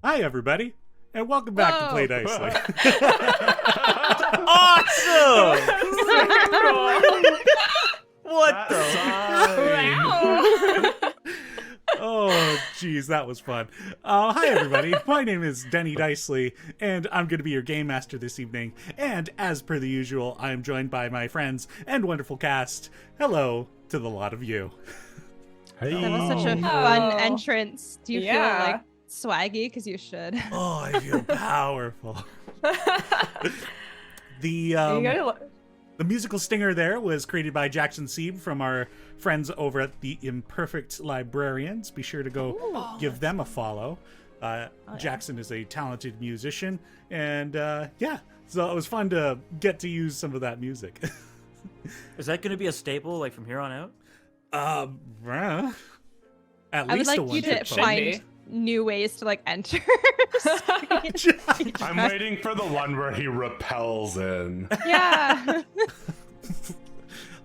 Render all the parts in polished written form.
Hi, everybody, and welcome back to Play Dicely. Awesome! What the? Oh, geez, that was fun. Hi, everybody. My name is Teni Dicely, and I'm going to be your game master this evening. And as per the usual, I am joined by my friends and wonderful cast. Hello to the lot of you. Hey. That was such a fun entrance. Do you feel like swaggy? Because you should. Oh, I feel powerful. The musical stinger there was created by Jackson Sieb from our friends over at the Imperfect Librarians. Be sure to go give them a follow. Jackson is a talented musician, and so it was fun to get to use some of that music. Is that going to be a staple, like, from here on out? At I would least like you to find new ways to like enter. I'm waiting for the one where he repels in. Yeah.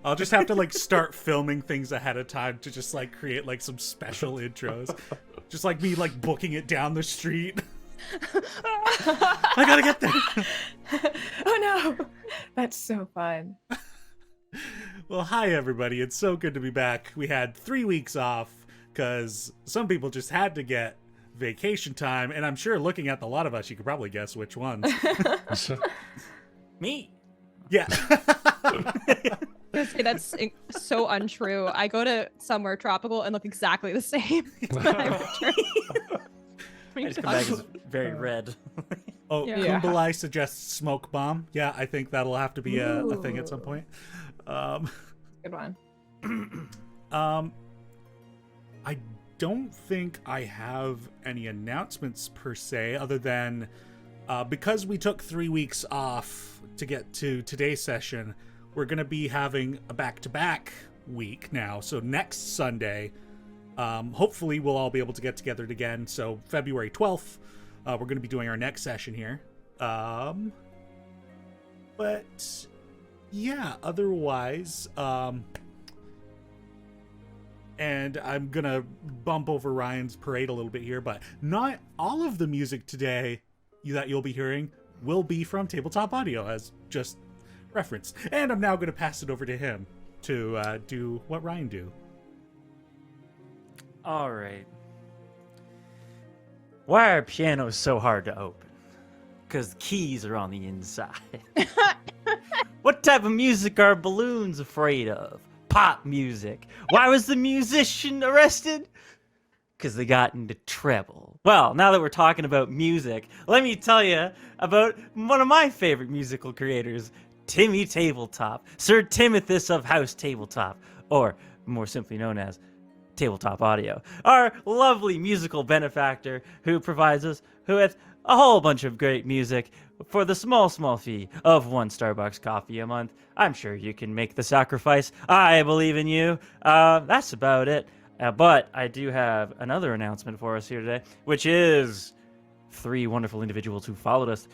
I'll just have to like start filming ththings ahead of time to just like create like some special intros. Just like me like booking it down the street. I gotta get there. Oh no, that's so fun. Well, hi everybody. It's so good to be back. We had 3 weeks off because some people just had to get vacation time, and I'm sure looking at the lot of us, you could probably guess which ones. Me. Yeah. That's so untrue. I go to somewhere tropical and look exactly the same when I return. I just come back as very red. Oh, Yeah. Kumbalai suggests smoke bomb. Yeah, I think that'll have to be a thing at some point. Good one. I don't think I have any announcements per se, other than because we took 3 weeks off to get to today's session, we're going to be having a back-to-back week now. So next Sunday, hopefully we'll all be able to get together again. So February 12th, we're going to be doing our next session here. But yeah, otherwise, and I'm gonna bump over Ryan's parade a little bit here, but not all of the music today that you'll be hearing will be from Tabletop Audio, as just referenced. And I'm now gonna pass it over to him to do what Ryan do. All right. Why are pianos so hard to open? Because the keys are on the inside. What type of music are balloons afraid of? Pop music. Why was the musician arrested? Because they got into trouble. Well, now that we're talking about music, let me tell you about one of my favorite musical creators, Timmy Tabletop, Sir Timothus of House Tabletop, or more simply known as Tabletop Audio, our lovely musical benefactor who provides us with a whole bunch of great music for the small fee of 1 Starbucks coffee a month. I'm sure you can make the sacrifice. I believe in you. That's about it. But I do have another announcement for us here today, which is 3 wonderful individuals who followed us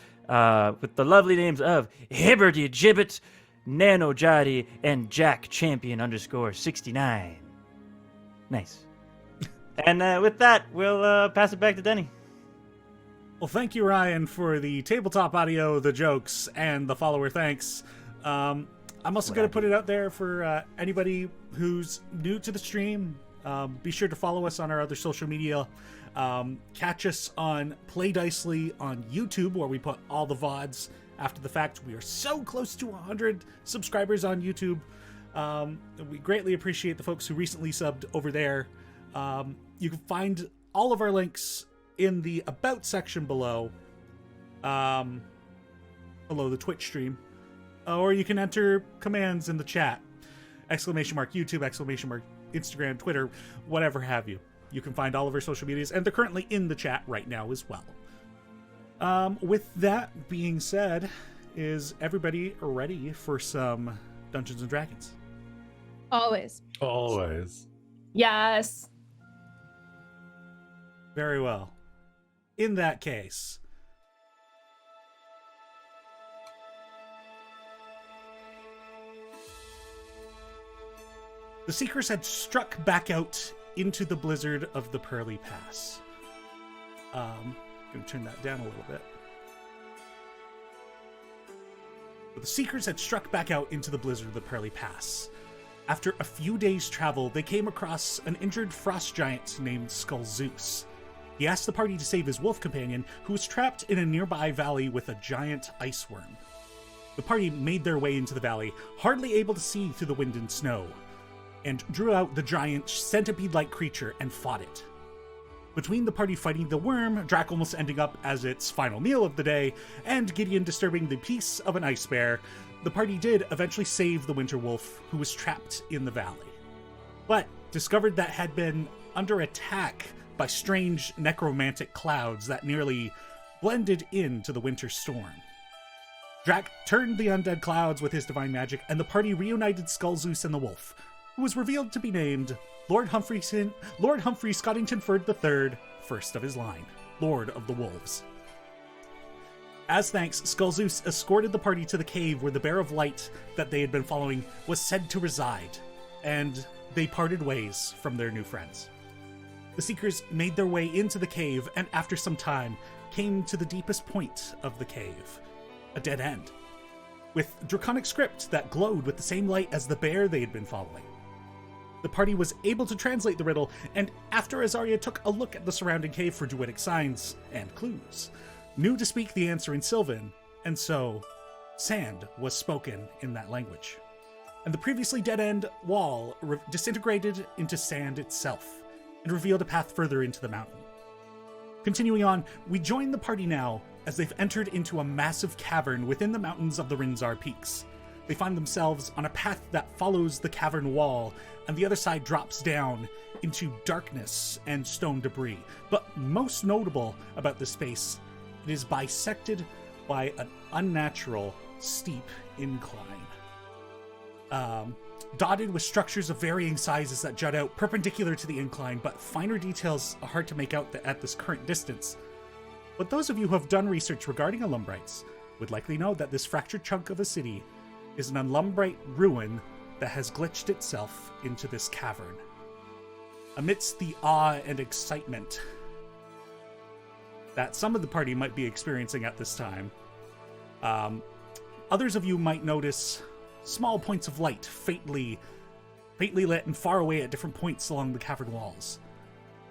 with the lovely names of Hibberty Gibbet, Nano Jadi, and Jack Champion _69. Nice. And with that, we'll pass it back to Denny. Well, thank you, Ryan, for the Tabletop Audio, the jokes, and the follower thanks. I'm also going to put it out there for anybody who's new to the stream. Be sure to follow us on our other social media. Catch us on Play Dicely on YouTube, where we put all the VODs after the fact. We are so close to 100 subscribers on YouTube. We greatly appreciate the folks who recently subbed over there. You can find all of our links in the About section below the Twitch stream, or you can enter commands in the chat, !YouTube, !Instagram, Twitter, whatever have you. You can find all of our social medias, and they're currently in the chat right now as well. With that being said, is everybody ready for some Dungeons and Dragons? Always. Always. Yes. Very well. In that case, the Seekers had struck back out into the blizzard of the Pearly Pass. Gonna turn that down a little bit. But the Seekers had struck back out into the blizzard of the Pearly Pass. After a few days' travel, they came across an injured frost giant named Skull Zeus. He asked the party to save his wolf companion, who was trapped in a nearby valley with a giant ice worm. The party made their way into the valley, hardly able to see through the wind and snow, and drew out the giant centipede-like creature and fought it. Between the party fighting the worm, Drac almost ending up as its final meal of the day, and Gideon disturbing the peace of an ice bear, the party did eventually save the winter wolf, who was trapped in the valley, but discovered that had been under attack by strange necromantic clouds that nearly blended into the winter storm. Drac turned the undead clouds with his divine magic, and the party reunited Skull Zeus and the wolf, who was revealed to be named Lord Humphrey Scottingtonford III, first of his line, Lord of the Wolves. As thanks, Skull Zeus escorted the party to the cave where the Bear of Light that they had been following was said to reside, and they parted ways from their new friends. The Seekers made their way into the cave, and after some time, came to the deepest point of the cave, a dead end, with draconic script that glowed with the same light as the bear they had been following. The party was able to translate the riddle, and after Azaria took a look at the surrounding cave for druidic signs and clues, knew to speak the answer in Sylvan, and so sand was spoken in that language. And the previously dead-end wall disintegrated into sand itself, and revealed a path further into the mountain. Continuing on, we join the party now as they've entered into a massive cavern within the mountains of the Rinxar Peaks. They find themselves on a path that follows the cavern wall, and the other side drops down into darkness and stone debris. But most notable about this space, it is bisected by an unnatural, steep incline. Dotted with structures of varying sizes that jut out perpendicular to the incline, but finer details are hard to make out at this current distance. But those of you who have done research regarding Illumbrites would likely know that this fractured chunk of a city is an Illumbrite ruin that has glitched itself into this cavern. Amidst the awe and excitement that some of the party might be experiencing at this time, others of you might notice small points of light faintly lit and far away at different points along the cavern walls.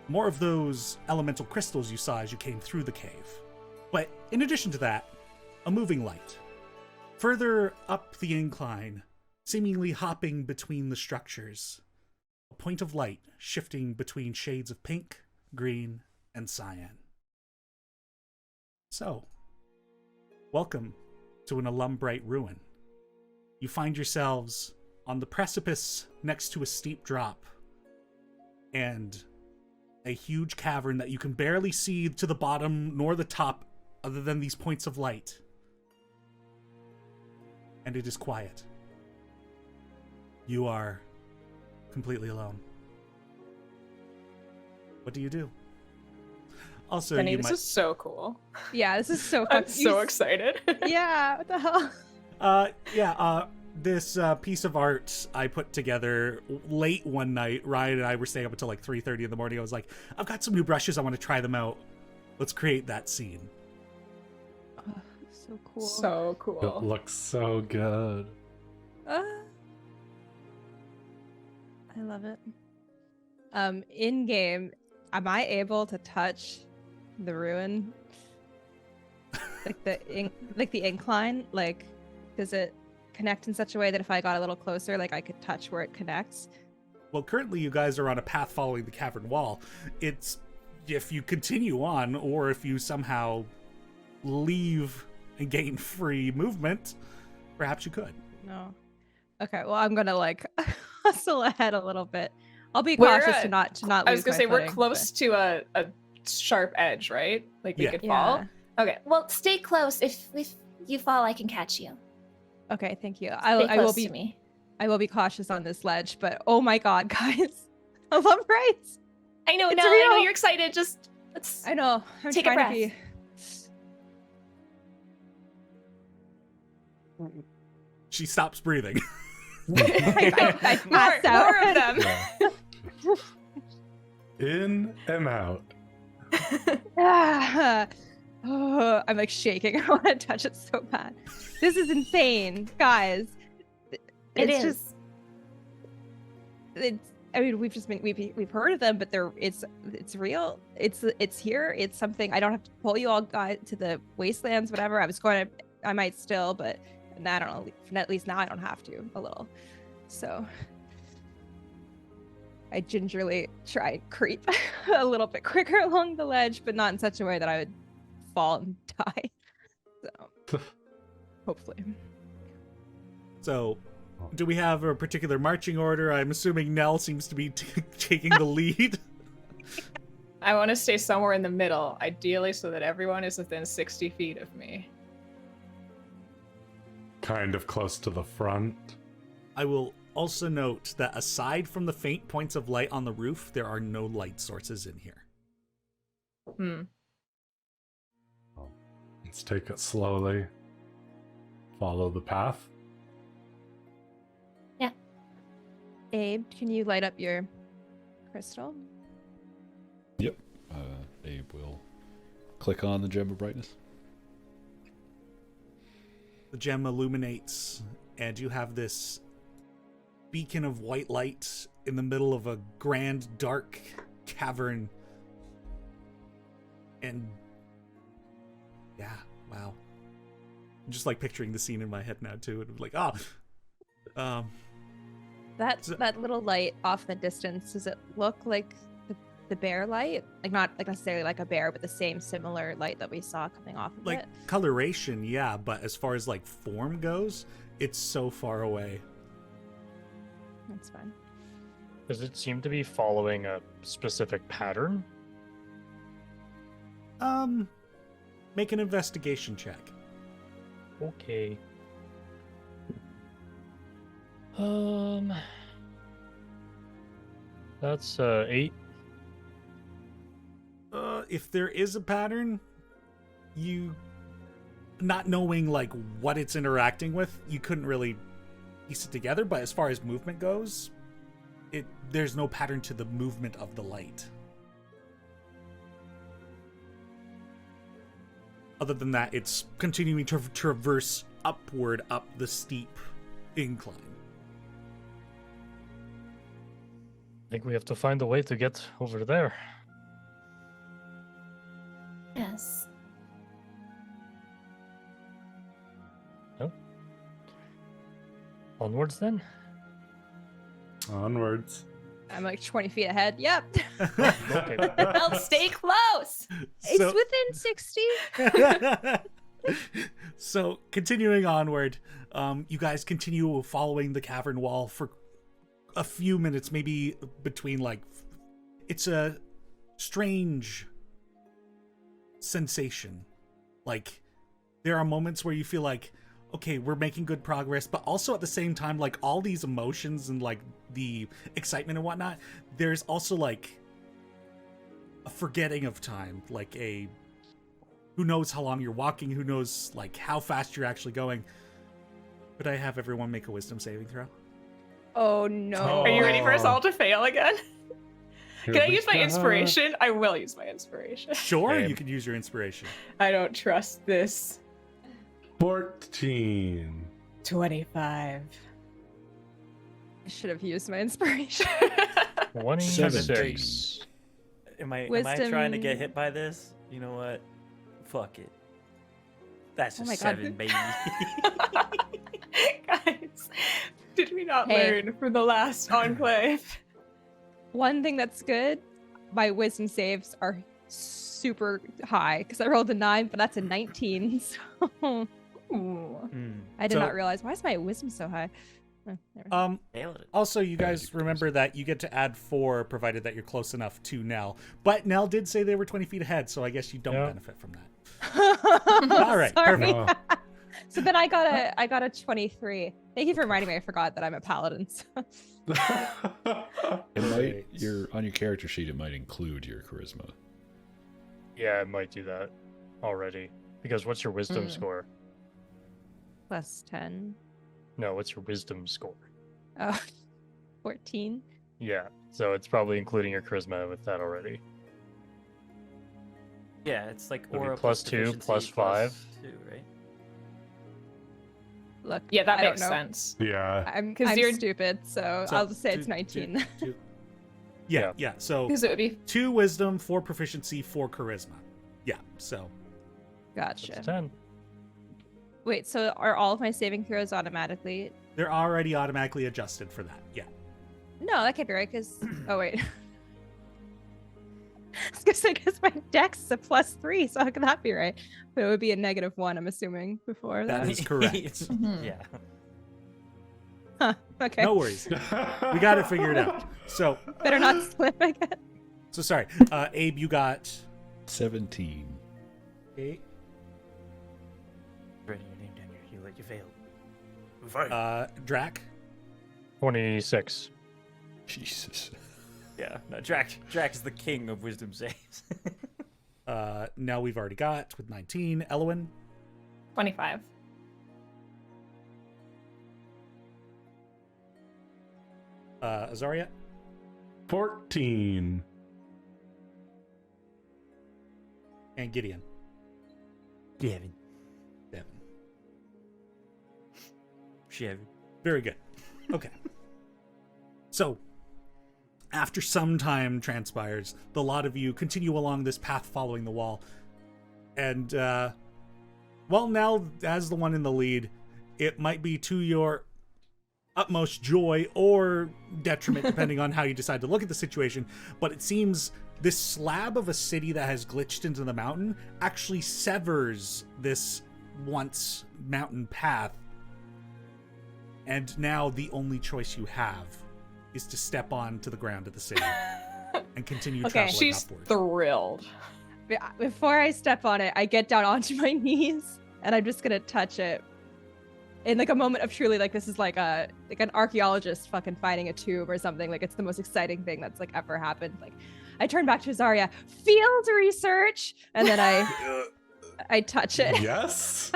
More of those elemental crystals you saw as you came through the cave. But in addition to that, a moving light. Further up the incline, seemingly hopping between the structures, a point of light shifting between shades of pink, green, and cyan. So, welcome to an Illumbrite ruin. You find yourselves on the precipice next to a steep drop and a huge cavern that you can barely see to the bottom nor the top other than these points of light. And it is quiet. You are completely alone. What do you do? Also, Teni, this is so cool. Yeah, this is so fun. I'm so excited. Yeah, what the hell? This piece of art I put together late one night. Ryan and I were staying up until like 3:30 in the morning. I was like, I've got some new brushes. I want to try them out. Let's create that scene. Oh, so cool. So cool. It looks so good. I love it. In game, am I able to touch the ruin? Like the incline? Like, does it connect in such a way that if I got a little closer, like I could touch where it connects? Well, currently you guys are on a path following the cavern wall. It's if you continue on, or if you somehow leave and gain free movement, perhaps you could. No. Okay, well, I'm gonna like hustle ahead a little bit. I'll be cautious to not lose. I was gonna my say we're footing, close to a sharp edge, right? Like we Yeah. could but- fall. Yeah. Okay. Well, stay close. If you fall, I can catch you. Okay, thank you. Stay I will close be to me. I will be cautious on this ledge, but oh my god, guys. I love rights. I know. It's No, I know real. you're excited. Just let's. I know. I'm Take a trying to be She stops breathing. I passed out. More of them. Yeah. In and out. Ah, Oh, I'm like shaking. I want to touch it so bad. This is insane, guys. It's just it's. I mean, we've heard of them, but it's real. It's here. It's something. I don't have to pull you all guys to the wastelands, whatever. I might still, but I don't know. At least now I don't have to a little. So I gingerly try and creep a little bit quicker along the ledge, but not in such a way that I would fall and die. So hopefully. So, do we have a particular marching order? I'm assuming Nell seems to be taking the lead. I want to stay somewhere in the middle, ideally so that everyone is within 60 feet of me. Kind of close to the front. I will also note that aside from the faint points of light on the roof, there are no light sources in here. Let's take it slowly. Follow the path. Abe, can you light up your crystal? Yep. Abe will click on the gem of brightness. The gem illuminates, and you have this beacon of white light in the middle of a grand, dark cavern. And yeah, wow. I'm just like picturing the scene in my head now too, and I'm like, That little light off in the distance, does it look like the bear light? Like not like necessarily like a bear, but the same similar light that we saw coming off of like it? coloration, yeah, but as far as like form goes, it's so far away. That's fine. Does it seem to be following a specific pattern? Make an investigation check. Okay. That's 8. If there is a pattern, you not knowing like what it's interacting with, you couldn't really piece it together, but as far as movement goes, there's no pattern to the movement of the light. Other than that, it's continuing to traverse upward up the steep incline. I think we have to find a way to get over there. Yes. Onwards then? Onwards. I'm like 20 feet ahead. Yep. Okay. I'll stay close. It's within 60. So, continuing onward, you guys continue following the cavern wall for a few minutes, maybe between like... It's a strange sensation. Like, there are moments where you feel like, okay, we're making good progress, but also at the same time, like, all these emotions and, like, the excitement and whatnot, there's also, like, a forgetting of time. Like, who knows how long you're walking, who knows, like, how fast you're actually going. Could I have everyone make a wisdom saving throw? Oh no. Are you ready for us all to fail again? Here Can I we use my go. inspiration? I will use my inspiration. Sure, Okay. you can use your inspiration. I don't trust this. 14. 25. I should have used my inspiration. 26. Am I Wisdom- trying to get hit by this? You know what? Fuck it. That's Oh a my God. 7, baby. Guys, did we not Hey. learn from the last enclave? One thing that's good, my wisdom saves are super high because I rolled a 9, but that's a 19. So Ooh. I did So- not realize, why is my wisdom so high? Oh, there we go. Nailed it. Also, you Yeah, guys you can remember that you get to add 4 provided that you're close enough to Nell. But Nell did say they were 20 feet ahead, so I guess you don't Yeah. benefit from that. All right, Sorry. perfect. Oh, So then I got a 23. Thank you for reminding me. I forgot that I'm a paladin. So. It might Great. on your character sheet. It might include your charisma. Yeah, I might do that already. Because what's your wisdom Mm. score? Plus 10. No, what's your wisdom score? 14. Yeah, so it's probably including your charisma with that already. Yeah, it's like Would be aura plus 2, proficiency plus 5. 2, right? Look, Yeah, that I don't makes know. sense. Yeah. I'm 'Cause you're- stupid, so So, I'll just say it's two- 19. two- Yeah, Yeah. yeah. So Because it would be 2 wisdom, 4 proficiency, 4 charisma. Yeah. So Gotcha. That's 10. Wait, so are all of my saving throws automatically? they're already automatically adjusted for that. Yeah. No, that can't be right, because... Oh, wait. I was gonna say, because my dex is a +3, so how can that be right? But it would be a -1, I'm assuming, before that. That is correct. Mhm. Yeah. Huh, okay. No worries. We got it figured out. So Better not slip, I guess. so sorry. Abe, you got 17. 8. Writing your name down here, you let you fail. Drac. 26. Jesus. Yeah, no, Drac is the king of wisdom saves. Now we've already got with 19. Elwyn. 25. Azaria. 14. And Gideon. Gavin. 7. Chevy. Very good. Okay. So, after some time transpires, the lot of you continue along this path following the wall. And, well, now, as the one in the lead, it might be to your utmost joy or detriment, depending on how you decide to look at the situation. But it seems this slab of a city that has glitched into the mountain actually severs this once mountain path. And now the only choice you have is to step onto the ground of the city and continue Okay. traveling She's upward. thrilled. Before I step on it, I get down onto my knees, and I'm just gonna touch it. In like a moment of truly, like, this is like an archaeologist fucking finding a tube or something. Like, it's the most exciting thing that's like ever happened. Like, I turn back to Azaria, field research, and then I touch it. Yes.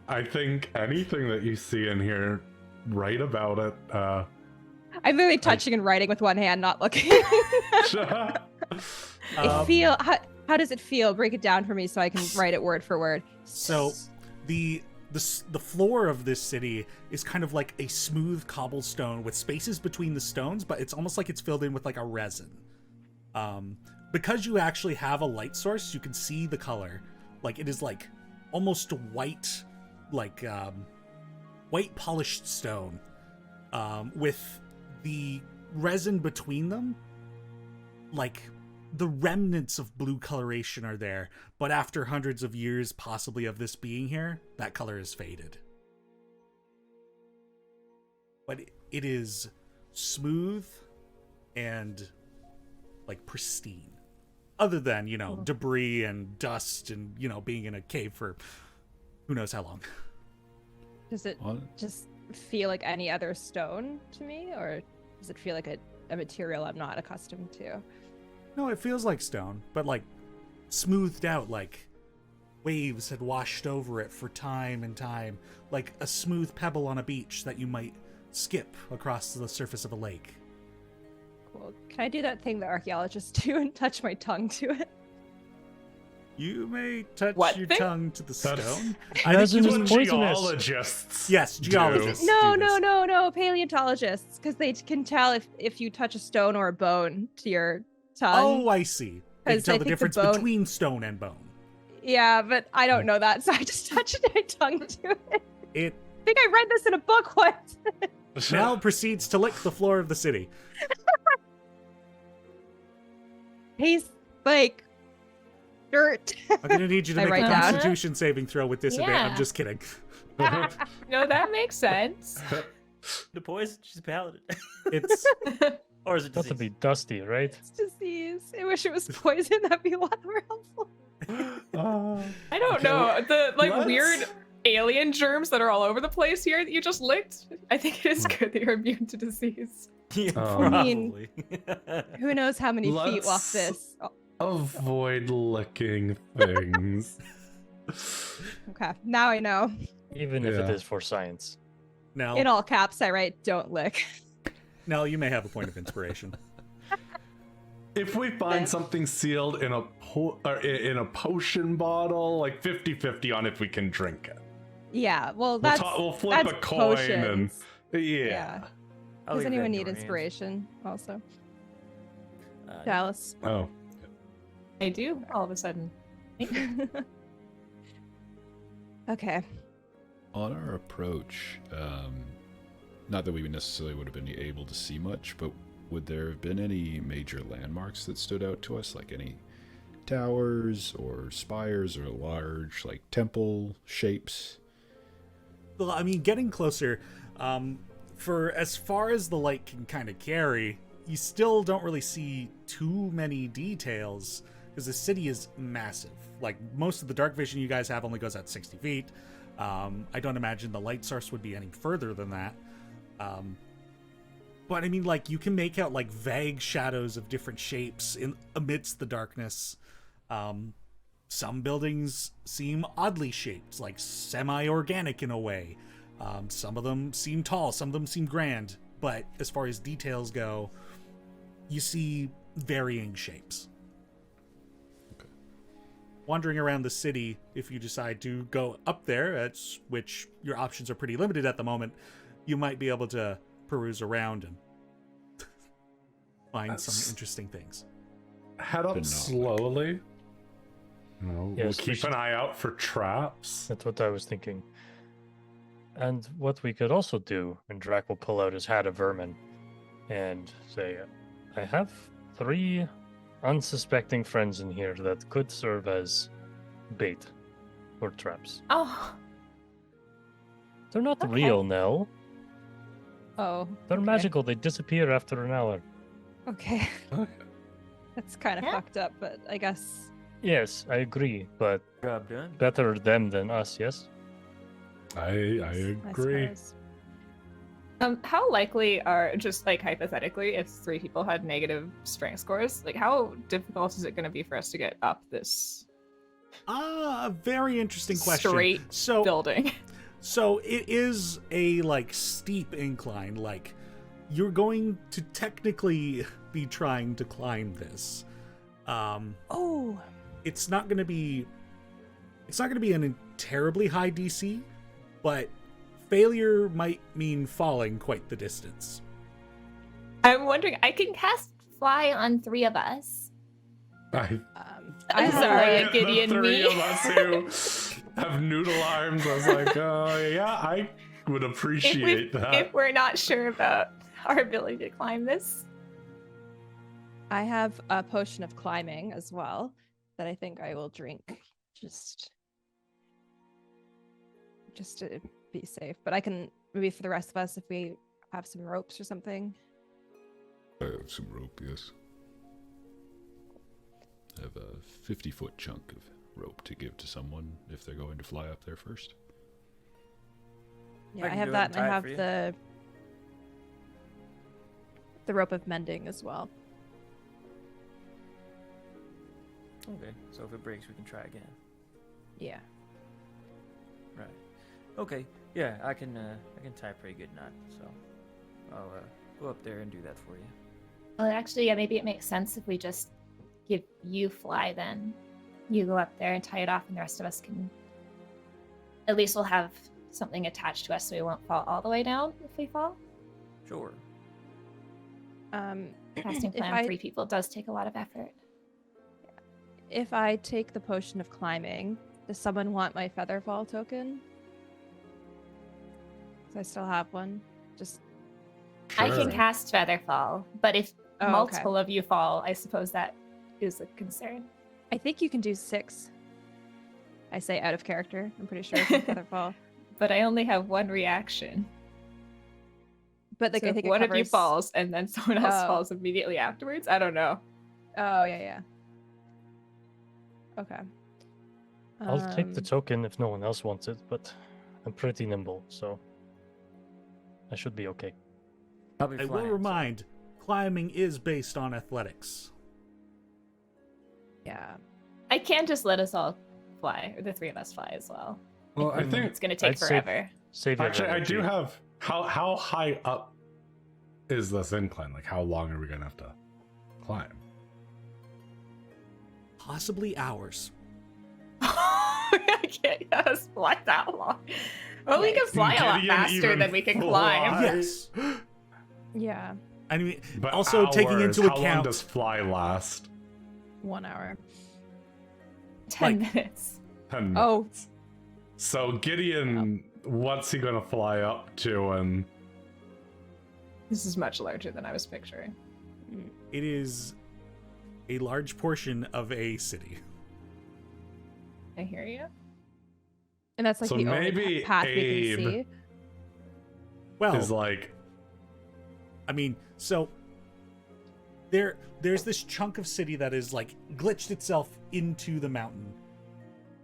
I think anything that you see in here, write about it. I'm literally touching and writing with one hand, not looking. How does it feel? Break it down for me so I can write it word for word. So the floor of this city is kind of like a smooth cobblestone with spaces between the stones, but it's almost like it's filled in with like a resin. Because you actually have a light source, you can see the color. Like, it is like almost white, like white polished stone, with the resin between them. Like, the remnants of blue coloration are there, but after hundreds of years possibly of this being here, that color is faded. But it is smooth and like pristine, other than, you know, debris and dust and, you know, being in a cave for who knows how long. Does it What? just feel like any other stone to me, or does it feel like a material I'm not accustomed to? No, it feels like stone, but like smoothed out, like waves had washed over it for time and time, like a smooth pebble on a beach that you might skip across the surface of a lake. Cool. Can I do that thing that archaeologists do and touch my tongue to it? You may touch What your thing? one to the That's- stone. Resin you is would- poisonous. Geologists. Yes, geologists. No, do this. no, paleontologists, because they can tell if you touch a stone or a bone to your tongue. Oh, I see. They can 'Cause tell I the think the difference bone- between stone and bone. Yeah, but I don't know that, so I just touched my tongue to it. It I think I read this in a book once. now proceeds to lick the floor of the city. Tastes like dirt. I'm gonna need you to I make a write down. Constitution saving throw with disadvantage. I'm Yeah. just kidding. No, that makes sense. The poison, she's a paladin. It's Or is it Not to disease? be dusty, right? It's disease. I wish it was poison. That'd be a lot more helpful. I don't Okay, know. The like let's- weird alien germs that are all over the place here that you just licked. I think it is good that you're immune to disease. Yeah, I mean- probably. Who knows how many feet walk Let's- this? Oh, Avoid licking things. okay, now I know. Even if it Yeah. is for science. now. In all caps, I write "Don't lick." Now you may have a point of inspiration. If we find something sealed in in a potion bottle, like 50-50 on if we can drink it. Yeah, well, that's We'll flip that's a coin potions. and Yeah. I'll Does leave anyone that need in your hands. inspiration also? Uh, Dallas. Oh, I do, all of a sudden. Okay. On our approach, not that we necessarily would have been able to see much, but would there have been any major landmarks that stood out to us, like any towers or spires or large, like temple shapes? Well, I mean, getting closer, for as far as the light can kind of carry, you still don't really see too many details because the city is massive. Like, most of the dark vision you guys have only goes out 60 feet. I don't imagine the light source would be any further than that. But I mean, like, you can make out like vague shadows of different shapes amidst the darkness. Some buildings seem oddly shaped, like semi-organic in a way. Some of them seem tall, some of them seem grand. But as far as details go, you see varying shapes. Okay. Wandering around the city, if you decide to go up there, which your options are pretty limited at the moment, you might be able to peruse around and find some interesting things. head up But not slowly. No, we'll Yes, we keep should- an eye out for traps. That's what I was thinking. And what we could also do, and Drac will pull out his hat of vermin and say, I have 3 unsuspecting friends in here that could serve as bait or traps. Oh, They're not Okay. real, Nell. Oh. They're okay. magical. They disappear after an hour. Okay. Okay. That's kind of Yeah. fucked up, but I guess. Yes, I agree, but Job done. better them than us, yes? I I agree. suppose. How likely are, just like hypothetically, if 3 people had negative strength scores, like how difficult is it going to be for us to get up this A very interesting question. straight So, building? So it is a like steep incline. Like, you're going to technically be trying to climb this. Oh. It's not going to be an terribly high DC, but failure might mean falling quite the distance. I'm wondering, I can cast fly on 3 of us. I I'm have sorry, a- the Gideon, 3 me. of us who have noodle arms. I was like, yeah, I would appreciate that. if we're not sure about our ability to climb this. I have a potion of climbing as well that I think I will drink just to be safe. But I can maybe for the rest of us if we have some ropes or something. I have some rope, yes. I have a 50-foot chunk of rope to give to someone if they're going to fly up there first. Yeah, I can have do it that and and I tie it have for you. the rope of mending as well. Okay, so if it breaks, we can try again. Yeah. Right. Okay. Yeah, I can tie a pretty good knot. So I'll go up there and do that for you. Well, actually, yeah, maybe it makes sense if we just give you fly then. You go up there and tie it off, and the rest of us can. At least we'll have something attached to us so we won't fall all the way down if we fall. Sure. Casting if plan I- on 3 people does take a lot of effort. If I take the potion of climbing, does someone want my featherfall token? 'Cause I still have one. Just I can Sure. cast Featherfall, but if Oh, okay. multiple of you fall, I suppose that is a concern. I think you can do 6. I say out of character. I'm pretty sure for featherfall. But I only have 1 reaction. But like So I if think it one of you covers- falls and then someone else Oh. falls immediately afterwards. I don't know. Oh yeah. Okay. I'll take the Um, token if no one else wants it, but I'm pretty nimble, so I should be okay. I'll be I will flying, so- remind, climbing is based on athletics. Yeah. I can just let us all fly, or the 3 of us fly as well. Well, I think It's going to take I'd say- forever. Save your actually I do energy. have how high up is this incline? Like how long are we gonna have to climb? possibly hours. I can't get us fly that long. Well, we can fly a lot Gideon faster even than we can fly. climb. Yes. Yeah, I mean, But also taking hours, into how long account does fly last? 1 hour. 10 Like- minutes. Oh, So Gideon, what's he gonna fly up to? And This is much larger than I was picturing. it is a large portion of a city. I hear you. and that's like So the only maybe path we Abe- can see. Well, is like, I mean, so there's this chunk of city that is like glitched itself into the mountain.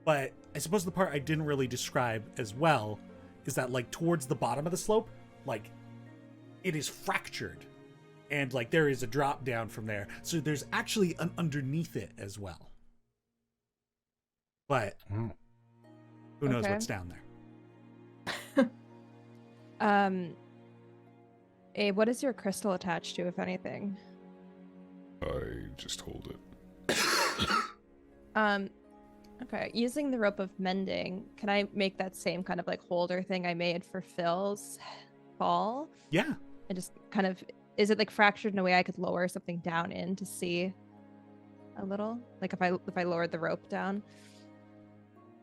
But I suppose the part I didn't really describe as well is that like towards the bottom of the slope, like it is fractured and like there is a drop down from there. So there's actually an underneath it as well. But who knows Okay. what's down there? Abe, what is your crystal attached to, if anything? I just hold it. Okay, using the rope of mending, can I make that same kind of like holder thing I made for Phil's fall? Yeah. And just kind of, is it like fractured in a way I could lower something down in to see a little? Like if I lowered the rope down?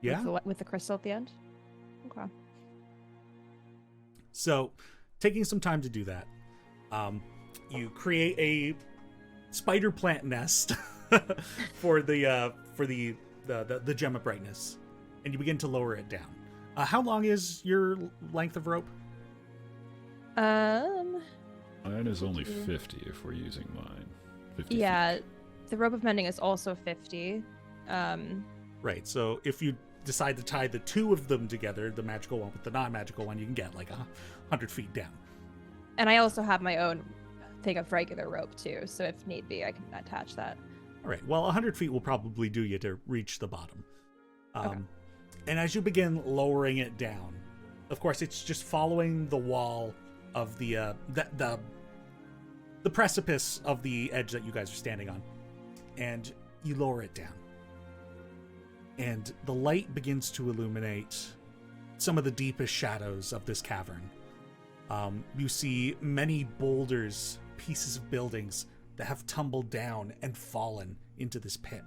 Yeah. With the crystal at the end? Okay. So, taking some time to do that, you create a spider plant nest for the gem of brightness, and you begin to lower it down. How long is your length of rope? Mine is only 50 if we're using mine. 50 feet. Yeah, the rope of mending is also 50. Right. So if you decide to tie the two of them together, the magical one with the non-magical one, you can get like 100 feet down. And I also have my own thing of regular rope too, so if need be, I can attach that. All right. Well, 100 feet will probably do you to reach the bottom. Okay. And as you begin lowering it down, of course, it's just following the wall of the precipice of the edge that you guys are standing on, and you lower it down. And the light begins to illuminate some of the deepest shadows of this cavern. You see many boulders, pieces of buildings that have tumbled down and fallen into this pit.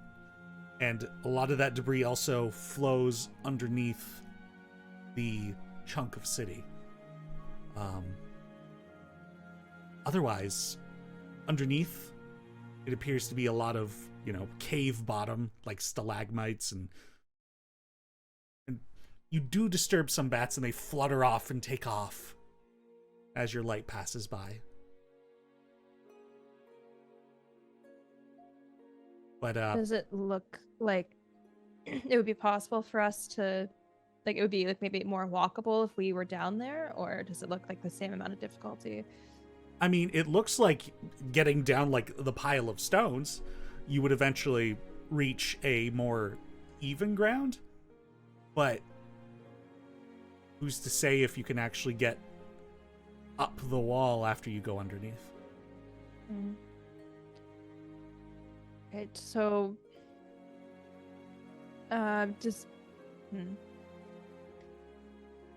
And a lot of that debris also flows underneath the chunk of city. Otherwise, underneath, it appears to be a lot of, cave bottom, like stalagmites, and you do disturb some bats, and they flutter off and take off as your light passes by. But Does it look like it would be possible for us to, like, it would be like maybe more walkable if we were down there, or does it look like the same amount of difficulty? I mean, it looks like getting down like the pile of stones, you would eventually reach a more even ground. But who's to say if you can actually get up the wall after you go underneath? Okay, so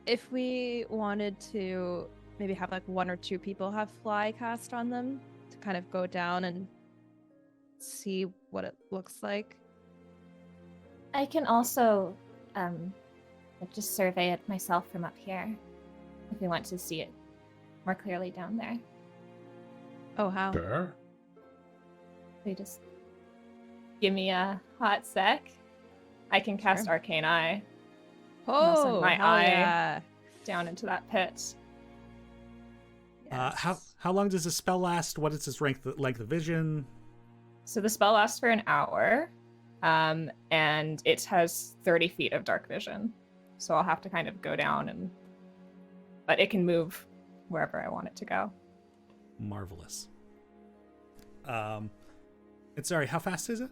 if we wanted to maybe have like 1 or 2 people have fly cast on them to kind of go down and see what it looks like. I can also just survey it myself from up here if we want to see it more clearly down there. Oh, how? sure. We just give me a hot sec. I can cast Sure. Arcane Eye Oh, send my hell eye. yeah. down into that pit. How long does the spell last? What is its length of vision? So the spell lasts for an hour, and it has 30 feet of dark vision. So I'll have to kind of go down but it can move wherever I want it to go. Marvelous. And sorry, how fast is it?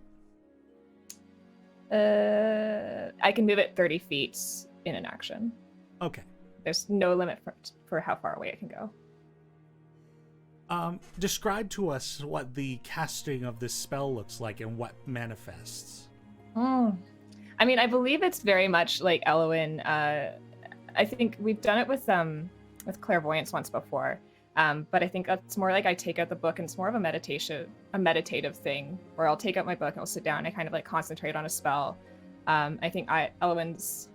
I can move it 30 feet in an action. Okay. There's no limit for how far away it can go. Describe to us what the casting of this spell looks like and what manifests. I mean, I believe it's very much like Elwyn. I think we've done it with clairvoyance once before, but I think that's more like I take out the book and it's more of a meditative thing where I'll take out my book and I'll sit down and I kind of like concentrate on a spell. I think Elwyn's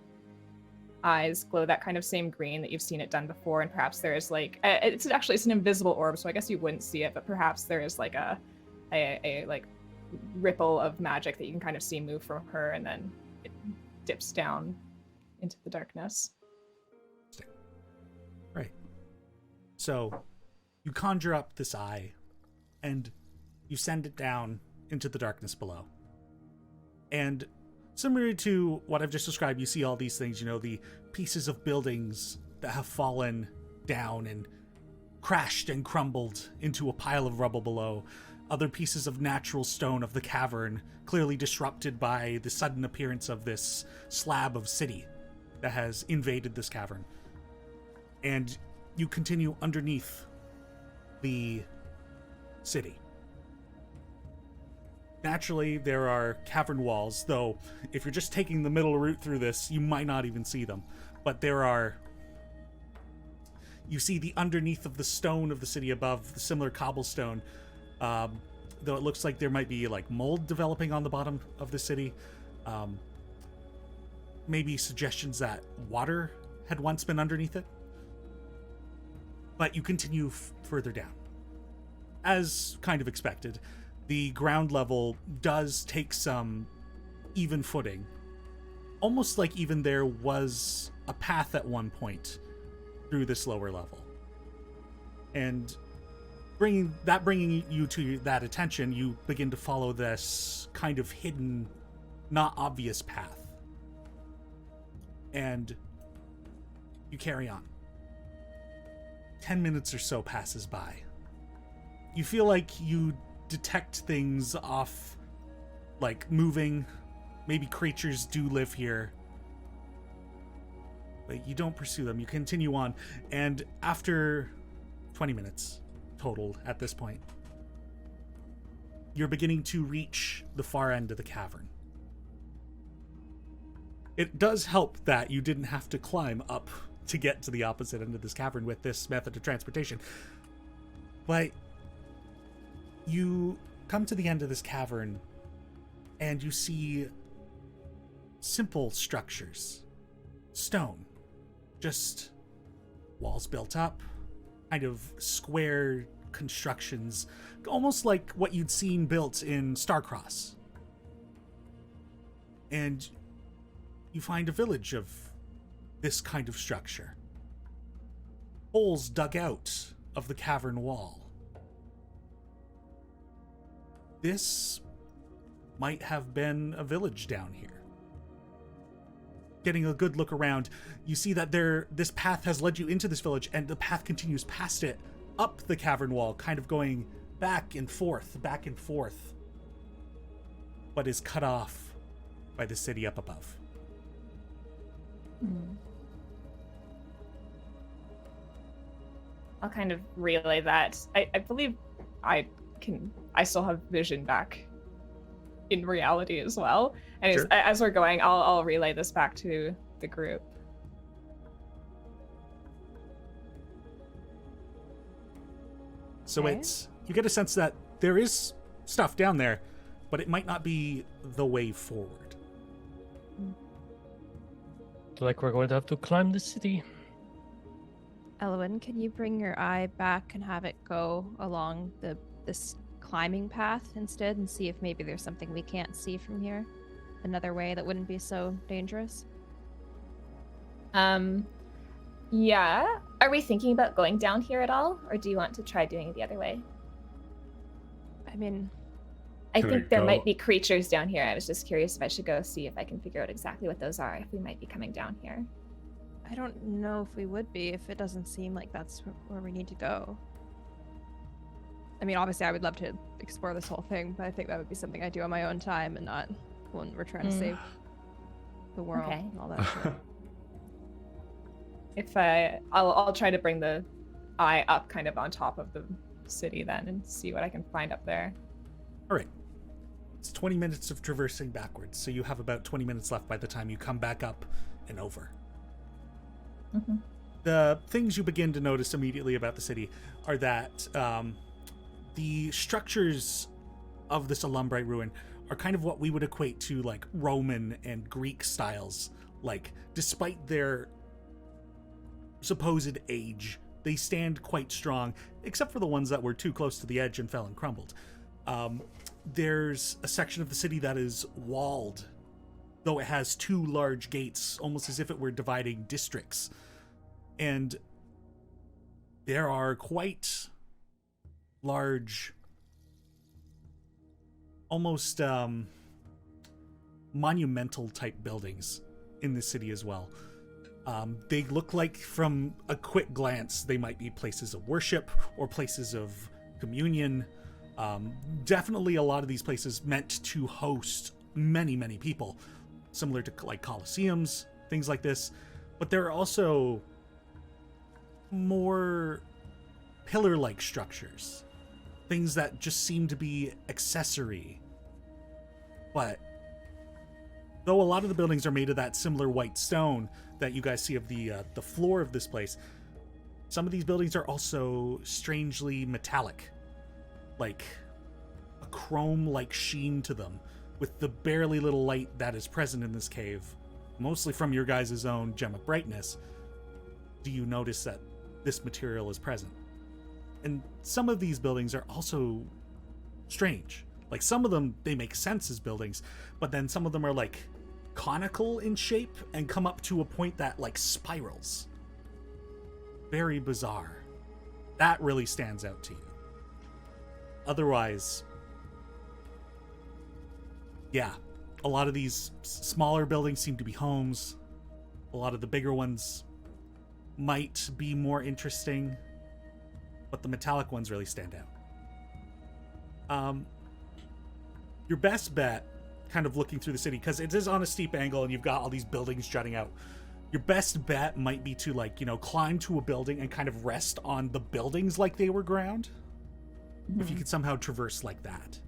eyes glow that kind of same green that you've seen it done before, and perhaps there is like it's an invisible orb, so I guess you wouldn't see it, but perhaps there is like a like ripple of magic that you can kind of see move from her, and then it dips down into the darkness. Right. So you conjure up this eye and you send it down into the darkness below. And similar to what I've just described, you see all these things, the pieces of buildings that have fallen down and crashed and crumbled into a pile of rubble below. Other pieces of natural stone of the cavern, clearly disrupted by the sudden appearance of this slab of city that has invaded this cavern. And you continue underneath the city. Naturally, there are cavern walls, though if you're just taking the middle route through this, you might not even see them. But you see the underneath of the stone of the city above, the similar cobblestone, though it looks like there might be like mold developing on the bottom of the city. Maybe suggestions that water had once been underneath it. But you continue further down. As kind of expected, the ground level does take some even footing. Almost like even there was a path at one point through this lower level. And bringing you to that attention, you begin to follow this kind of hidden, not obvious path. And you carry on. 10 minutes or so passes by. You feel like you detect things off, like moving. Maybe creatures do live here. But you don't pursue them. You continue on. And after 20 minutes total at this point, you're beginning to reach the far end of the cavern. It does help that you didn't have to climb up to get to the opposite end of this cavern with this method of transportation. But you come to the end of this cavern and you see simple structures. Stone. Just walls built up, kind of square constructions, almost like what you'd seen built in Starcross. And you find a village of this kind of structure. Holes dug out of the cavern wall. This might have been a village down here. Getting a good look around, you see that this path has led you into this village, and the path continues past it, up the cavern wall, kind of going back and forth, but is cut off by the city up above. I'll kind of relay that. I believe I still have vision back in reality as well. And Sure. as we're going, I'll relay this back to the group. So Okay. you get a sense that there is stuff down there, but it might not be the way forward. Like we're going to have to climb the city. Elwyn, can you bring your eye back and have it go along this climbing path instead and see if maybe there's something we can't see from here? Another way that wouldn't be so dangerous? Yeah. Are we thinking about going down here at all, or do you want to try doing it the other way? I mean, I Can think we there go- might be creatures down here. I was just curious if I should go see if I can figure out exactly what those are, if we might be coming down here. I don't know if we would be if it doesn't seem like that's where we need to go. I mean, obviously, I would love to explore this whole thing, but I think that would be something I do on my own time and not when we're trying to save the world Okay. and all that shit. I'll try to bring the eye up kind of on top of the city then and see what I can find up there. All right. It's 20 minutes of traversing backwards, so you have about 20 minutes left by the time you come back up and over. Mm-hmm. The things you begin to notice immediately about the city are that the structures of this Illumbrite ruin are kind of what we would equate to like Roman and Greek styles. Like, despite their supposed age, they stand quite strong, except for the ones that were too close to the edge and fell and crumbled. There's a section of the city that is walled, though it has 2 large gates, almost as if it were dividing districts. And there are quite large, almost monumental type buildings in the city as well. They look like, from a quick glance, they might be places of worship or places of communion. Definitely a lot of these places meant to host many, many people, similar to like Colosseums, things like this. But there are also more pillar-like structures, things that just seem to be accessory. But though a lot of the buildings are made of that similar white stone that you guys see of the floor of this place, some of these buildings are also strangely metallic, like a chrome-like sheen to them, with the barely little light that is present in this cave, mostly from your guys' own gem of brightness. Do you notice that this material is present? And some of these buildings are also strange. Like, some of them, they make sense as buildings, but then some of them are like conical in shape and come up to a point that like spirals. Very bizarre. That really stands out to you. Otherwise, yeah, a lot of these smaller buildings seem to be homes. A lot of the bigger ones might be more interesting, but the metallic ones really stand out. Your best bet, kind of looking through the city, because it is on a steep angle and you've got all these buildings jutting out, your best bet might be to, like, you know, climb to a building and kind of rest on the buildings like they were ground. Mm-hmm. If you could somehow traverse like that.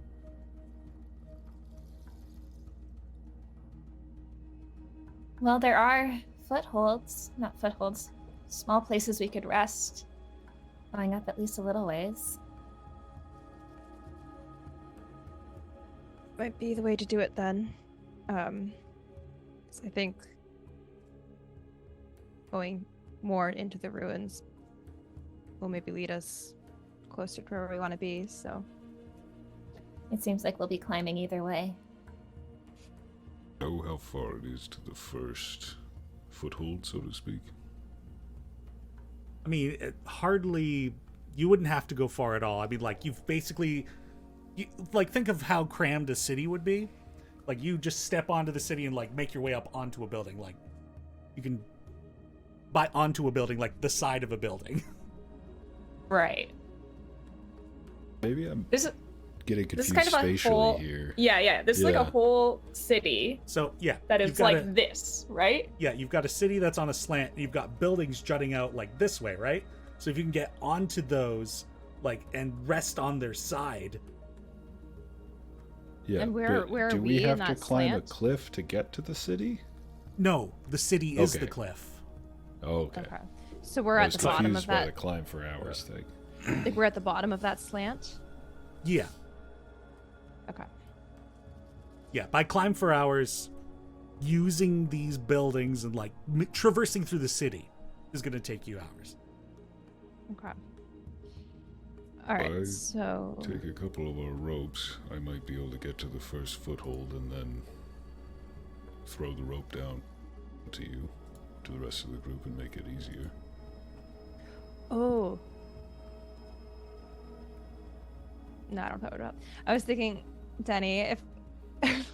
Well, there are small places we could rest, going up at least a little ways. Might be the way to do it then. 'Cause I think going more into the ruins will maybe lead us closer to where we want to be, so. It seems like we'll be climbing either way. Know how far it is to the first foothold, so to speak? I mean, hardly. You wouldn't have to go far at all. I mean, like, you've basically, like, think of how crammed a city would be. Like, you just step onto the city and, like, make your way up onto a building. Like, you can buy onto a building, like the side of a building. Right. Maybe I'm This getting is confused kind of a spatially whole here. Yeah. This is like a whole city So, yeah. that you've is got like this, right? Yeah, you've got a city that's on a slant, and you've got buildings jutting out like this way, right? So if you can get onto those, like, and rest on their side. Yeah, And where but are do we we in have to that climb slant? a cliff to get to the city? No, the city is Okay. the cliff. Oh, okay. Okay. So we're I at was the bottom confused of by the that. climb for hours thing. Like, we're at the bottom of that slant. Yeah. Okay. Yeah, by climb for hours, using these buildings and, like, traversing through the city is going to take you hours. Okay. All right. I So. Take a couple of our ropes. I might be able to get to the first foothold and then throw the rope down to you, to the rest of the group, and make it easier. Oh. No, I don't know about. I was thinking, Teni, if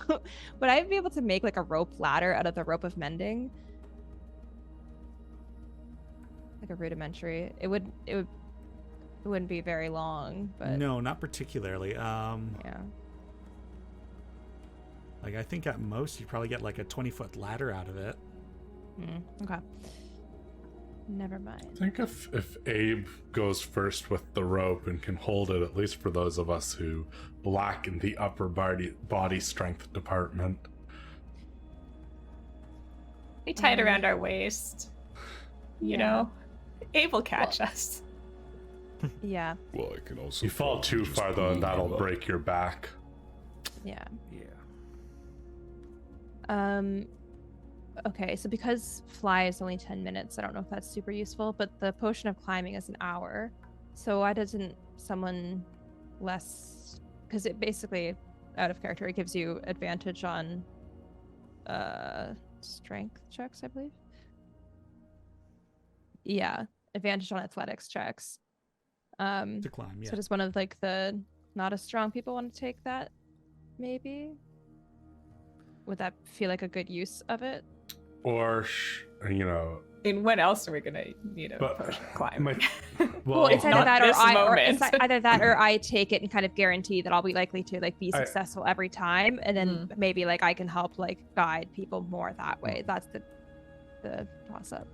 would I be able to make like a rope ladder out of the rope of mending? Like a rudimentary. It wouldn't be very long, but No, not particularly. yeah. Like, I think at most you'd probably get like a 20-foot ladder out of it. Okay. Never I mind. think if Abe goes first with the rope and can hold it, at least for those of us who lack in the upper body strength department. We tie it around our waist. You Yeah. know, Abe will catch us. Yeah. Well, I can also. You fall probably too just far though, and pull you that'll up. break your back. Yeah. Yeah. Okay, so because fly is only 10 minutes, I don't know if that's super useful, but the potion of climbing is an hour. So why doesn't someone less, because it basically, out of character, it gives you advantage on strength checks, I believe. Yeah, advantage on athletics checks. To climb, yeah. So does one of like the not as strong people want to take that? Maybe. Would that feel like a good use of it? Or, you know, And when else are we gonna need a But potion of climb? my- Well, it's either not that or this moment. either that or I take it and kind of guarantee that I'll be likely to like be I- successful every time, and then maybe like I can help like guide people more that way. That's the toss up.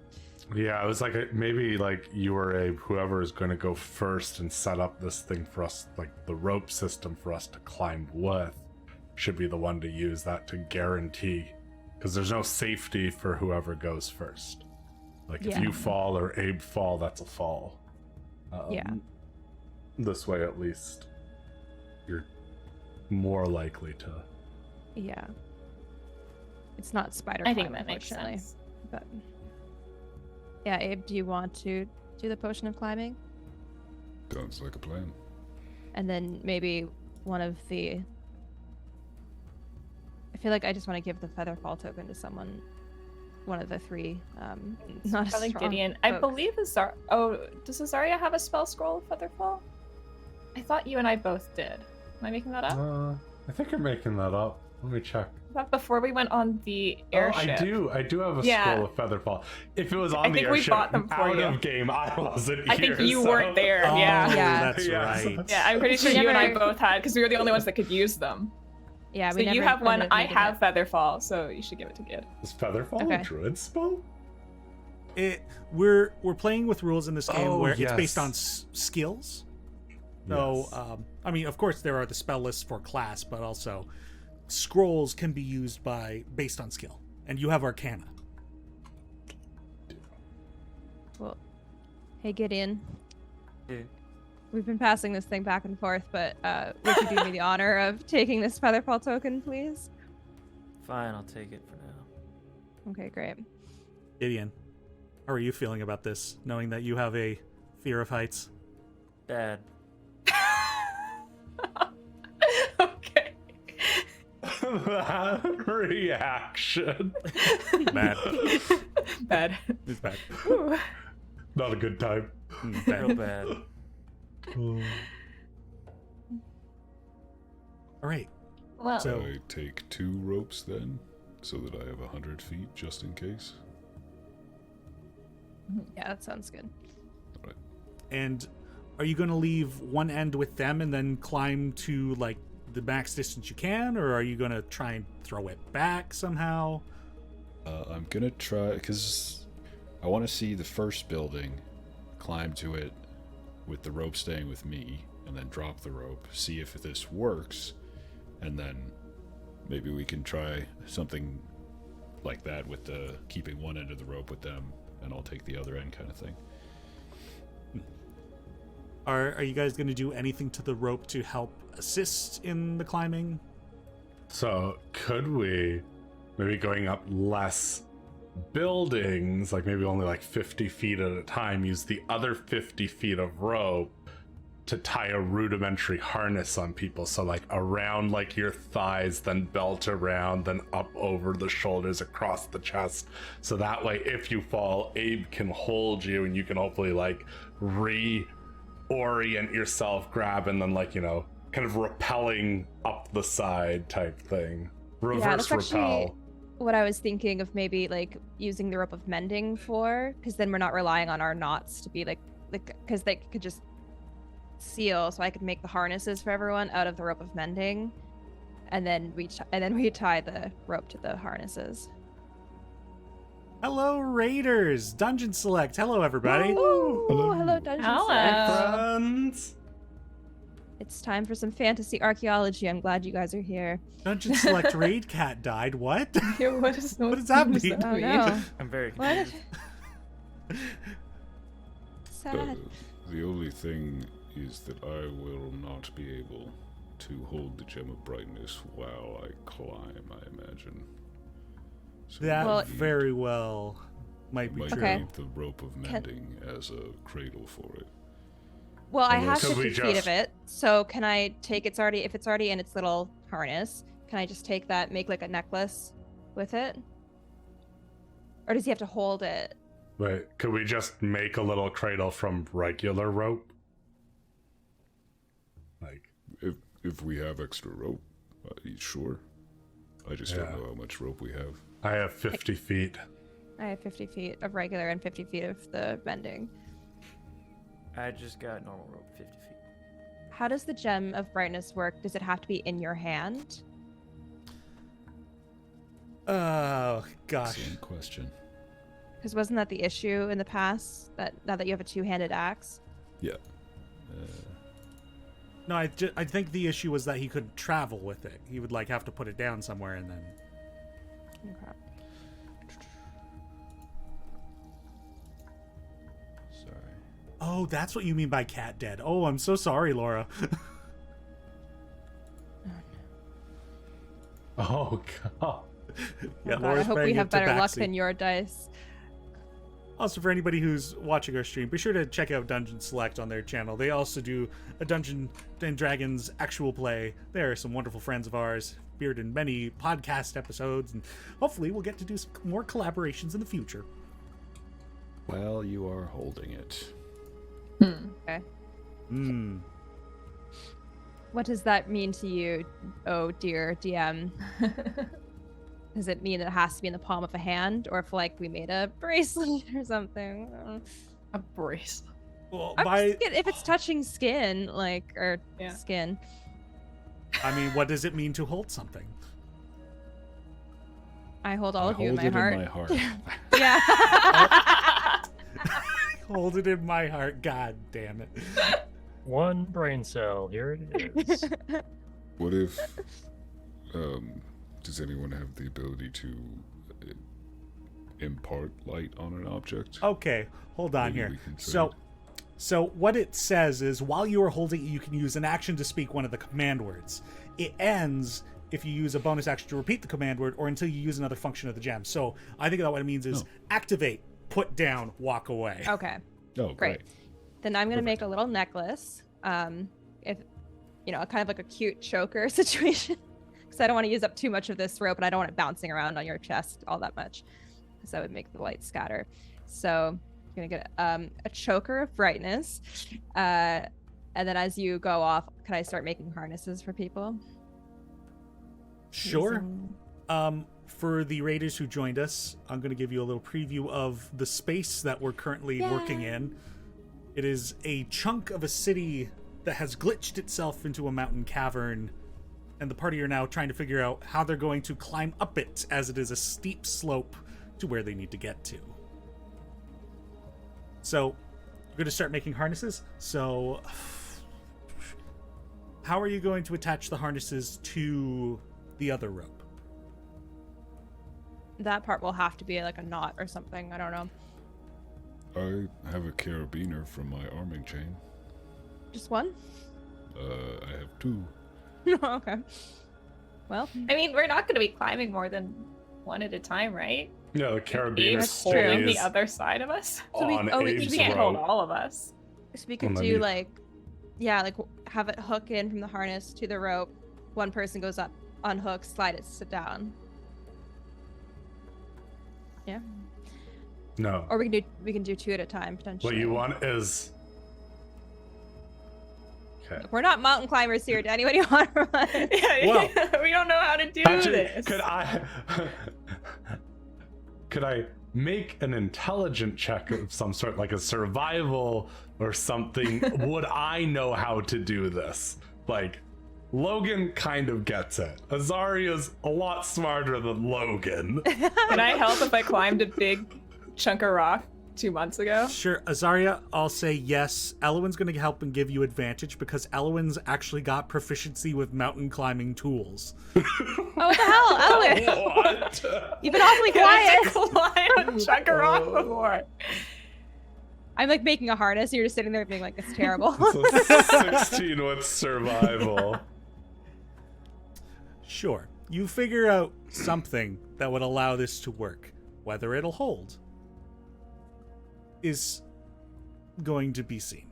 yeah, it was like maybe like you or Abe, whoever is going to go first and set up this thing for us, like the rope system for us to climb with, should be the one to use that to guarantee, because there's no safety for whoever goes first. Like if Yeah. you fall or Abe fall, that's a fall. Yeah. This way, at least, you're more likely to. Yeah. It's not spider I climb, think that makes unfortunately. sense. But yeah, Abe, do you want to do the potion of climbing? Sounds like a plan. And then maybe one of the. I feel like I just want to give the feather fall token to someone. One of the three. Not as Probably strong Gideon. I folks. believe Azar. Oh, does Azaria have a spell scroll of Featherfall? I thought you and I both did. Am I making that up? I think you're making that up. Let me check. I thought before we went on the Oh, airship. I do have a Yeah. scroll of Featherfall. If it was on I the think we airship, bought them for out you. of game, I wasn't I here. think you so- weren't there. Oh, Yeah. Yeah. that's Yeah. right. Yeah, I'm pretty sure We you and I never- both had, because we were the only ones that could use them. Yeah, So we you never have one, ended up I needing have it. Featherfall, so you should give it to Gid. Is Featherfall Okay. a druid spell? We're playing with rules in this game Oh, where it's based yes. on skills. So, Yes. I mean, of course, there are the spell lists for class, but also scrolls can be used based on skill, and you have Arcana. Well, hey Gideon, Yeah. we've been passing this thing back and forth, but would you do me the honor of taking this featherfall token, please? Fine, I'll take it for now. Okay, great. Gideon, how are you feeling about this, knowing that you have a fear of heights? Bad. Okay. That reaction. Bad. Bad. It's bad. Ooh. Not a good time. Real bad. All right. Well, So- I take 2 ropes then, so that I have 100 feet just in case. Yeah, that sounds good. And are you going to leave one end with them and then climb to like the max distance you can, or are you going to try and throw it back somehow? I'm gonna try, because I want to see the first building, climb to it with the rope staying with me, and then drop the rope, see if this works, and then maybe we can try something like that with the keeping one end of the rope with them, and I'll take the other end kind of thing. Are you guys going to do anything to the rope to help assist in the climbing? So could we maybe going up less buildings, like maybe only like 50 feet at a time, use the other 50 feet of rope to tie a rudimentary harness on people, so like around like your thighs, then belt around, then up over the shoulders, across the chest, so that way if you fall, Abe can hold you and you can hopefully like reorient yourself, grab, and then like, you know, kind of rappelling up the side type thing. Reverse that's rappel. actually what I was thinking of, maybe like using the rope of mending for, because then we're not relying on our knots to be like because they could just seal, so I could make the harnesses for everyone out of the rope of mending, and then we tie the rope to the harnesses. Hello, Raiders! Dungeon Select. Hello, everybody. Ooh, hello, Dungeon Hello. Select. Friends. It's time for some fantasy archaeology. I'm glad you guys are here. Dungeon Select Raid Cat died. What? Yeah, what does that mean? Oh no. I'm very What? confused. Sad. The only thing is that I will not be able to hold the Gem of Brightness while I climb, I imagine. So That Well- very well might be might true. Okay. need the rope of mending as a cradle for it. Well, I Unless- have Could we 50 feet just- of it, so can I take if it's already in its little harness? Can I just take that, make like a necklace with it, or does he have to hold it? Wait, could we just make a little cradle from regular rope? Like, If we have extra rope, sure. I just don't Yeah. know how much rope we have. I have 50 feet. I have 50 feet of regular and 50 feet of the bending. I just got normal rope, 50 feet. How does the gem of brightness work? Does it have to be in your hand? Oh, gosh. Excellent question. Because wasn't that the issue in the past? That now that you have a two-handed axe? Yeah. No, I think the issue was that he couldn't travel with it. He would, like, have to put it down somewhere and then... Okay. Sorry. Oh, that's what you mean by cat dead. Oh, I'm so sorry, Laura. Oh, God. Yeah, Oh God, I Laura's hope we praying have it to better luck backseat. than your dice. Also, for anybody who's watching our stream, be sure to check out Dungeon Select on their channel. They also do a Dungeon and Dragons actual play. They are some wonderful friends of ours, appeared in many podcast episodes, and hopefully we'll get to do some more collaborations in the future. Well, you are holding it. Okay. Hmm. What does that mean to you, oh dear DM? Does it mean it has to be in the palm of a hand, or if like we made a bracelet or something? A bracelet. Well, I'm by, just thinking if it's touching skin, like or Yeah. skin. I mean, what does it mean to hold something? I hold all I of you in hold my it heart. in my heart. Yeah. Hold it in my heart. God damn it. One brain cell. Here it is. What if, does anyone have the ability to impart light on an object? Okay, hold on Maybe here. we can So what it says is while you are holding it, you can use an action to speak one of the command words. It ends if you use a bonus action to repeat the command word or until you use another function of the gem. So I think that what it means is activate, put down, walk away. Okay. Oh, Great. great. Then I'm gonna make a little necklace. If you know, kind of like a cute choker situation. Because I don't want to use up too much of this rope, and I don't want it bouncing around on your chest all that much, because that would make the light scatter. So I'm gonna get a choker of brightness, and then as you go off, can I start making harnesses for people? Sure. Using- For the raiders who joined us, I'm going to give you a little preview of the space that we're currently working in. It is a chunk of a city that has glitched itself into a mountain cavern, and the party are now trying to figure out how they're going to climb up it, as it is a steep slope to where they need to get to. So, we're going to start making harnesses. So, how are you going to attach the harnesses to the other rope? That part will have to be like a knot or something. I don't know. I have a carabiner from my arming chain. Just one? I have two. Okay. Well, I mean, we're not going to be climbing more than one at a time, right? No, the carabiner Abe's holding the stays other side of us. So we- on oh, we- He Abe's can't hold rope. all of us. so we could Well, do maybe- like, yeah, like have it hook in from the harness to the rope. One person goes up, unhook, slide it, sit down. Yeah. No. Or we can do two at a time potentially. What you want is... Okay. We're not mountain climbers here. Do anybody want to run? Well, we don't know how to do Actually, this. could I make an intelligent check of some sort, like a survival or something? Would I know how to do this? Like, Logan kind of gets it. Azaria's a lot smarter than Logan. Can I help if I climbed a big chunk of rock 2 months ago? Sure, Azaria, I'll say yes. Elowin's going to help and give you advantage because Elowin's actually got proficiency with mountain climbing tools. Oh, what the hell, Elwin? What? You've been awfully I quiet. climb a chunk of rock before. I'm like making a harness. You're just sitting there being like, "It's terrible." It's a 16 with survival. Sure, you figure out something that would allow this to work. Whether it'll hold is going to be seen.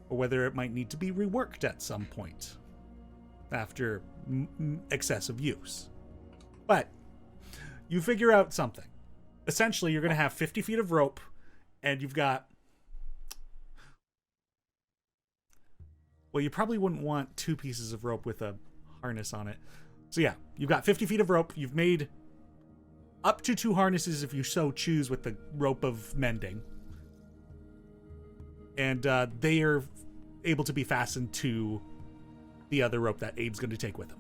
Or whether it might need to be reworked at some point after excessive use. But you figure out something. Essentially, you're going to have 50 feet of rope, and you've got... Well, you probably wouldn't want 2 pieces of rope with a harness on it. So yeah, you've got 50 feet of rope. You've made up to 2 harnesses if you so choose with the rope of mending. And they are able to be fastened to the other rope that Abe's going to take with him.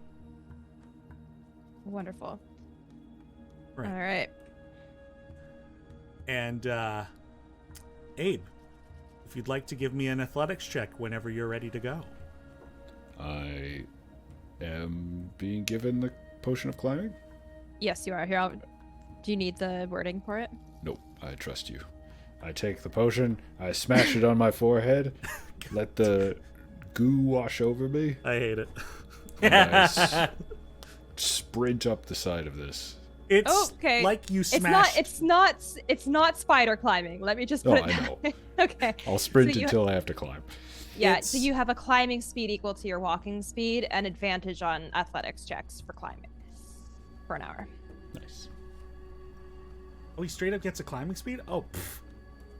Wonderful. Right. All right. And Abe, if you'd like to give me an athletics check whenever you're ready to go. I am being given the potion of climbing? Yes, you are. Here, do you need the wording for it? Nope, I trust you. I take the potion, I smash it on my forehead, let the goo wash over me, I hate it. and I sprint up the side of this. It's okay. like you smashed... It's not spider climbing. Let me just Oh, put it I that know. way. Okay. I'll sprint So you- until I have to climb. Yeah, It's- so you have a climbing speed equal to your walking speed and advantage on athletics checks for climbing for an hour. Nice. Oh, he straight up gets a climbing speed? Oh, pff.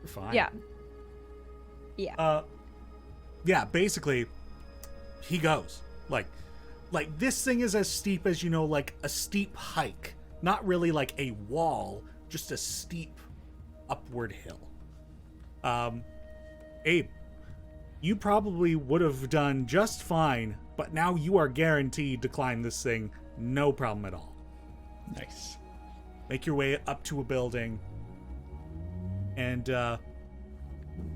You're fine. Yeah. Yeah. Yeah, basically, he goes. Like this thing is as steep as, like a steep hike. Not really like a wall, just a steep upward hill. Abe, you probably would have done just fine, but now you are guaranteed to climb this thing, no problem at all. Nice. Make your way up to a building, and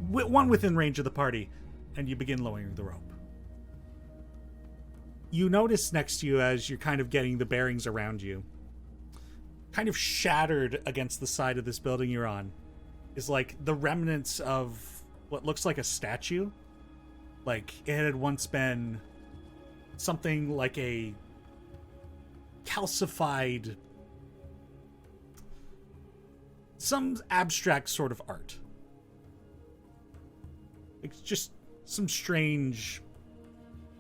one within range of the party, and you begin lowering the rope. You notice next to you, as you're kind of getting the bearings around you, kind of shattered against the side of this building you're on, is like the remnants of what looks like a statue. Like it had once been something like a calcified, some abstract sort of art. It's just some strange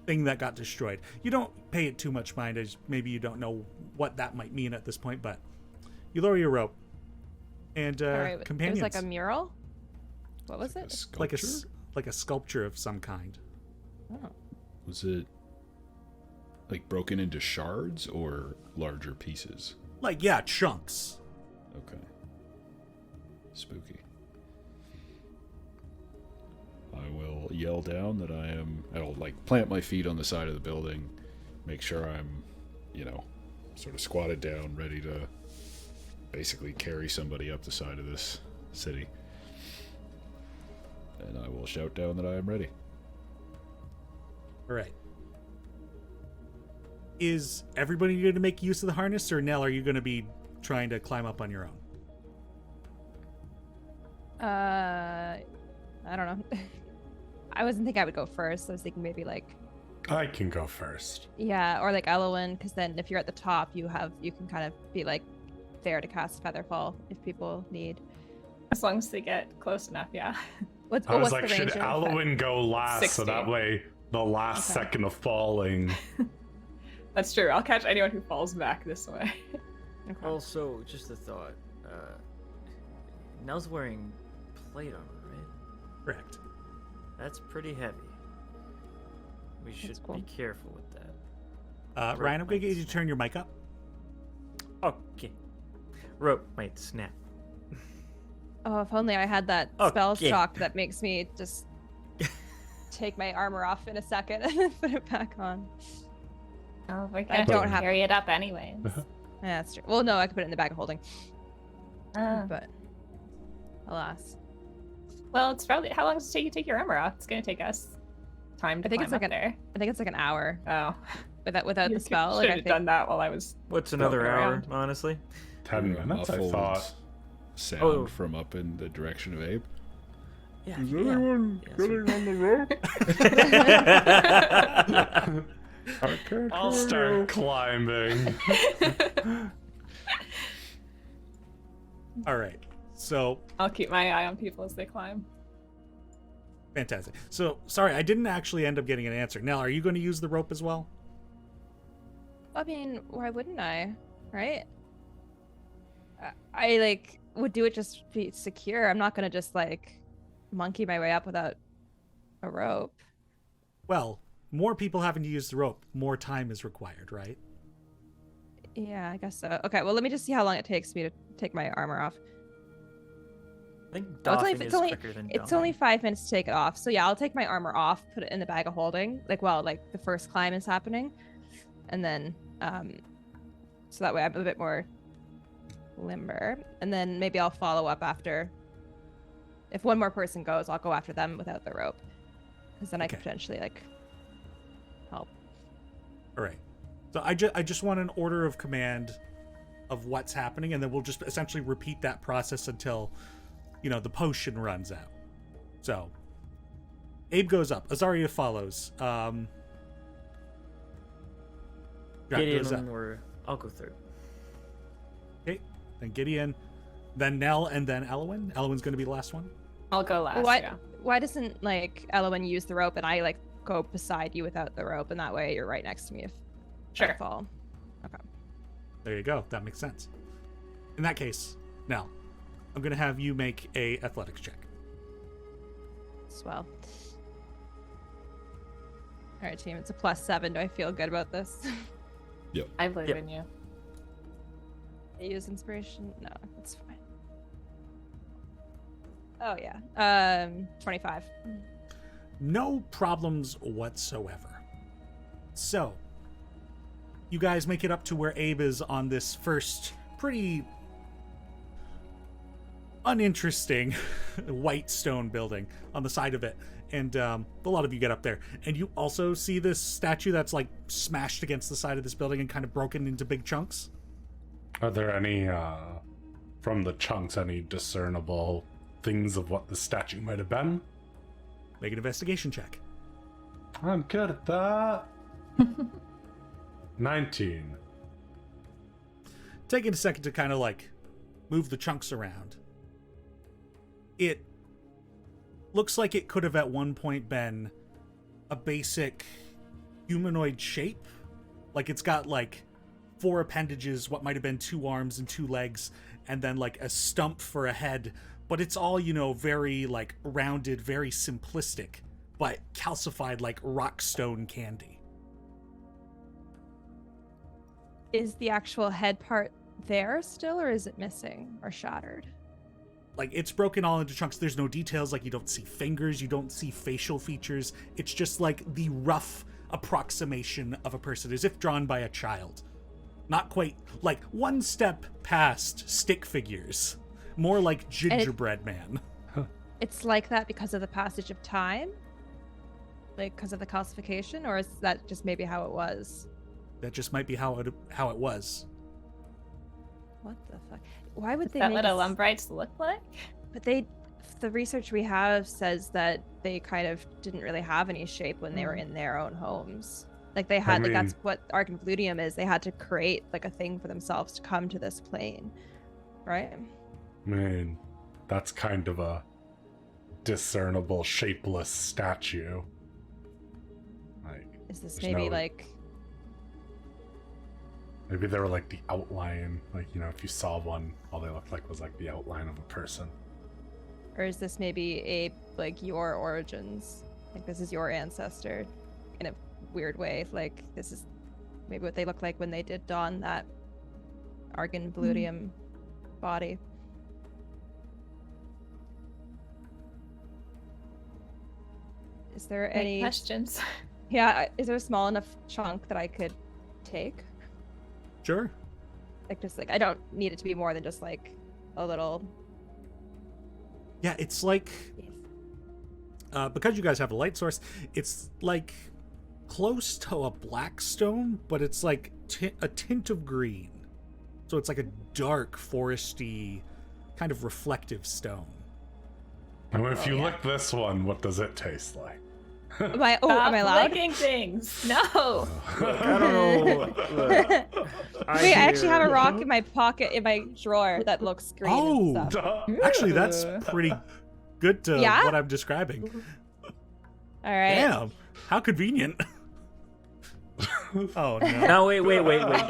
thing that got destroyed. You don't pay it too much mind, as maybe you don't know what that might mean at this point, but you lower your rope. And All right, companions. it was like a mural? What was A it? sculpture? Like a sculpture of some kind. Oh. Was it like broken into shards or larger pieces? Like, yeah, chunks. Okay. Spooky. I will yell down that I'll like plant my feet on the side of the building, make sure I'm, sort of squatted down, ready to basically carry somebody up the side of this city. And I will shout down that I am ready. All right. Is everybody going to make use of the harness, or Nell, are you going to be trying to climb up on your own? I don't know. I wasn't thinking I would go first. I was thinking maybe like, I can go first. yeah, or like Elowin, because then if you're at the top, you can kind of be like there to cast Featherfall if people need. As long as they get close enough, yeah. What's I was what's like, the should range of effect? Alwyn go last 60. so that way the last Okay. second of falling. That's true. I'll catch anyone who falls back this way. Okay. Also, just a thought. Nell's wearing plate armor, right? Correct. That's pretty heavy. We should cool. be careful with that. Ryan, I'm going to get you to turn your mic up. Okay. Rope might snap. Oh, if only I had that spell Okay. shock that makes me just take my armor off in a second and then put it back on. Oh, we're I gonna don't have- carry it up anyways. Yeah, that's true. Well, no, I could put it in the bag of holding, Ah. but alas. Well, it's probably how long does it take you to take your armor off? It's gonna take us time to I think climb it's like up there. I think it's like an hour Oh, without the spell. Like should I have think done that while I was. What's another Poking hour, around. honestly? 10 minutes, I thought. Sound Oh. from up in the direction of Abe. Yeah. Is yeah. anyone Yeah, getting on the rope? I can't I'll hear start. you. Climbing. All right. So I'll keep my eye on people as they climb. fantastic. So sorry, I didn't actually end up getting an answer. Nell, are you going to use the rope as well? I mean, why wouldn't I? Right? I like would do it just to be secure. I'm not gonna just like monkey my way up without a rope. Well, more people having to use the rope, more time is required, right? Yeah, I guess so. Okay, well, let me just see how long it takes me to take my armor off. I think Well, doffing is quicker than it's donning. only 5 minutes to take it off. So yeah, I'll take my armor off, put it in the bag of holding, like while like the first climb is happening, and then so that way I'm a bit more limber, and then maybe I'll follow up after. If one more person goes, I'll go after them without the rope, because then I could Okay. potentially like help. All right. So I just want an order of command of what's happening, and then we'll just essentially repeat that process until, the potion runs out. So Abe goes up. Azaria follows. Jack goes up. Gideon or I'll go through. Okay. Then Gideon, then Nell, and then Elwyn. Elwyn's going to be the last one. I'll go last. Why? Yeah. Why doesn't like Elwyn use the rope and I like go beside you without the rope, and that way you're right next to me if I Sure. fall. Okay. There you go. That makes sense. In that case, Nell, I'm going to have you make a athletics check. Swell. All right, team. It's a +7. Do I feel good about this? I believe Yep. in you. I use inspiration? No, that's fine. Oh yeah. 25. No problems whatsoever. So, you guys make it up to where Abe is on this first pretty uninteresting white stone building on the side of it. And a lot of you get up there. And you also see this statue that's like smashed against the side of this building and kind of broken into big chunks. Are there any, from the chunks, any discernible things of what the statue might have been? Make an investigation check. I'm good at that. 19. Taking a second to kind of like move the chunks around. It looks like it could have at one point been a basic humanoid shape. Like it's got like 4 appendages, what might have been 2 arms and 2 legs, and then like a stump for a head. But it's all, very like rounded, very simplistic, but calcified like rock stone candy. Is the actual head part there still, or is it missing or shattered? Like it's broken all into chunks. There's no details. Like you don't see fingers, you don't see facial features. It's just like the rough approximation of a person, as if drawn by a child. Not quite, like one step past stick figures. More like gingerbread man. It's like that because of the passage of time? Like because of the calcification, or is that just maybe how it was? That just might be how it was. What the fuck? Why would Is they that make what us- Illumbrites look like? But the research we have says that they kind of didn't really have any shape when they were in their own homes. Like they had, like that's mean- what Arcanvoludium is. They had to create like a thing for themselves to come to this plane, right? I mean, that's kind of a discernible, shapeless statue. Like, Is this There's maybe no- like maybe they were like the outline. Like, if you saw one, all they looked like was like the outline of a person. or is this maybe a like your origins? Like this is your ancestor in a weird way. Like this is maybe what they look like when they did don that Arcanvoludium body. Is there Great any questions. Yeah, is there a small enough chunk that I could take? Sure. Like just like I don't need it to be more than just like a little. Yeah, it's like because you guys have a light source, it's like close to a black stone, but it's like a tint of green. So it's like a dark, foresty, kind of reflective stone. And if you lick this one, what does it taste like? Am I Stop allowed? licking things. No. Look, I don't know. Look, Wait, I actually have a rock in my pocket in my drawer that looks green Oh, and stuff. actually, that's pretty good to Yeah? what I'm describing. All right. Damn, how convenient. Oh no. No, wait!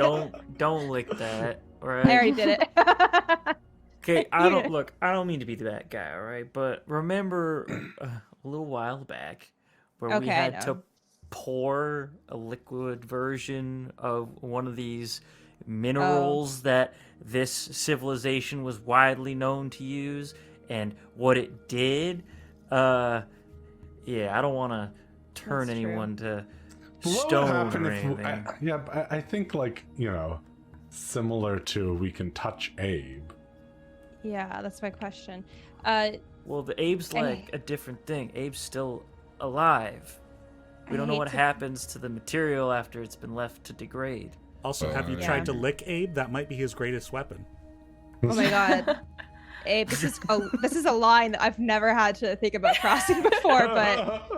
Don't lick that. All right. I already did it. Okay, I don't mean to be that guy, all right? But remember a little while back where we Okay, I had to know. pour a liquid version of one of these Oh. minerals that this civilization was widely known to use, and what it did, yeah, I don't want to turn That's true. anyone to What would stone happen or if? anything. I think like similar to we can touch Abe. Yeah, that's my question. Well, the Abe's like a different thing. Abe's still alive. We don't know hate what to- happens to the material after it's been left to degrade. Also, have you Yeah. tried to lick Abe? That might be his greatest weapon. Oh my god. Abe, this is a line that I've never had to think about crossing before, but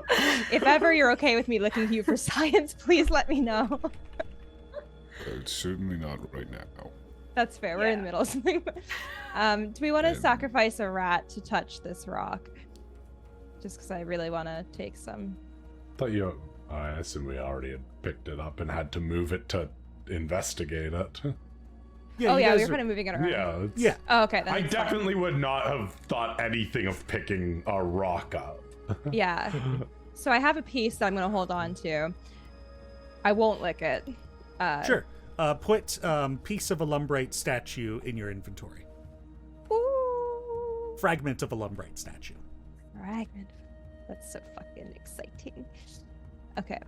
if ever you're okay with me licking you for science, please let me know. Certainly not right now. That's fair. We're in the middle of something. Do we want to sacrifice a rat to touch this rock? Just because I really want to take some. I assume we already had picked it up and had to move it to investigate it. Yeah, Oh you yeah, we guys were kind of moving it around. Yeah. Yeah. Oh, okay. Then I it's fine. definitely would not have thought anything of picking a rock up. Yeah. So I have a piece that I'm going to hold on to. I won't lick it. Sure. Put piece of Illumbrite statue in your inventory. Ooh. Fragment of Illumbrite statue. Fragment. That's so fucking exciting. Okay.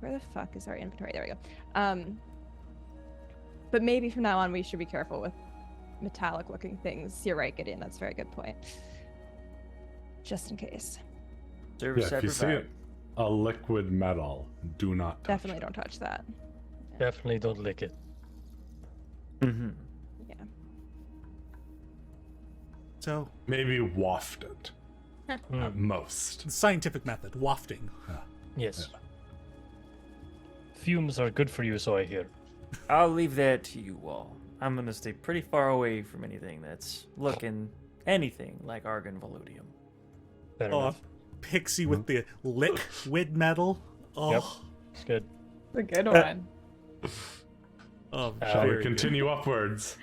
Where the fuck is our inventory? There we go. But maybe from now on we should be careful with metallic looking things. You're right, Gideon. That's a very good point. Just in case. Service If you see provided. a liquid metal, do not touch Definitely it. don't touch that. Definitely don't lick it. Mm-hmm. Yeah. So, Maybe waft it. Hmm. At most. scientific method, wafting. Yes. Fumes are good for you, so I hear. I'll leave that to you all. I'm gonna stay pretty far away from anything that's looking anything like argon voludium. Fair Oh, enough. Pixie with the liquid metal. Oh, Yep. It's good. It's a good one. oh Shall we very good. continue upwards?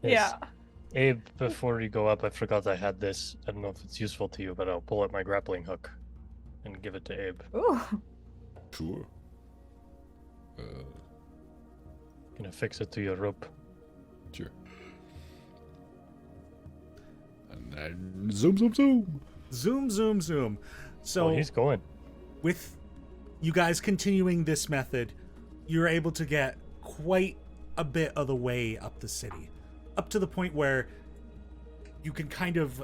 Yes. Yeah. Abe, before you go up, I forgot I had this. I don't know if it's useful to you, but I'll pull out my grappling hook and give it to Abe. Ooh. Sure. Gonna fix it to your rope. Sure. And then zoom, zoom, zoom. Zoom, zoom, zoom. So, Oh, he's going. with you guys continuing this method, you're able to get quite a bit of the way up the city. Up to the point where you can kind of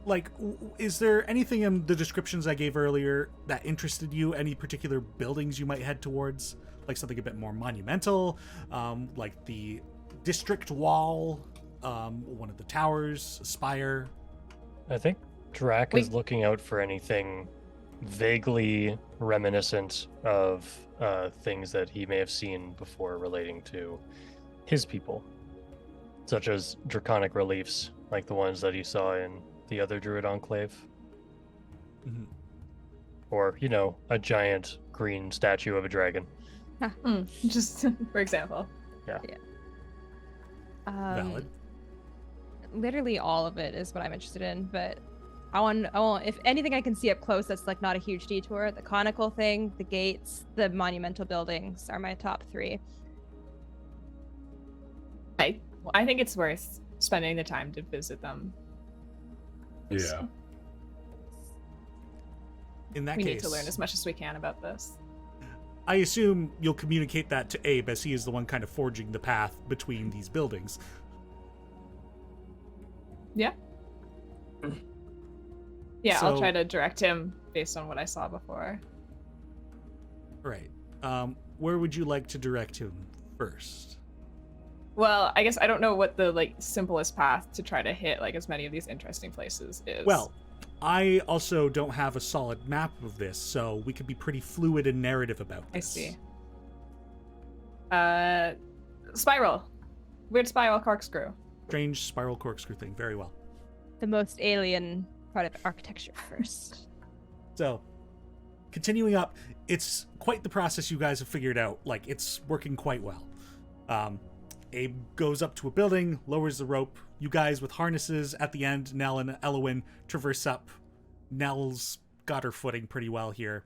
like, is there anything in the descriptions I gave earlier that interested you? Any particular buildings you might head towards? Like something a bit more monumental, like the district wall, one of the towers, a spire. I think Drac is looking out for anything vaguely reminiscent of things that he may have seen before relating to his people, such as draconic reliefs, like the ones that he saw in the other Druid Enclave. Mhm. Or, a giant green statue of a dragon. Just for example. Valid. Literally all of it is what I'm interested in, but I want if anything I can see up close that's like not a huge detour. The conical thing, the gates, the monumental buildings are my top 3. I think it's worth spending the time to visit them. Yeah. In that We case, need to learn as much as we can about this. I assume you'll communicate that to Abe, as he is the one kind of forging the path between these buildings. Yeah. Yeah, I'll So- try to direct him based on what I saw before. Right. Where would you like to direct him first? Well, I guess I don't know what the simplest path to try to hit as many of these interesting places is. Well, I also don't have a solid map of this, so we could be pretty fluid and narrative about I this. see. Spiral. Weird spiral corkscrew. Strange spiral corkscrew thing. Very well. The most alien part of architecture first. So, continuing up, it's quite the process you guys have figured out. It's working quite well. Abe goes up to a building, lowers the rope. You guys with harnesses at the end, Nell and Elowin, traverse up. Nell's got her footing pretty well here.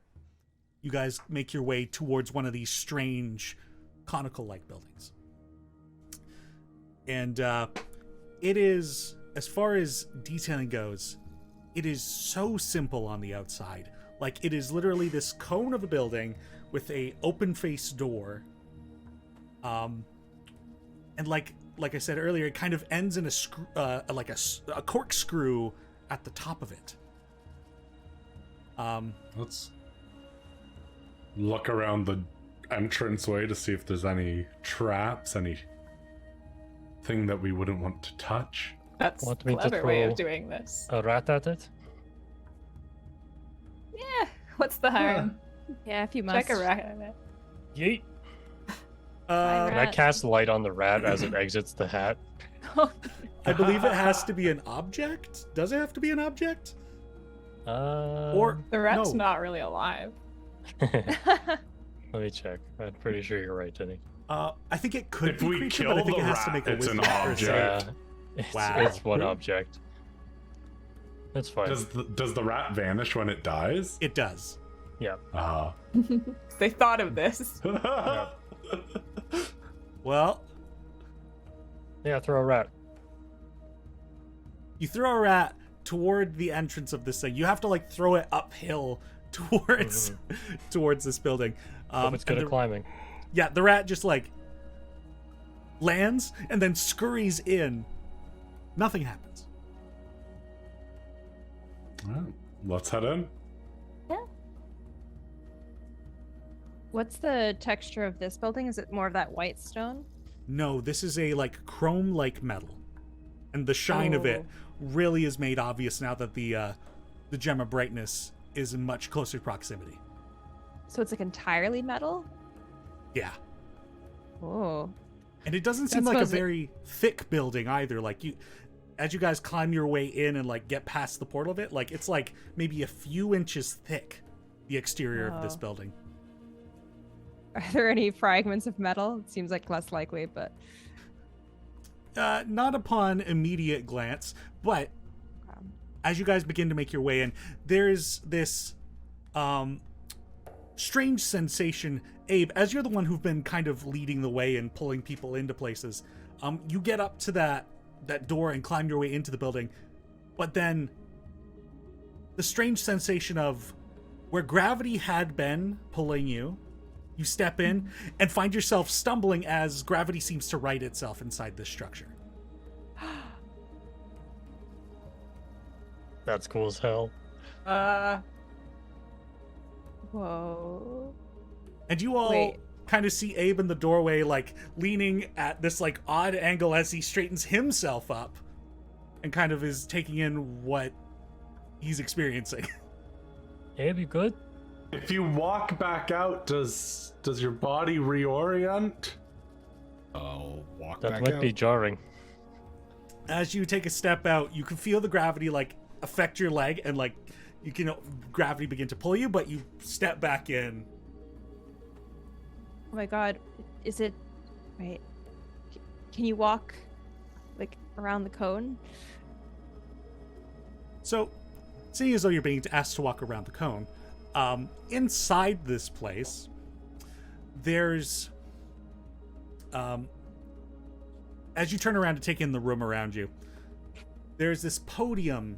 You guys make your way towards one of these strange conical-like buildings. And it is, as far as detailing goes, it is so simple on the outside. It is literally this cone of a building with a open-faced door. And like I said earlier, it kind of ends in a corkscrew at the top of it. Let's look around the entranceway to see if there's any traps, any thing that we wouldn't want to touch. That's a Want me to clever way throw of doing this. a rat at it? Yeah, what's the harm? Yeah, if you must. Check a rat at it. Yeet. Uh, Can I Rat. cast light on the rat as it exits the hat? I believe it has to be an object. Does it have to be an object? Or The rat's no. not really alive. Let me check. I'm pretty sure you're right, Teni. I think it could If be we creature, kill but I think the it has to rat, make a it's an wisdom or object. save. It's, Wow. it's one object. That's fine. Does the rat vanish when it dies? It does. Yeah. Ah. They thought of this. Well, Yeah, throw a rat. you throw a rat toward the entrance of this thing. You have to throw it uphill towards towards this building. Hope it's good and at climbing. Yeah, the rat just lands and then scurries in. Nothing happens. Well, let's head in. What's the texture of this building? Is it more of that white stone? No, this is a chrome-like metal, and the shine of it really is made obvious now that the gem of brightness is in much closer proximity. So it's entirely metal? Yeah, Oh. and it doesn't seem That's like a supposed to- very thick building either. As you guys climb your way in and get past the portal of it, it's maybe a few inches thick. The exterior of this Oh. building. Are there any fragments of metal? It seems less likely, but Not upon immediate glance, but as you guys begin to make your way in, there's this strange sensation. Abe, as you're the one who've been kind of leading the way and pulling people into places, you get up to that door and climb your way into the building, but then the strange sensation of where gravity had been pulling you, you step in and find yourself stumbling as gravity seems to right itself inside this structure. That's cool as hell. whoa. And you all Wait. kind of see Abe in the doorway, leaning at this odd angle as he straightens himself up and kind of is taking in what he's experiencing. Abe, you good? If you walk back out, does your body reorient? I'll walk That back might out. be jarring. As you take a step out, you can feel the gravity affect your leg and you can gravity begin to pull you, but you step back in. Oh my god. Is it... Wait. Can you walk, around the cone? So, seeing as though you're being asked to walk around the cone, inside this place, there's, as you turn around to take in the room around you, there's this podium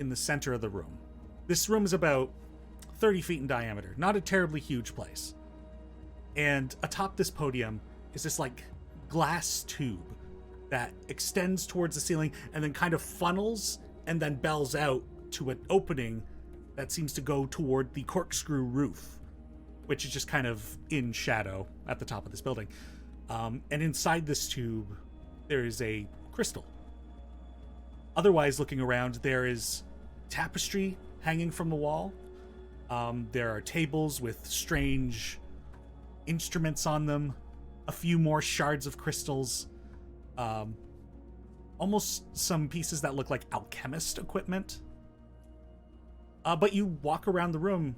in the center of the room. This room is about 30 feet in diameter. Not a terribly huge place. And atop this podium is this like glass tube that extends towards the ceiling and then kind of funnels and then bells out to an opening that seems to go toward the corkscrew roof, which is just kind of in shadow at the top of this building. And inside this tube, there is a crystal. Otherwise, looking around, there is tapestry hanging from the wall. There are tables with strange instruments on them, a few more shards of crystals, almost some pieces that look like alchemist equipment. But you walk around the room,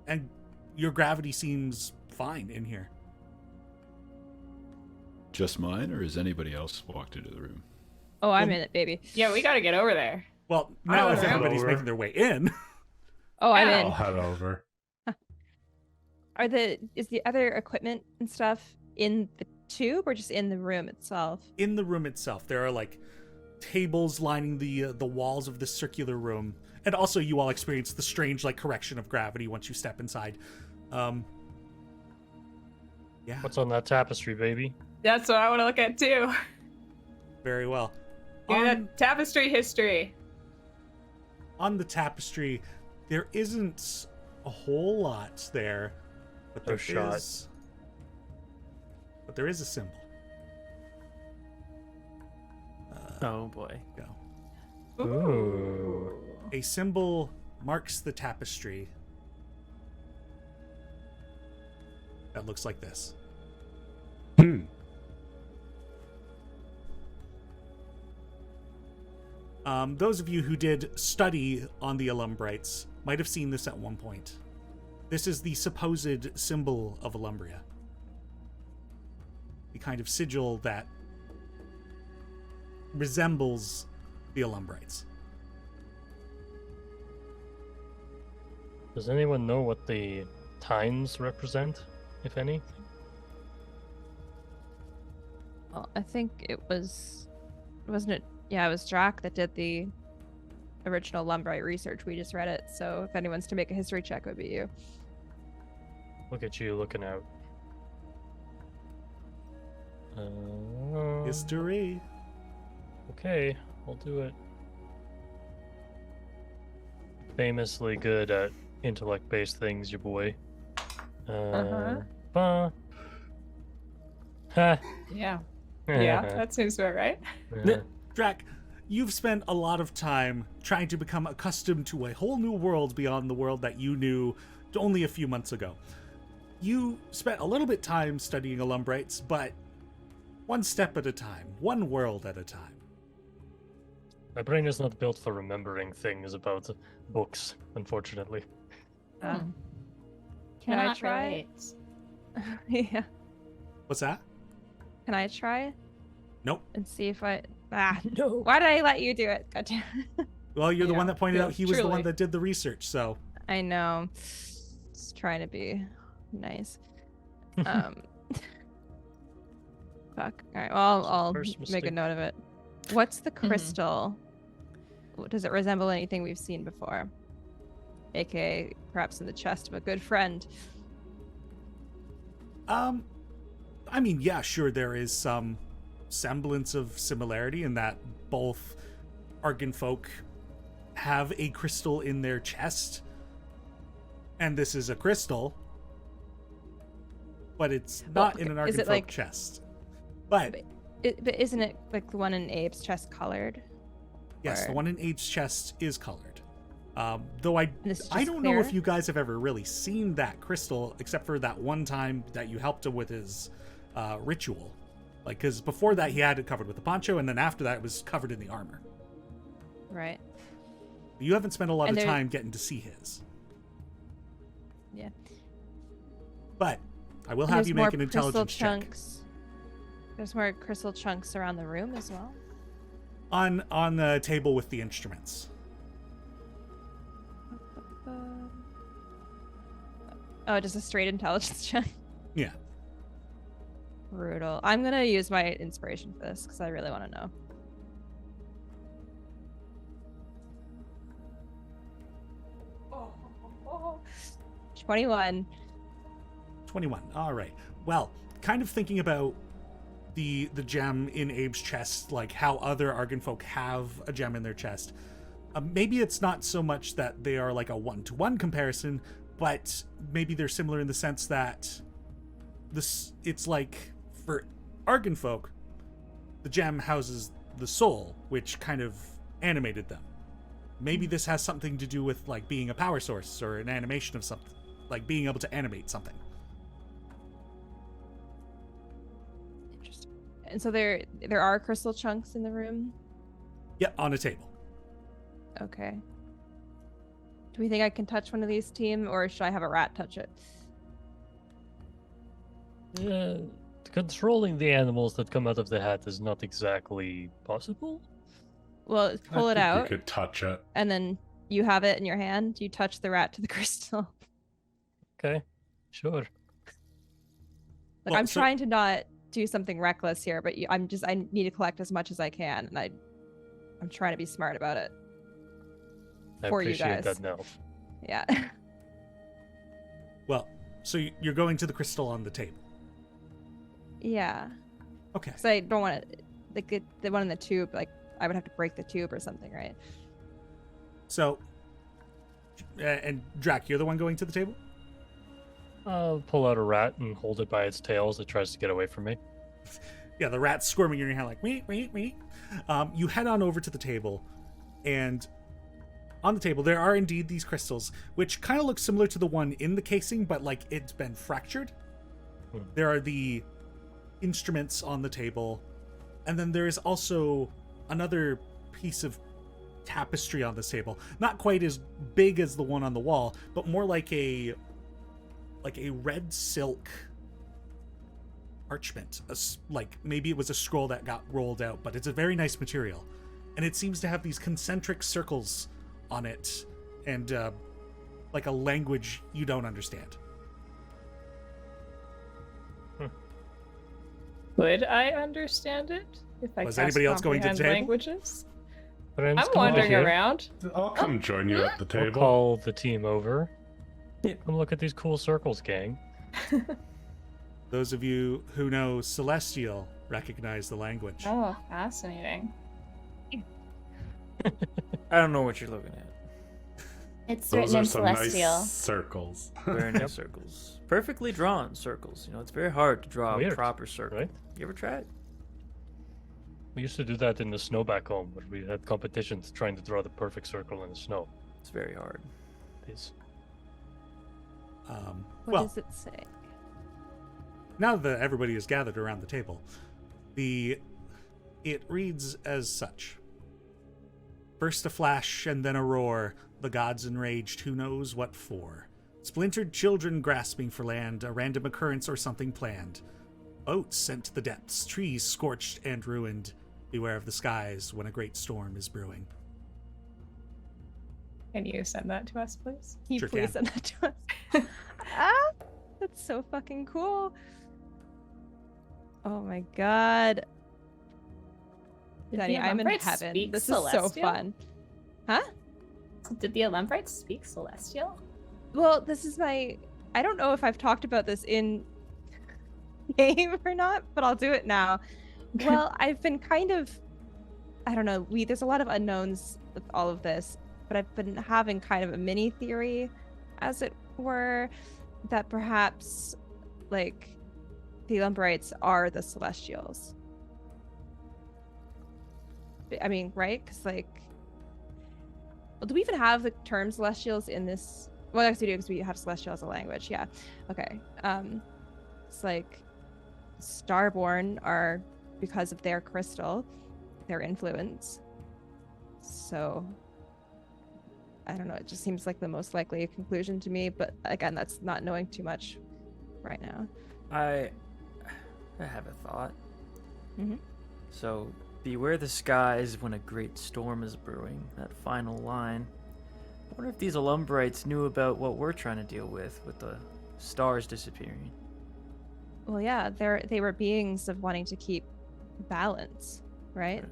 and your gravity seems fine in here. Just mine, or has anybody else walked into the room? Oh, I'm in it, baby. Yeah, we gotta get over there. Well, now if I'll everybody's over. making their way in. Oh, I'm Yeah. I'll in. head over. Is the other equipment and stuff in the tube or just in the room itself? In the room itself, there are like tables lining the walls of this circular room, and also you all experience the strange like correction of gravity once you step inside. Yeah. What's on that tapestry, baby? That's what I want to look at too. Very well. Give me that tapestry history. On the tapestry, there isn't a whole lot there, but No there shot. is. But there is a symbol. Oh boy. Go. Ooh. A symbol marks the tapestry that looks like this. Those of you who did study on the Illumbrites might have seen this at one point. This is the supposed symbol of Illumbria. The kind of sigil that resembles the Illumbrites. Does anyone know what the tines represent, if any? Well, I think it wasn't it? Yeah, it was Drac that did the original Illumbrite research. We just read it, so if anyone's to make a history check, it would be you. Look at you looking out. History. Okay, I'll do it. Famously good at intellect-based things, your boy. Bah. Ha. Yeah. Yeah, that seems about right. Yeah. Drac, you've spent a lot of time trying to become accustomed to a whole new world beyond the world that you knew only a few months ago. You spent a little bit time studying Illumbrites, but one step at a time, one world at a time. My brain is not built for remembering things about books, unfortunately. Can I Cannot try? relate. Yeah. What's that? Can I try Nope. and see if I? Ah, No. why did I let you do it? Goddamn. Well, you're the Yeah, one that pointed yeah, out he was the one truly. that did the research, so I know. Just trying to be nice. Fuck. All right. Well, I'll First make a mistake. note of it. What's the crystal? Does it resemble anything we've seen before? AKA, perhaps in the chest of a good friend. I mean, yeah, sure, there is some semblance of similarity in that both Argan folk have a crystal in their chest, and this is a crystal, but it's not okay, in an is Argan it folk like- chest. But But isn't it like the one in Abe's chest colored? yes, the or- one in Abe's chest is colored. Though this is I just don't know if clear? you guys have ever really seen that crystal, except for that one time that you helped him with his ritual. Like, because before that he had it covered with the poncho, and then after that it was covered in the armor. Right. You haven't spent a lot And of there- time getting to see his. Yeah. But I will And have there's you more make an crystal intelligence check chunks. There's more crystal chunks around the room as well. on the table with the instruments. Oh, just a straight intelligence check. Yeah. Brutal. I'm gonna use my inspiration for this because I really want to know. 21. 21. All right. Well, kind of thinking about the gem in Abe's chest, like how other Argon folk have a gem in their chest. Maybe it's not so much that they are like a one-to-one comparison, but maybe they're similar in the sense that it's like for Argon folk, the gem houses the soul, which kind of animated them. Maybe this has something to do with like being a power source or an animation of something, like being able to animate something. Interesting. And so there are crystal chunks in the room? Yeah, on a table. Okay. Do we think I can touch one of these, team, or should I have a rat touch it? Controlling the animals that come out of the hat is not exactly possible. Well, pull I it think out, You could touch it. and then you have it in your hand. You touch the rat to the crystal. Okay, sure. Like, Well, I'm so- trying to not do something reckless here, but I need to collect as much as I can, and I'm trying to be smart about it. I For you appreciate guys. that now. Yeah. Well, so you're going to the crystal on the table. Yeah. Okay. Because I don't want to, like, the one in the tube, like, I would have to break the tube or something, right? So, and Drac, you're the one going to the table? I'll pull out a rat and hold it by its tail as it tries to get away from me. Yeah, the rat's squirming in your hand like, wee, wee, wee. You head on over to the table, and on the table there are indeed these crystals, which kind of look similar to the one in the casing, but like it's been fractured. There are the instruments on the table, and then there is also another piece of tapestry on this table. Not quite as big as the one on the wall, but more like a red silk parchment. Like maybe it was a scroll that got rolled out, but it's a very nice material. And it seems to have these concentric circles on it, and like a language you don't understand. Would I understand it if I Was cast anybody else going to the comprehend table? languages? Friends, I'm come over wandering here. around. I'll come join you at the We'll table. call the team over. Come look at these cool circles, gang. Those of you who know Celestial recognize the language. Oh, fascinating. I don't know what you're looking at. It's Those written are in some Celestial. nice circles. Very nice circles. Perfectly drawn circles. You know, it's very hard to draw a Weird, proper circle. right? You ever tried? We used to do that in the snow back home, where we had competitions trying to draw the perfect circle in the snow. It's very hard. It's What Well, does it say? now that everybody is gathered around the table, it reads as such. First a flash and then a roar, the gods enraged, who knows what for. Splintered children grasping for land, a random occurrence or something planned. Boats sent to the depths, trees scorched and ruined. Beware of the skies when a great storm is brewing. Can you send that to us, please? Can you Sure please can. send that to us? Ah, that's so fucking cool. Oh my god. Did Danny, the I'm in Illumbrite heaven. speak This is so Celestial? fun. Huh? Did the Illumbrite speak Celestial? Well, this is I don't know if I've talked about this in game or not, but I'll do it now. Well, I've been kind of, I don't know, there's a lot of unknowns with all of this, but I've been having kind of a mini theory, as it were, that perhaps, like, the Illumbrites are the Celestials. I mean, right? Because, like, well, do we even have the term Celestials in this? Well, I guess we do, because we have Celestial as a language. Yeah. Okay. It's like Starborn are, because of their crystal, their influence. So I don't know, it just seems like the most likely conclusion to me, but again, that's not knowing too much right now. I have a thought. Mhm. So, beware the skies when a great storm is brewing. That final line. I wonder if these Illumbrites knew about what we're trying to deal with the stars disappearing. Well, yeah, they were beings of wanting to keep balance, right?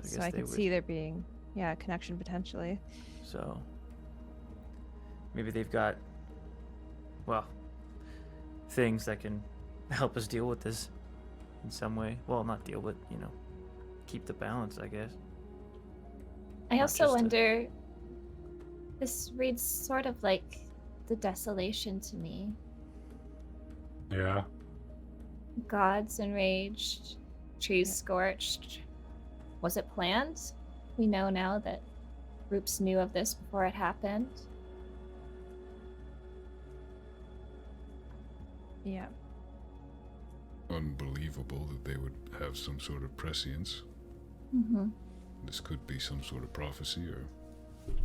So I they can see there being, a connection potentially. So maybe they've got well, things that can help us deal with this in some way. Well, not deal with, keep the balance, I guess. I Not also just a- wonder. This reads sort of like the desolation to me. Yeah. Gods enraged, trees scorched. Was it planned? We know now that groups knew of this before it happened. Yeah. Unbelievable that they would have some sort of prescience. Mm-hmm. This could be some sort of prophecy or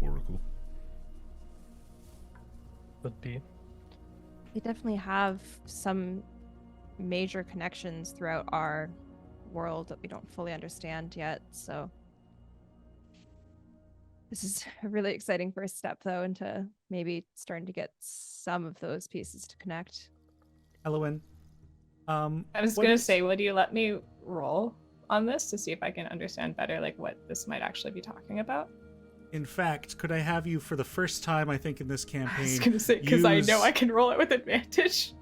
oracle. Would be. They definitely have some major connections throughout our world that we don't fully understand yet, so this is a really exciting first step though into maybe starting to get some of those pieces to connect. Elowen. I was what gonna is- say, would you let me roll on this to see if I can understand better, like what this might actually be talking about? In fact, could I have you for the first time, I think, in this I campaign? was gonna say, because I know use- I can roll it with advantage.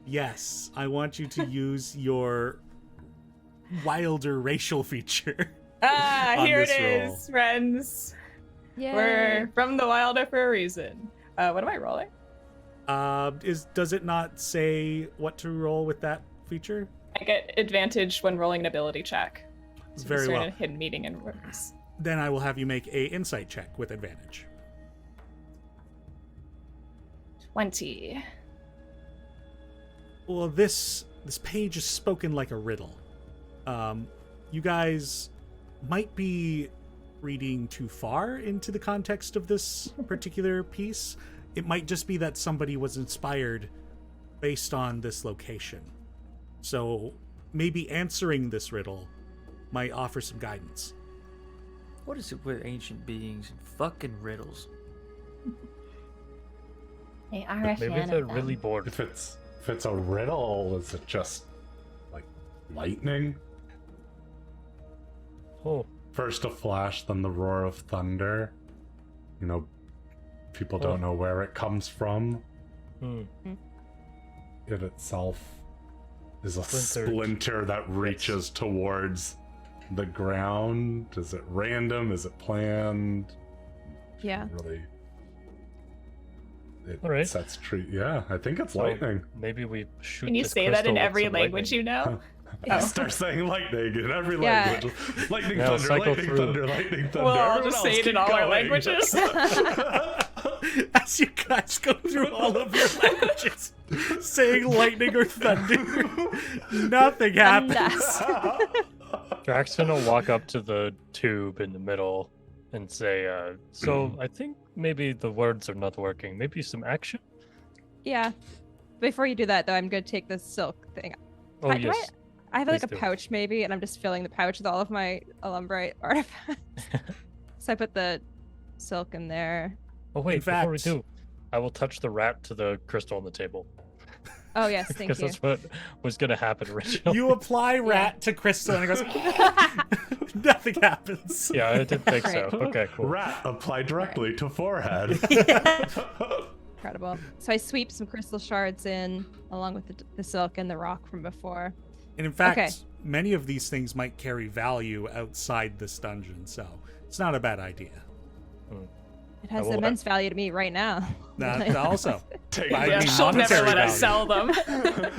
Yes, I want you to use your wilder racial feature. Ah, On here it this roll. is, friends. Yeah. We're from the wilder for a reason. What am I rolling? Does it not say what to roll with that feature? I get advantage when rolling an ability check. So Very discern well. a hidden meaning in words. Then I will have you make a insight check with advantage. 20. Well, this page is spoken like a riddle. You guys might be reading too far into the context of this particular piece. It might just be that somebody was inspired based on this location. So maybe answering this riddle might offer some guidance. What is it with ancient beings and fucking riddles? They are a Maybe fan they're of them. really bored. If it's a riddle, is it just like lightning? Oh, First a flash, then the roar of thunder. People don't know where it comes from. hmm. It itself is a Splintered. splinter that reaches towards the ground. Is it random? Is it planned? Yeah. Really, it All right. sets tree. Yeah, I think it's So lightning. maybe we shoot. Can you this say that in crystal with every some language lightning. you know? I start saying lightning in every Yeah. language. Lightning, Now thunder, cycle lightning, through. thunder, lightning, thunder. Well, I'll Everyone just say else it in keep all our going. languages. As you guys go through all of your languages, saying lightning or thunder, nothing happens. Jackson will walk up to the tube in the middle and say, so I think maybe the words are not working. Maybe some action? Yeah. Before you do that though, I'm gonna take this silk thing. Oh, Do yes. I have like a Please do. pouch maybe, and I'm just filling the pouch with all of my Illumbrite artifacts. So I put the silk in there. Oh, wait, before we fact- do, I will touch the rat to the crystal on the table. Oh yes, thank Because you. that's what was going to happen originally. You apply rat to crystal and it goes, nothing happens. Yeah, I did think so. Great. Okay, cool. Rat apply directly to forehead. Incredible. So I sweep some crystal shards in, along with the silk and the rock from before. And in fact, Okay. many of these things might carry value outside this dungeon, so it's not a bad idea. It has will- immense value to me right now. That also. Take I Yeah, mean, she'll never monetary let us value. sell them.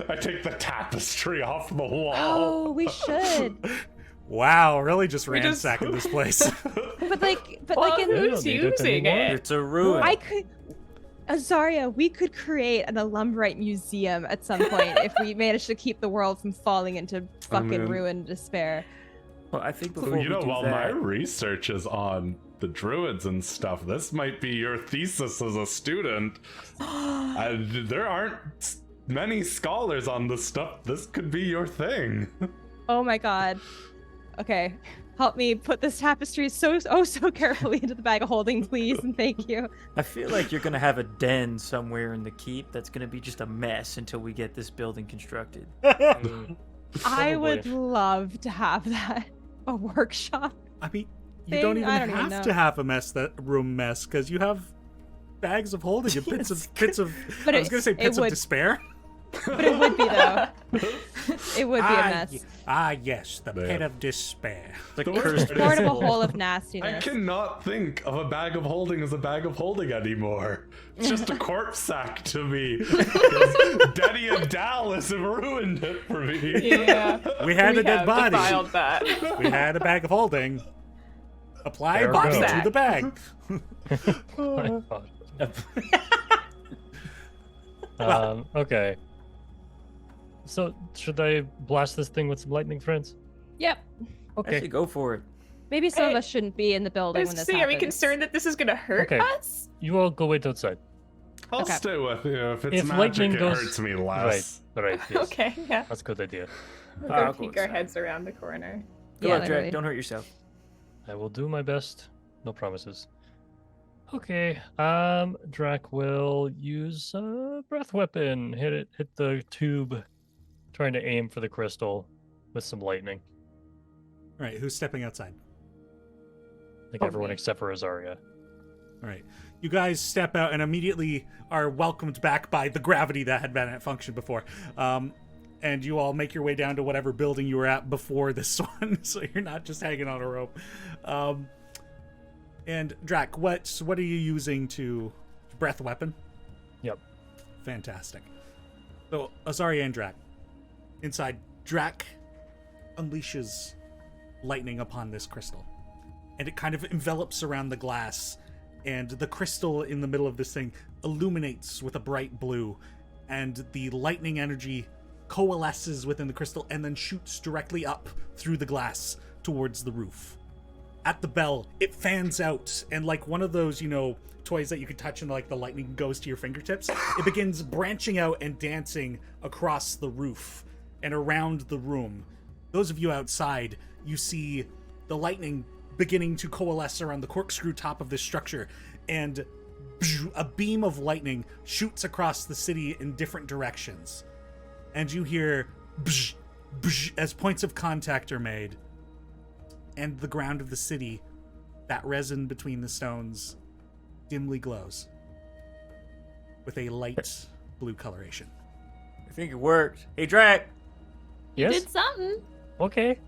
I take the tapestry off the wall. Oh, we should. Wow, really just We just- ransacking this place. But like Well, in We who's don't need it using anymore. it? It's a ruin. I could Azaria, we could create an Illumbrite museum at some point if we managed to keep the world from falling into fucking mean- ruin and despair. Well, I think before Well, we do while my that, research is on the druids and stuff, this might be your thesis as a student. There aren't many scholars on this stuff. This could be your thing. Oh my god. Okay. Help me put this tapestry so carefully into the bag of holding, please, and thank you. I feel like you're gonna have a den somewhere in the keep that's gonna be just a mess until we get this building constructed. Mm, I would probably. love to have that. A workshop. I mean, you Thing? don't even I don't even have know. to have a room mess, because you have bags of holding and bits of. But I was going to say it pits of would- despair. But it would be though. It would be a mess. Yes, the Man. pit of despair. The The worst cursed part is- Portable vessel. hole of I nastiness. cannot think of a bag of holding as a bag of holding anymore. It's just a corpse sack to me. Because Denny and Dallas have ruined it for me. Yeah. We had a dead have body. defiled that. We had a bag of holding. Apply There body goes. to the bag. My God. Okay. So, should I blast this thing with some lightning, friends? Yep. Actually, go for it. Maybe some of Hey, us shouldn't be in the I building was when this saying, are we happens. concerned that this is going to hurt Okay. us? You all go wait outside. I'll Okay. stay with you. If it's If magic, lightning it goes- hurts me less. Right, yes. Okay, yeah. That's a good idea. We'll I'll go go peek our outside. heads around the corner. Go Yeah, on, literally. Drake. Don't hurt yourself. I will do my best. No promises. Okay. Drac will use a breath weapon. Hit the tube, trying to aim for the crystal with some lightning. All right, who's stepping outside? Like Oh, everyone me. except for Azaria. All right. You guys step out and immediately are welcomed back by the gravity that had been at function before. And you all make your way down to whatever building you were at before this one, so you're not just hanging on a rope. And Drac, what are you using to breath weapon? Yep. Fantastic. So Azaria and Drac. Inside, Drac unleashes lightning upon this crystal. And it kind of envelops around the glass, and the crystal in the middle of this thing illuminates with a bright blue, and the lightning energy coalesces within the crystal and then shoots directly up through the glass towards the roof. At the bell, it fans out, and like one of those, toys that you could touch and like the lightning goes to your fingertips, it begins branching out and dancing across the roof and around the room. Those of you outside, you see the lightning beginning to coalesce around the corkscrew top of this structure, and a beam of lightning shoots across the city in different directions. And you hear as points of contact are made, and the ground of the city, that resin between the stones, dimly glows with a light blue coloration. I think it worked. Hey, Drac. Yes? Did something. Okay.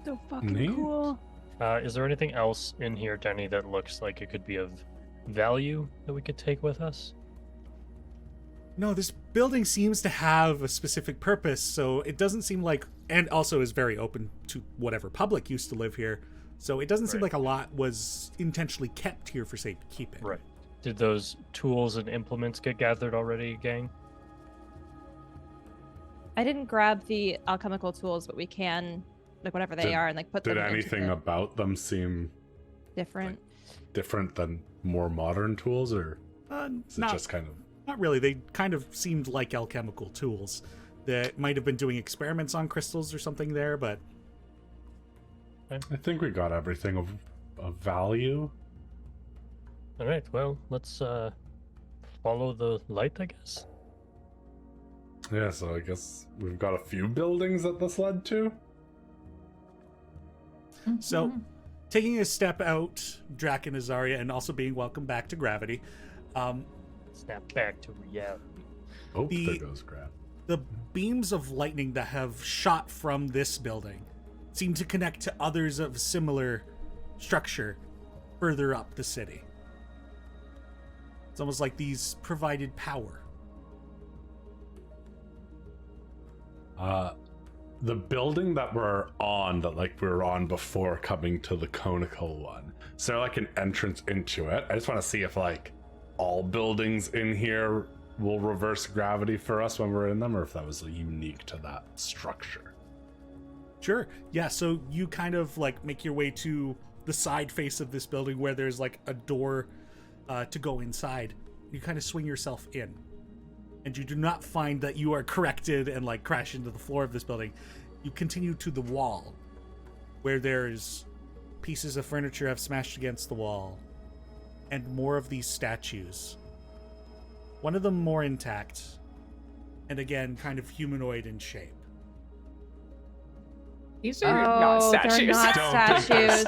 So fucking Neat. cool. Is there anything else in here, Denny, that looks like it could be of value that we could take with us? No, this building seems to have a specific purpose, so it doesn't seem like, and also is very open to whatever public used to live here, so it doesn't seem Right. like a lot was intentionally kept here for safekeeping. Right. Did those tools and implements get gathered already, gang? I didn't grab the alchemical tools, but we can, like whatever they Did- are, and like put Did them anything into the about them seem different. different than more modern tools, or is it Not, just kind of... not really. They kind of seemed like alchemical tools that might have been doing experiments on crystals or something there, but I think we got everything of value. All right. Well, let's follow the light, I guess. Yeah, so I guess we've got a few buildings that this led to. So, taking a step out, Drac and Azaria, and also being welcomed back to gravity, Snap back to reality. Oh, The- there goes Grab. the beams of lightning that have shot from this building seem to connect to others of similar structure further up the city. It's almost like these provided power. The building that we're on, that like we were on before coming to the conical one, is there like an entrance into it? I just want to see if like all buildings in here will reverse gravity for us when we're in them, or if that was unique to that structure. Sure. Yeah, so you kind of like make your way to the side face of this building where there's like a door to go inside. You kind of swing yourself in. And you do not find that you are corrected and like crash into the floor of this building. You continue to the wall where there's pieces of furniture have smashed against the wall and more of these statues. One of them more intact and again kind of humanoid in shape. These are not Oh, they're statues. not Don't think they're statues.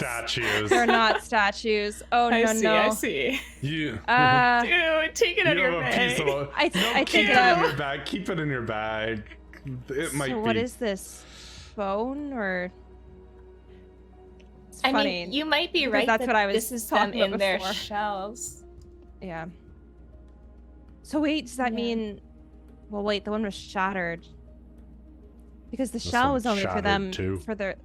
statues. They're not statues. Oh, I no, see, no. I see. You, Dude, take it out of you your have a piece bag. of. I Keep take it it out. in your bag. Keep it in your bag. It might So be. what is this? Bone or? It's I funny. mean, you might be because right. that's that what I was This is them talking about in their before. shells. Yeah. So wait, does that Yeah. mean? Well, wait. The one was shattered. Because the This shell one was only for shattered them too. for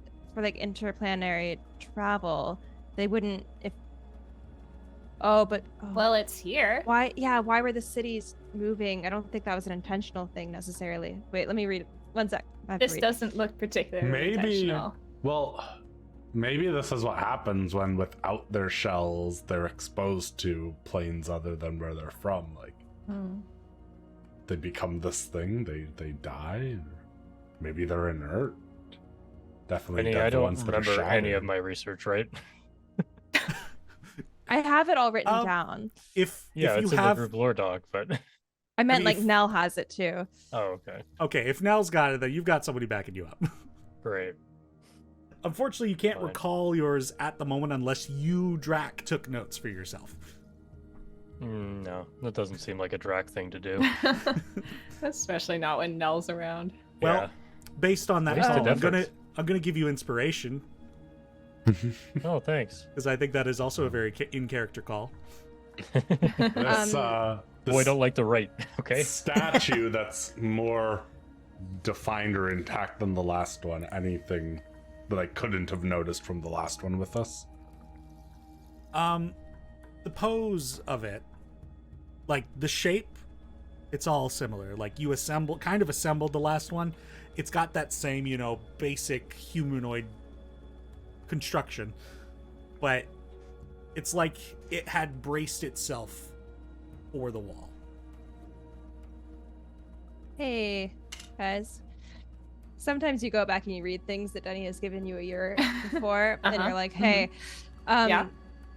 like interplanetary travel. They wouldn't if. Oh, but Well, it's here. why? Yeah, why were the cities moving? I don't think that was an intentional thing necessarily. Wait, let me read it. One sec. I have to This read. doesn't look particularly Maybe. intentional. Well, maybe this is what happens when, without their shells, they're exposed to planes other than where they're from. Like they become this thing. They die. Or maybe they're inert. Definitely Benny, dead I the don't ones that are remember any of shattered. my research, right? I have it all written Um, down. If Yeah, you it's in have the group lore doc, but I meant mean, like if- Nell has it too. oh, okay, okay, if Nell's got it, then you've got somebody backing you up. great. Unfortunately, you can't Fine. recall yours at the moment unless you, Drac, took notes for yourself. No, that doesn't seem like a Drac thing to do. Especially not when Nell's around. Well, Yeah. based on that, Wasted call, efforts. I'm gonna give you inspiration Oh, thanks. because I think that is also a very in character call. This, Um, this Boy, I don't like to write. Okay. statue that's more defined or intact than the last one. Anything that I couldn't have noticed from the last one with us? The pose of it, like the shape, it's all similar. Like you kind of assembled the last one. It's got that same, basic humanoid construction, but it's like it had braced itself for the wall. Hey, guys. Sometimes you go back and you read things that Denny has given you a year before, and Uh-huh. you're like, hey. Yeah.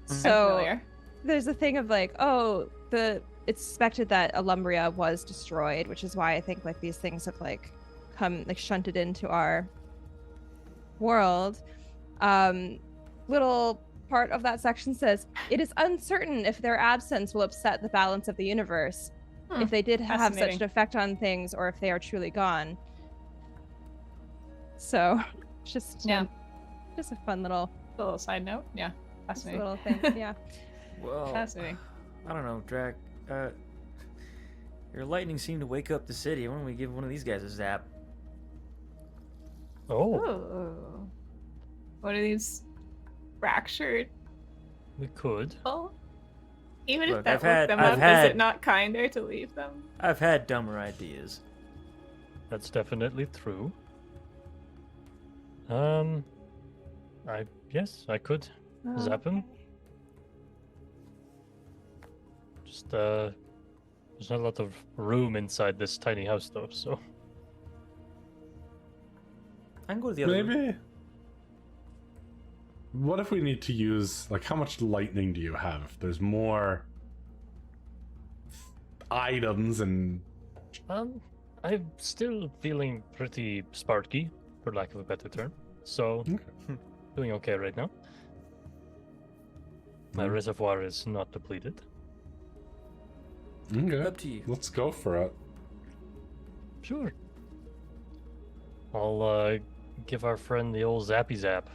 So Familiar. there's a thing of like, oh, it's suspected that Illumbria was destroyed, which is why I think like these things have like come like shunted into our world. Little part of that section says it is uncertain if their absence will upset the balance of the universe, if they did have such Fascinating. an effect on things, or if they are truly gone. So, just just a fun little A little side note. Yeah. just a Fascinating. little thing. Yeah. Well, Fascinating. I don't know, Drac. Your lightning seemed to wake up the city. Why don't we give one of these guys a zap? Oh, Ooh. What are these fractured we could. people? Even Look, if that I've woke had- them I've up, is had- it not kinder to leave them? I've had dumber ideas. That's definitely true. Yes, I could zap him. Just there's not a lot of room inside this tiny house though, so I can go to the other room. Maybe. What if we need to use, like, how much lightning do you have? If there's more items and I'm still feeling pretty sparky, for lack of a better term. So doing okay right now. My reservoir is not depleted. okay, Up to you. let's go for it. Sure. I'll give our friend the old zappy zap.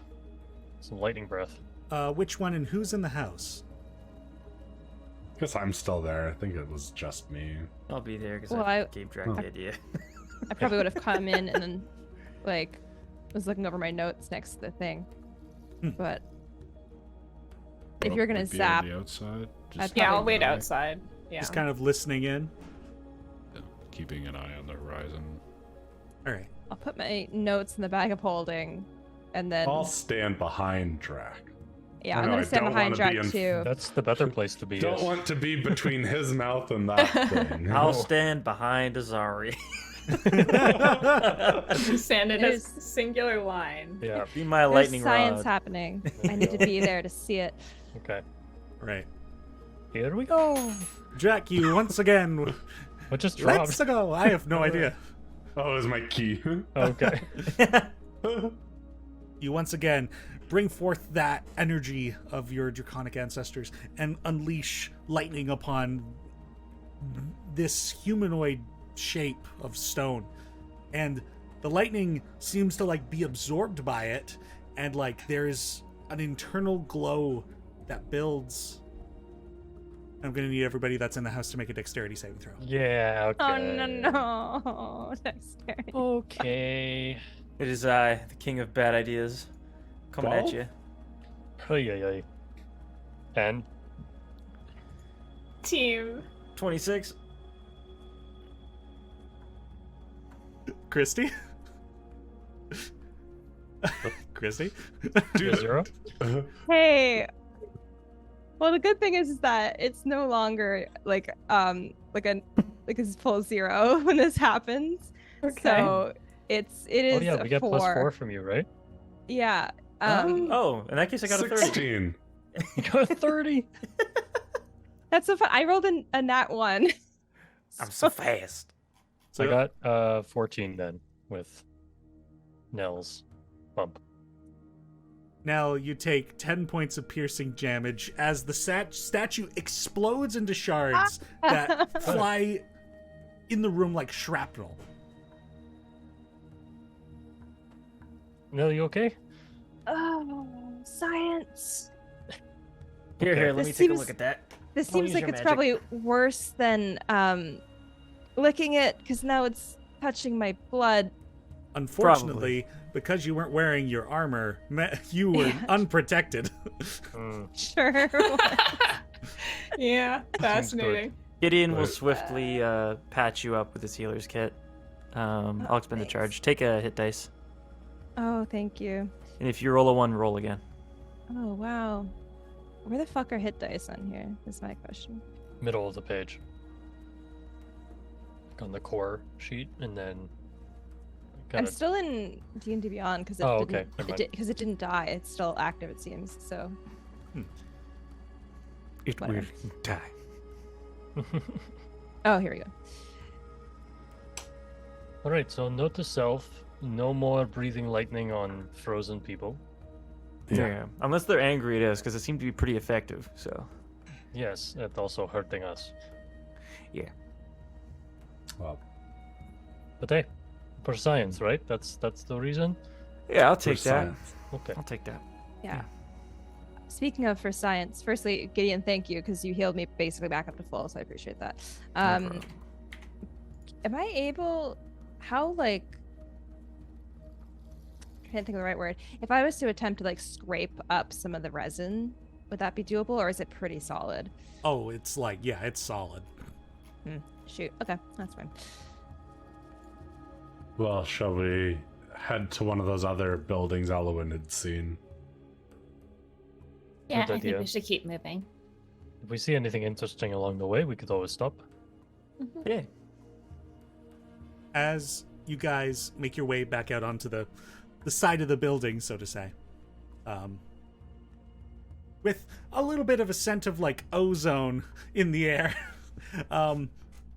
Some lightning breath. Which one and who's in the house? Guess I'm still there. I think it was just me. I'll be there because Well, I I- gave Drac the idea. I probably would have come in and then, like, was looking over my notes next to the thing. But if you're gonna Would be zap, on the outside, I'd Yeah, I'll probably- wait outside. Yeah. Just kind of listening in. keeping an eye on the horizon. All right. I'll put my notes in the bag of holding, and then I'll stand behind Drac. yeah, I I'm know, gonna I stand don't behind wanna be Jack in- too. That's the better place to be. Don't yes. want to be between his mouth and that thing. I'll stand behind Azari. Stand in a There's- singular line. Yeah. Be my There's lightning science rod. happening. I need to be there to see it. Okay. Right. Here we go. Jack, you once again. What just dropped? Let's go. I have no idea. Oh, it was my key. Okay. you once again bring forth that energy of your draconic ancestors and unleash lightning upon this humanoid shape of stone. And the lightning seems to like be absorbed by it, and like there's an internal glow that builds. I'm gonna need everybody that's in the house to make a dexterity saving throw. Yeah, okay. Oh no. Dexterity. Okay. It is I, the king of bad ideas, coming at 12? you. Ay. 10. Team. 26. Christy? Christy? Yeah, 0. Hey. Well, the good thing is that it's no longer like a full 0 when this happens. Okay. So it is Oh yeah, we get 4. +4 from you, right? Yeah. Oh, in that case, I got a 30. 16. You got a 30. That's so fun. I rolled a nat 1. I'm so fast. So I got 14 then with Nell's bump. Now you take 10 points of piercing damage as the statue explodes into shards that fly in the room like shrapnel. Nell, you okay? Oh, science. Here, Okay. let me This take a seems- look at that. This I'll seems use like your it's magic. probably worse than licking it, because now it's touching my blood. Unfortunately, because you weren't wearing your armor, you were unprotected. Mm. Sure. Yeah, fascinating. Gideon will Right. swiftly patch you up with his healer's kit. I'll expend the thanks. charge. Take a hit dice. Oh, thank you. And if you roll a 1, roll again. Oh, wow. Where the fuck are hit dice on here? Is my question. Middle of the page. On the core sheet, and then. I'm gotta- still in D&D Beyond because it Oh, didn't. okay, never mind. Because it didn't die. It's still active, it seems. So It Whatever. will die. oh, here we go. All right, so note to self: no more breathing lightning on frozen people. Yeah. Unless they're angry at us, because it seemed to be pretty effective. So, Yes, that's also hurting us. yeah. Well, But hey, for science, right? That's the reason. Yeah, I'll for take that. science. Okay. I'll take that. Yeah. Speaking of for science, firstly, Gideon, thank you because you healed me basically back up to full, so I appreciate that. No problem. Am I able? How like? I can't think of the right word. If I was to attempt to like scrape up some of the resin, would that be doable, or is it pretty solid? Oh, it's like, yeah, it's solid. Shoot. Okay, that's fine. Well, shall we head to one of those other buildings Elwyn had seen? Yeah, Good I think idea. we should keep moving. If we see anything interesting along the way, we could always stop. Yeah. As you guys make your way back out onto the side of the building, so to say, with a little bit of a scent of like ozone in the air,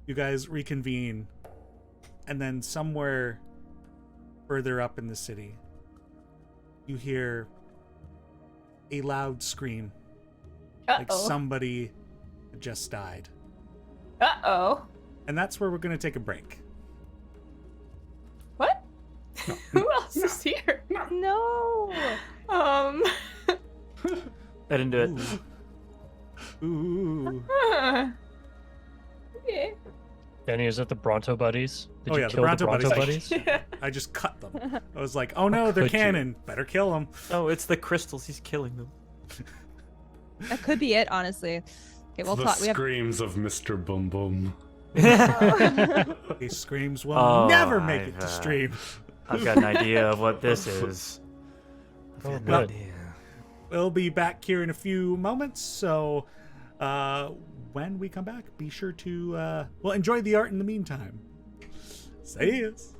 you guys reconvene, and then somewhere further up in the city, you hear a loud scream, like Uh-oh. somebody had just died. Uh-oh. And that's where we're going to take a break. What? Who else is here? No. I didn't do it. Ooh. Okay. Danny, is that the Bronto buddies? Did Oh, you yeah, the kill Bronto Bronto buddies. buddies? I just cut them. I was like, oh no, they're could you? cannon. Better kill them. Oh, it's the crystals. He's killing them. That could be it, honestly. Okay, we'll the talk. We have. screams of Mr. Boom Boom. These screams will Oh, never make it I've, to stream. I've got an idea of what this is. I've Oh, got no good. idea. We'll be back here in a few moments, so when we come back, be sure to enjoy the art in the meantime. See yous.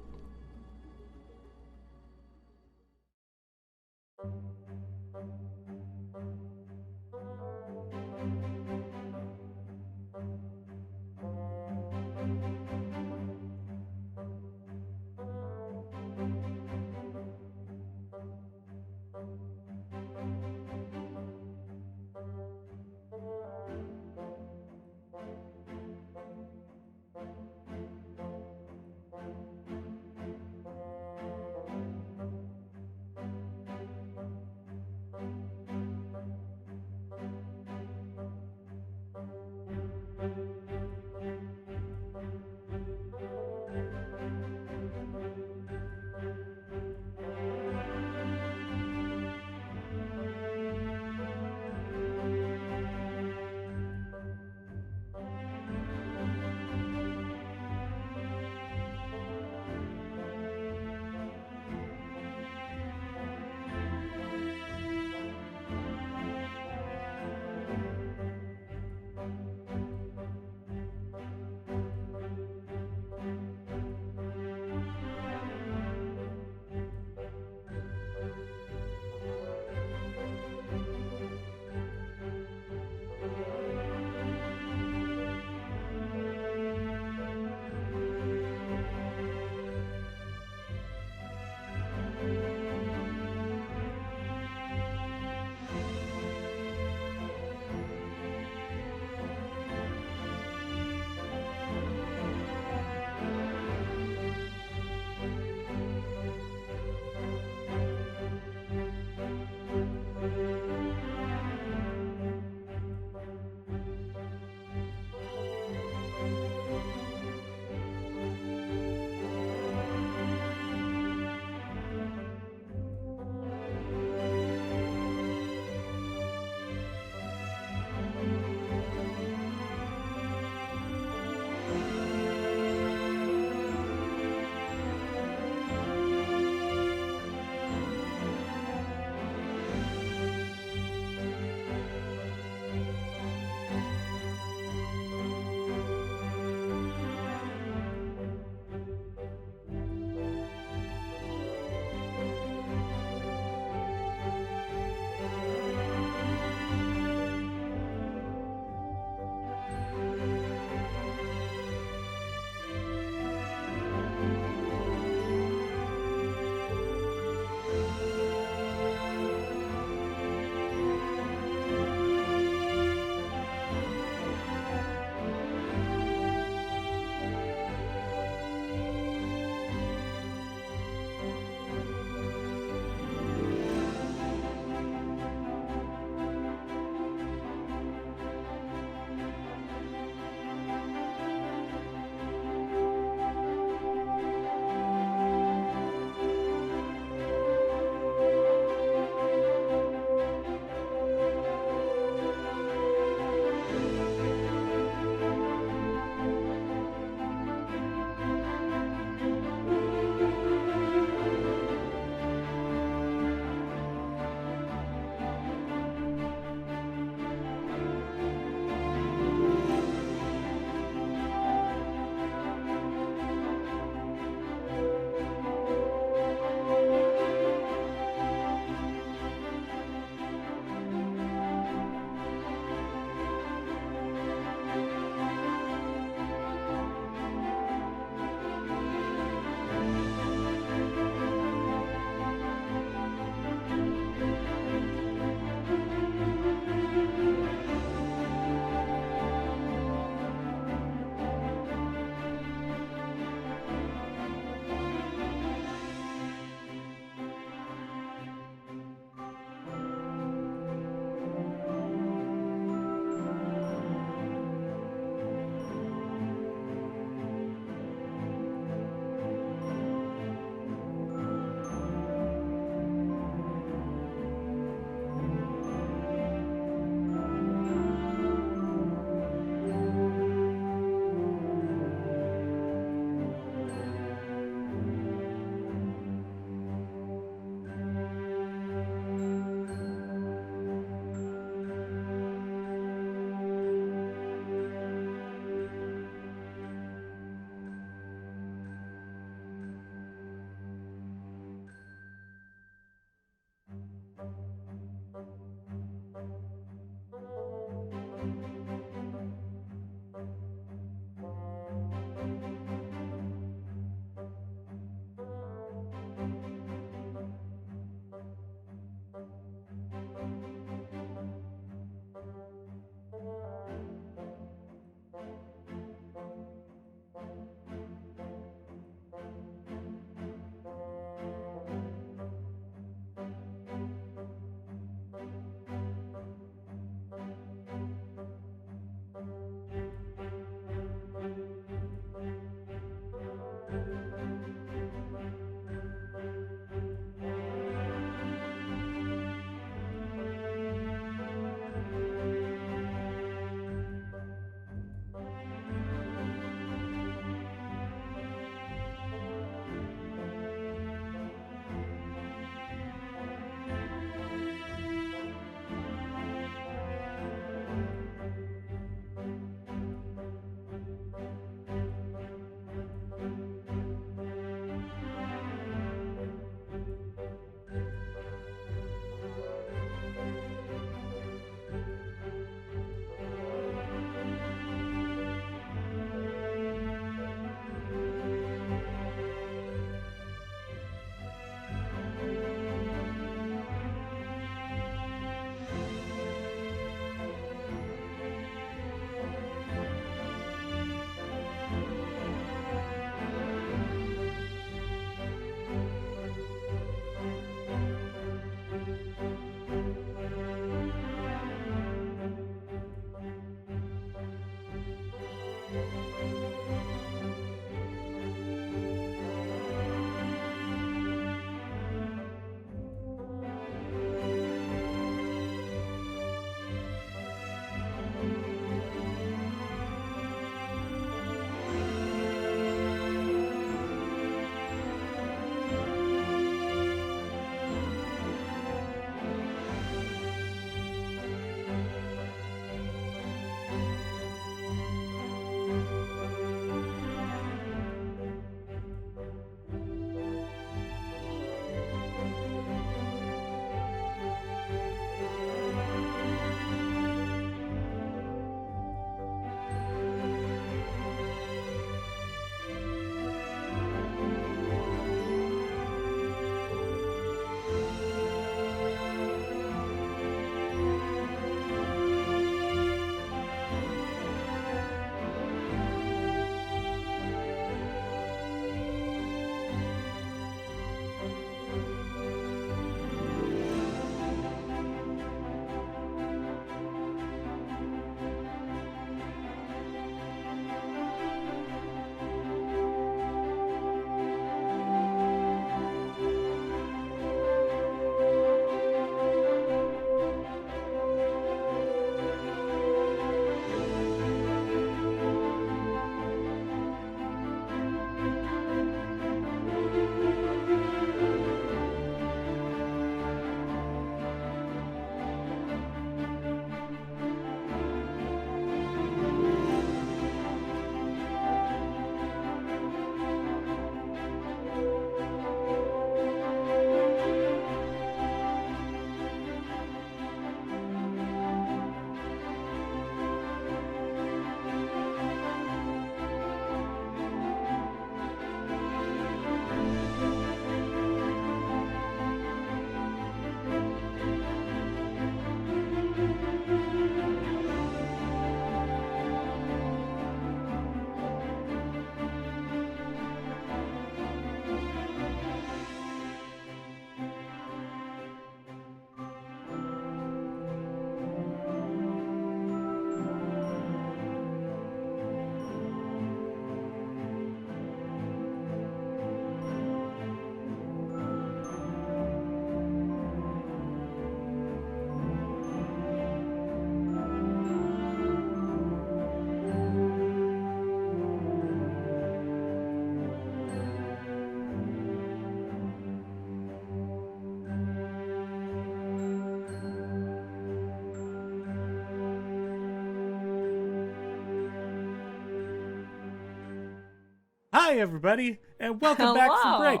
Hi, everybody, and welcome back from break.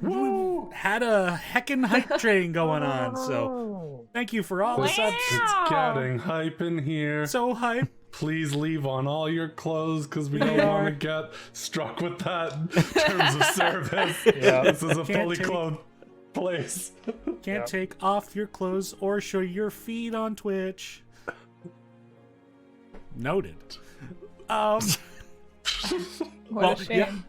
We had a heckin' hype train going on, so thank you for all the subs. It's getting hype in here. So hype. Please leave on all your clothes because we don't want to get struck with that terms of service. Yeah. This is a Can't fully take- clothed place. Can't Yep. take off your clothes or show your feet on Twitch. Noted. What Well, a shame.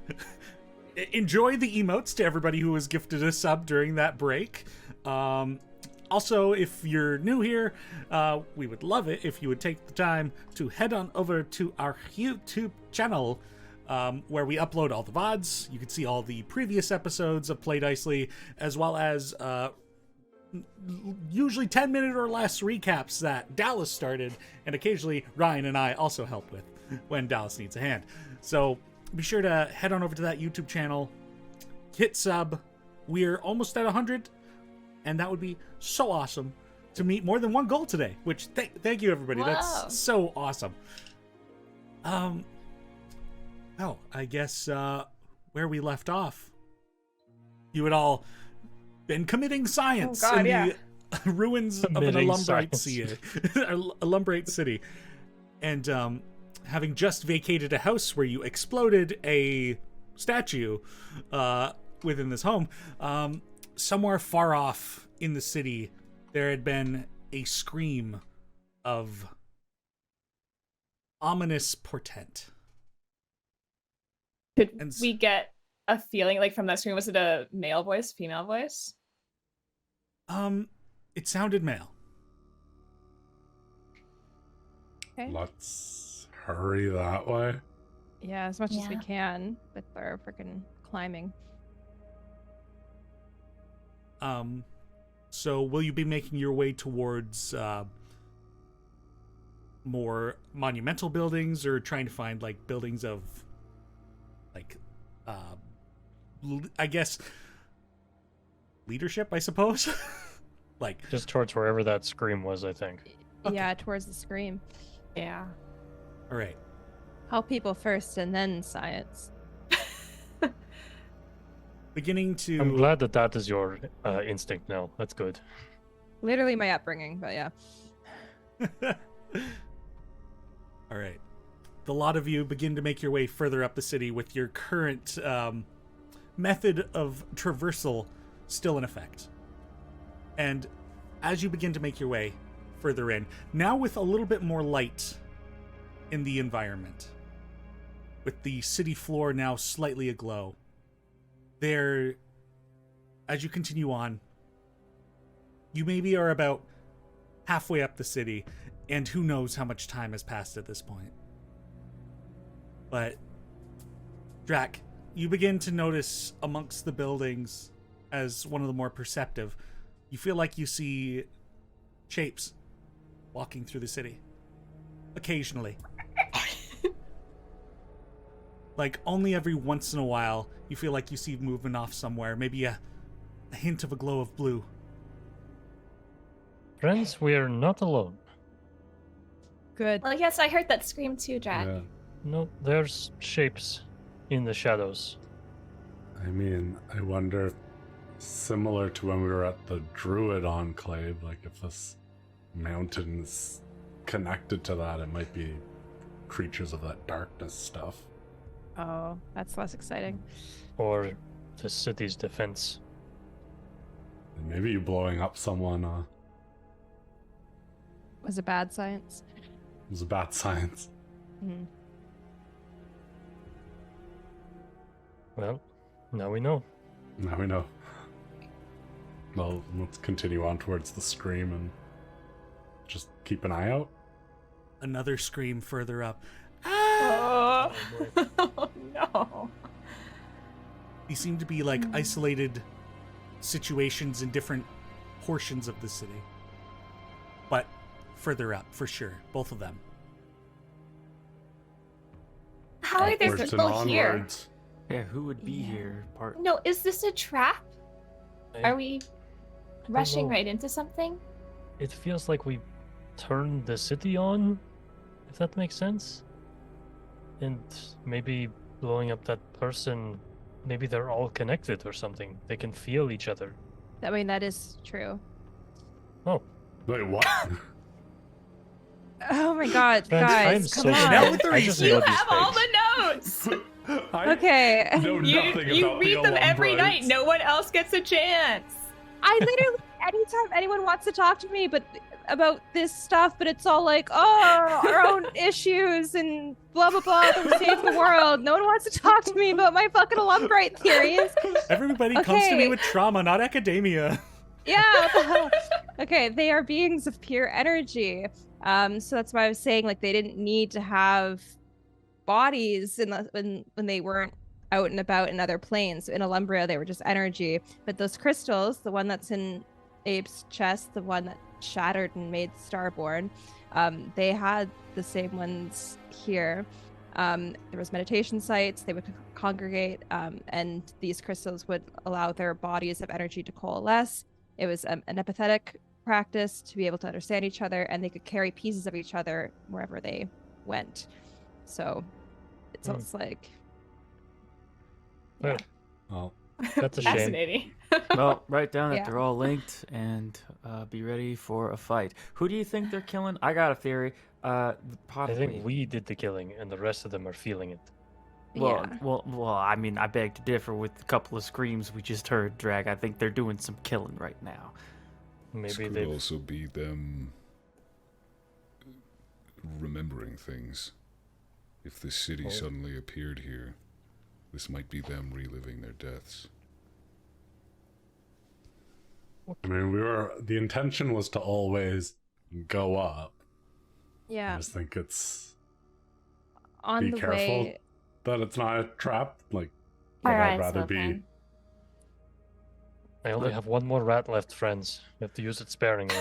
Enjoy the emotes to everybody who was gifted a sub during that break. Also, if you're new here, we would love it if you would take the time to head on over to our YouTube channel, where we upload all the VODs. You can see all the previous episodes of Play Dicely, as well as usually 10-minute or less recaps that Dallas started, and occasionally Ryan and I also help with when Dallas needs a hand. So be sure to head on over to that YouTube channel, hit sub. We're almost at 100, and that would be so awesome to meet more than one goal today, which thank you, everybody. Wow. That's so awesome. Well, I guess where we left off, you had all been committing science Oh, God, in yeah. the ruins of an Committing Illumbrite science. Illumbrite city, and having just vacated a house where you exploded a statue within this home, somewhere far off in the city, there had been a scream of ominous portent. Could And we get a feeling like from that screen? Was it a male voice, female voice? It sounded male. Okay. Let's hurry that way. Yeah, as much as we Yeah. can with our freaking climbing. So will you be making your way towards more monumental buildings, or trying to find like buildings of like I guess leadership, I suppose? Like, Just towards wherever that scream was, I think. Okay. Yeah, towards the scream. Yeah. all right. Help people first and then science. Beginning to I'm glad that that is your instinct now. That's good. Literally my upbringing, but yeah. All right. The lot of you begin to make your way further up the city with your current method of traversal still in effect. And as you begin to make your way further in, now with a little bit more light in the environment, with the city floor now slightly aglow, there, as you continue on, you maybe are about halfway up the city, and who knows how much time has passed at this point. But, Drac, you begin to notice amongst the buildings, as one of the more perceptive, you feel like you see shapes walking through the city. Occasionally. Like, only every once in a while, you feel like you see movement off somewhere. Maybe a hint of a glow of blue. Friends, we are not alone. Good. Well, yes, I heard that scream too, Jack. Yeah. No, there's shapes in the shadows. I mean, I wonder, similar to when we were at the Druid Enclave, like if this mountain is connected to that, it might be creatures of that darkness stuff. Oh, that's less exciting. Or the city's defense. And maybe you blowing up someone Was it bad science? was a bad science. Hmm. Well, now we know. Now we know. Well, let's continue on towards the scream and just keep an eye out. Another scream further up. Oh, oh no. These seem to be like isolated situations in different portions of the city. But further up, for sure. Both of them. How are there Upwards people and here? onwards. Yeah, who would be Yeah. here? Part. No, is this a trap? Are we rushing know. right into something? It feels like we turned the city on, if that makes sense. And maybe blowing up that person, maybe they're all connected or something. They can feel each other. I mean, that is true. Oh, Wait, what? Oh my god, Friends, I am guys, so come on. Now with the I just reason. know You these have all things. the notes. I Okay. know nothing You about read the them every night. Illumbrites. No one else gets a chance. I literally, anytime anyone wants to talk to me but about this stuff, but it's all like, oh, our own issues and blah, blah, blah, to save the world. No one wants to talk to me about my fucking Illumbrite theories. Everybody comes to me Okay. with trauma, not academia. Yeah, what the hell? Okay, they are beings of pure energy. So that's why I was saying, like, they didn't need to have bodies when they weren't out and about in other planes. In Illumbria, they were just energy. But those crystals, the one that's in Abe's chest, the one that shattered and made Starborn, they had the same ones here. There was meditation sites. They would congregate, and these crystals would allow their bodies of energy to coalesce. It was an empathetic practice to be able to understand each other, and they could carry pieces of each other wherever they went. So it's almost like, Well, Well, that's a shame. Fascinating. Well, write down that Yeah. they're all linked and be ready for a fight. Who do you think they're killing? I got a theory. I Possibly. think we did the killing, and the rest of them are feeling it. Well, yeah. well. I mean, I beg to differ with a couple of screams we just heard. Drag. I think they're doing some killing right now. This Maybe could they've also be them remembering things. If the city Oh. suddenly appeared here, this might be them reliving their deaths. I mean, the intention was to always go up. I Yeah. just think it's On be the careful way, that it's not a trap. Like, but Our I'd eyes rather be. open. I only have one more rat left, friends. You have to use it sparingly.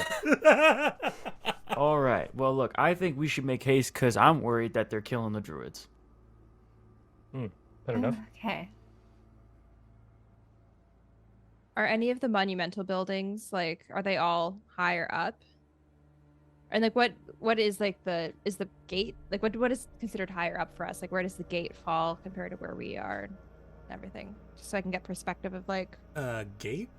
All right. Well, look, I think we should make haste because I'm worried that they're killing the druids. Fair enough. Okay. are any of the monumental buildings, like, are they all higher up? And like, what is like is the gate, like, what is considered higher up for us? Like, where does the gate fall compared to where we are and everything? Just so I can get perspective of like, Gate?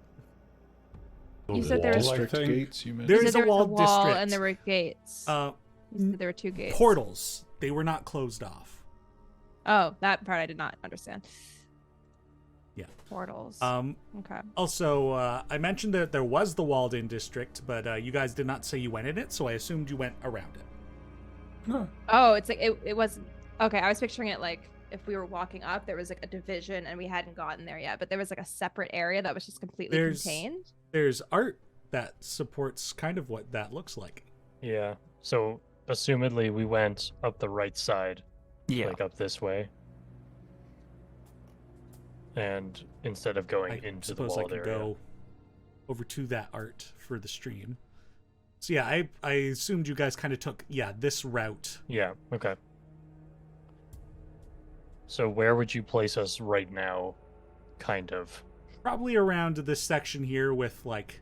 The You said there was- wall, I District think. gates, you mentioned? There you is said a there was walled wall district. and there were gates. Uh, You said there were two gates. portals. They were not closed off. Oh, that part I did not understand. Yeah. Portals. Okay. Also, I mentioned that there was the walled-in district, but you guys did not say you went in it, so I assumed you went around it. Oh, it's like it wasn't okay. I was picturing it like if we were walking up, there was like a division and we hadn't gotten there yet, but there was like a separate area that was just completely There's- contained. There's art that supports kind of what that looks like. Yeah. So, assumedly, we went up the right side, Yeah. like up this way. And instead of going I into the suppose I walled could area. go over to that art for the stream. So yeah, I assumed you guys kind of took this route. Yeah, okay. So where would you place us right now, kind of? Probably around this section here with like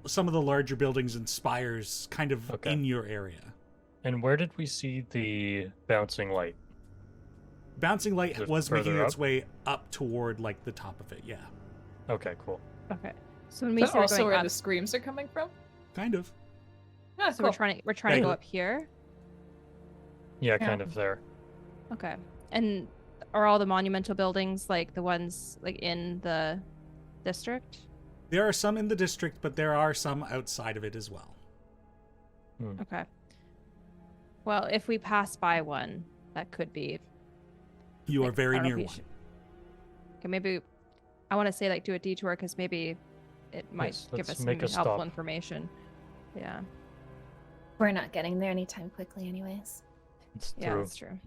some of the larger buildings and spires kind of Okay. in your area. And where did we see the bouncing light? Bouncing light Is it was making further its up? way up toward like the top of it, yeah. Okay, cool. Okay. So when we Is say that we're also going where up, the screams are coming from? Kind of. Ah, so cool. we're trying to go Yeah. up here. Yeah, Yeah. kind of there. Okay. And are all the monumental buildings like the ones like in the district? There are some in the district, but there are some outside of it as well. Okay. Well, if we pass by one, that could be. You are like, I very don't know near if we one. should- Okay, maybe I want to say like do a detour because maybe it might Yes, give let's us some make a helpful stop. information. Yeah. We're not getting there anytime quickly, anyways. It's Yeah, true. that's true.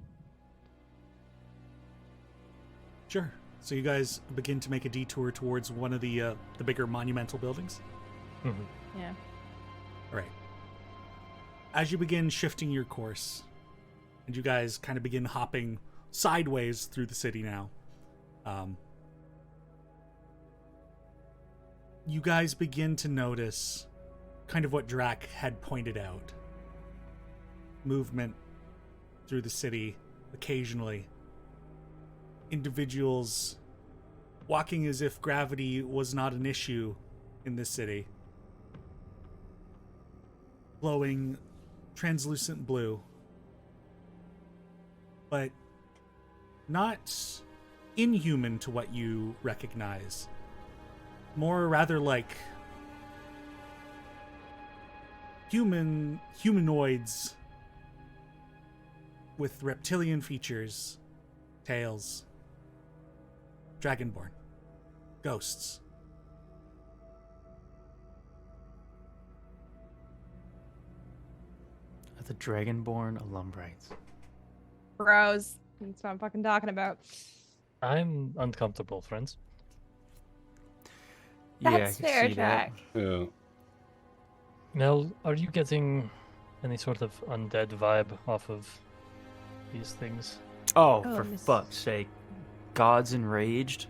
Sure. So you guys begin to make a detour towards one of the bigger monumental buildings. Mhm. Yeah. All right. As you begin shifting your course, and you guys kind of begin hopping sideways through the city now, you guys begin to notice kind of what Drac had pointed out. Movement through the city occasionally, individuals walking as if gravity was not an issue in this city. Glowing translucent blue. But not inhuman to what you recognize. More rather like humanoids with reptilian features, tails, dragonborn, ghosts. Are the dragonborn Illumbrites? Bros. That's what I'm fucking talking about. I'm uncomfortable, friends. Yeah, I That's can fair, see that. Jack. Yeah. Mel, are you getting any sort of undead vibe off of these things? Oh, Oh, for miss- fuck's sake. Gods enraged?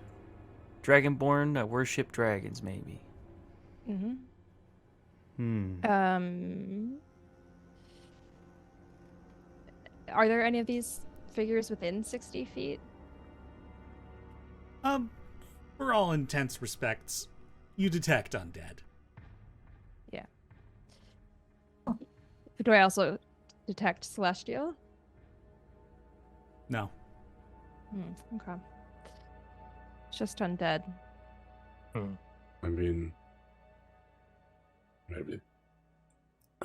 Dragonborn that worship dragons, maybe. Mm-hmm. Hmm. Are there any of these figures within 60 feet? For all intents respects, you detect undead. Yeah. Do I also detect celestial? No. Okay. It's just undead. I mean, maybe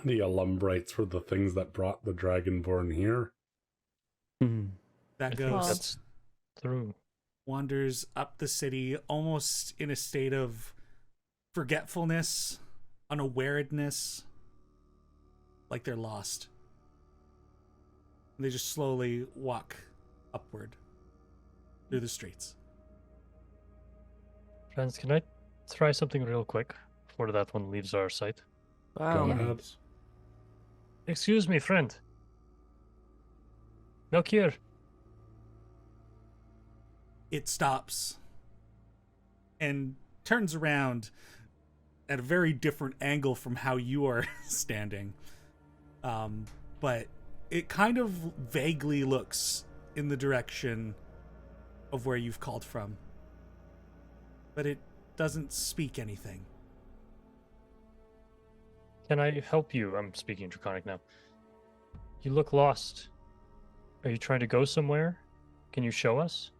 the Illumbrites were the things that brought the Dragonborn here. Hmm. That I think ghost that's true. wanders up the city almost in a state of forgetfulness, unawareness, like they're lost. And they just slowly walk upward through the streets. Friends, can I try something real quick before that one leaves our sight? Wow. Go ahead. nice. Excuse me, friend. Melchior. It stops and turns around at a very different angle from how you are standing. But it kind of vaguely looks in the direction of where you've called from. But it doesn't speak anything. Can I help you? I'm speaking Draconic now. You look lost. Are you trying to go somewhere? Can you show us?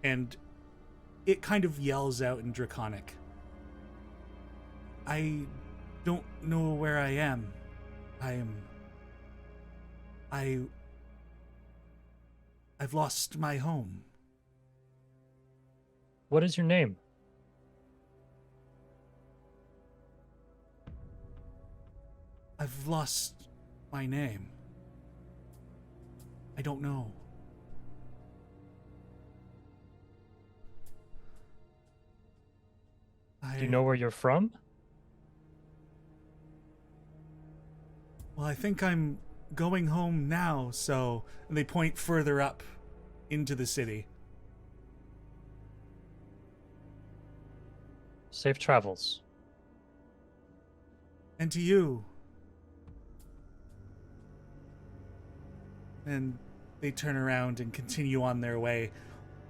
And it kind of yells out in Draconic. I don't know where I am. I've lost my home. What is your name? I've lost my name. I don't know. Do you know where you're from? Well, I think I'm going home now, so... And they point further up into the city. Safe travels. And to you. And they turn around and continue on their way,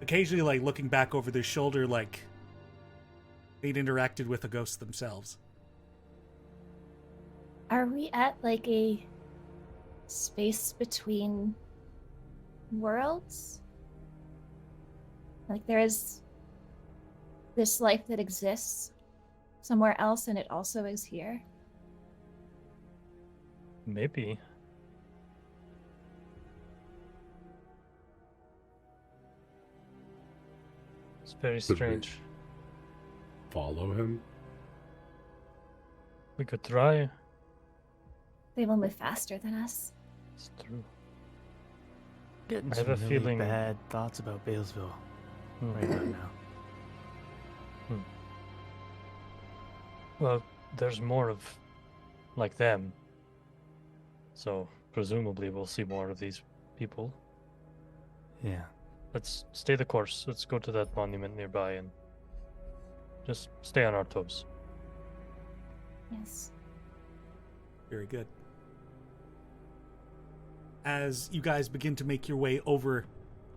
occasionally like looking back over their shoulder like they'd interacted with a ghost themselves. Are we at like a space between worlds? Like there is this life that exists somewhere else and it also is here? Maybe. It's very Could be. strange. Follow him. We could try. They will move faster than us. It's true. Getting I have some a really feeling- bad thoughts about Balesville right about now. Well, there's more of like them. So presumably we'll see more of these people. Yeah. Let's stay the course. Let's go to that monument nearby and just stay on our toes. Yes. Very good. as you guys begin to make your way over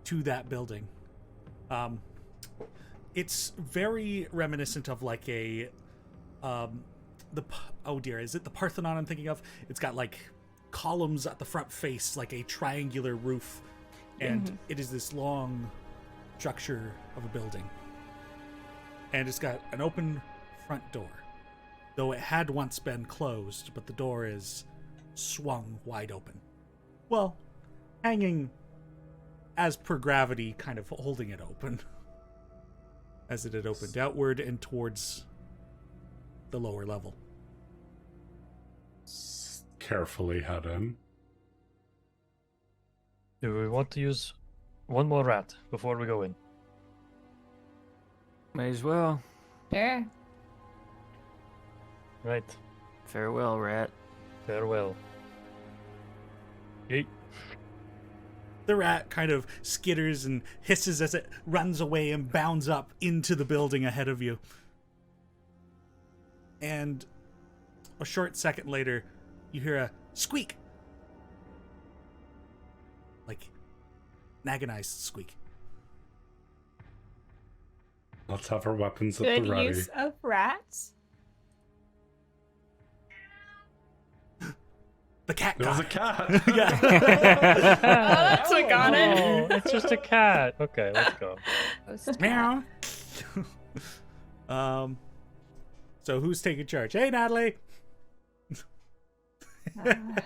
to that building. It's very reminiscent of like a is it the Parthenon I'm thinking of? It's got like columns at the front face, like a triangular roof, and it is this long structure of a building. And it's got an open front door, though it had once been closed, but the door is swung wide open. Well, hanging as per gravity, kind of holding it open, as it had opened outward and towards the lower level. Carefully head in. Do we want to use one more rat before we go in? May as well. Sure. Right. Farewell, rat. Farewell. Yeet. The rat kind of skitters and hisses as it runs away and bounds up into the building ahead of you. And a short second later, you hear a squeak. Like an agonized squeak. Let's have our weapons at Good the ready. use of rats. The cat It was a got cat. Yeah. Oh, that's what got it. Oh, it's just a cat. Okay, let's go. Meow. So who's taking charge? Hey, Natalie.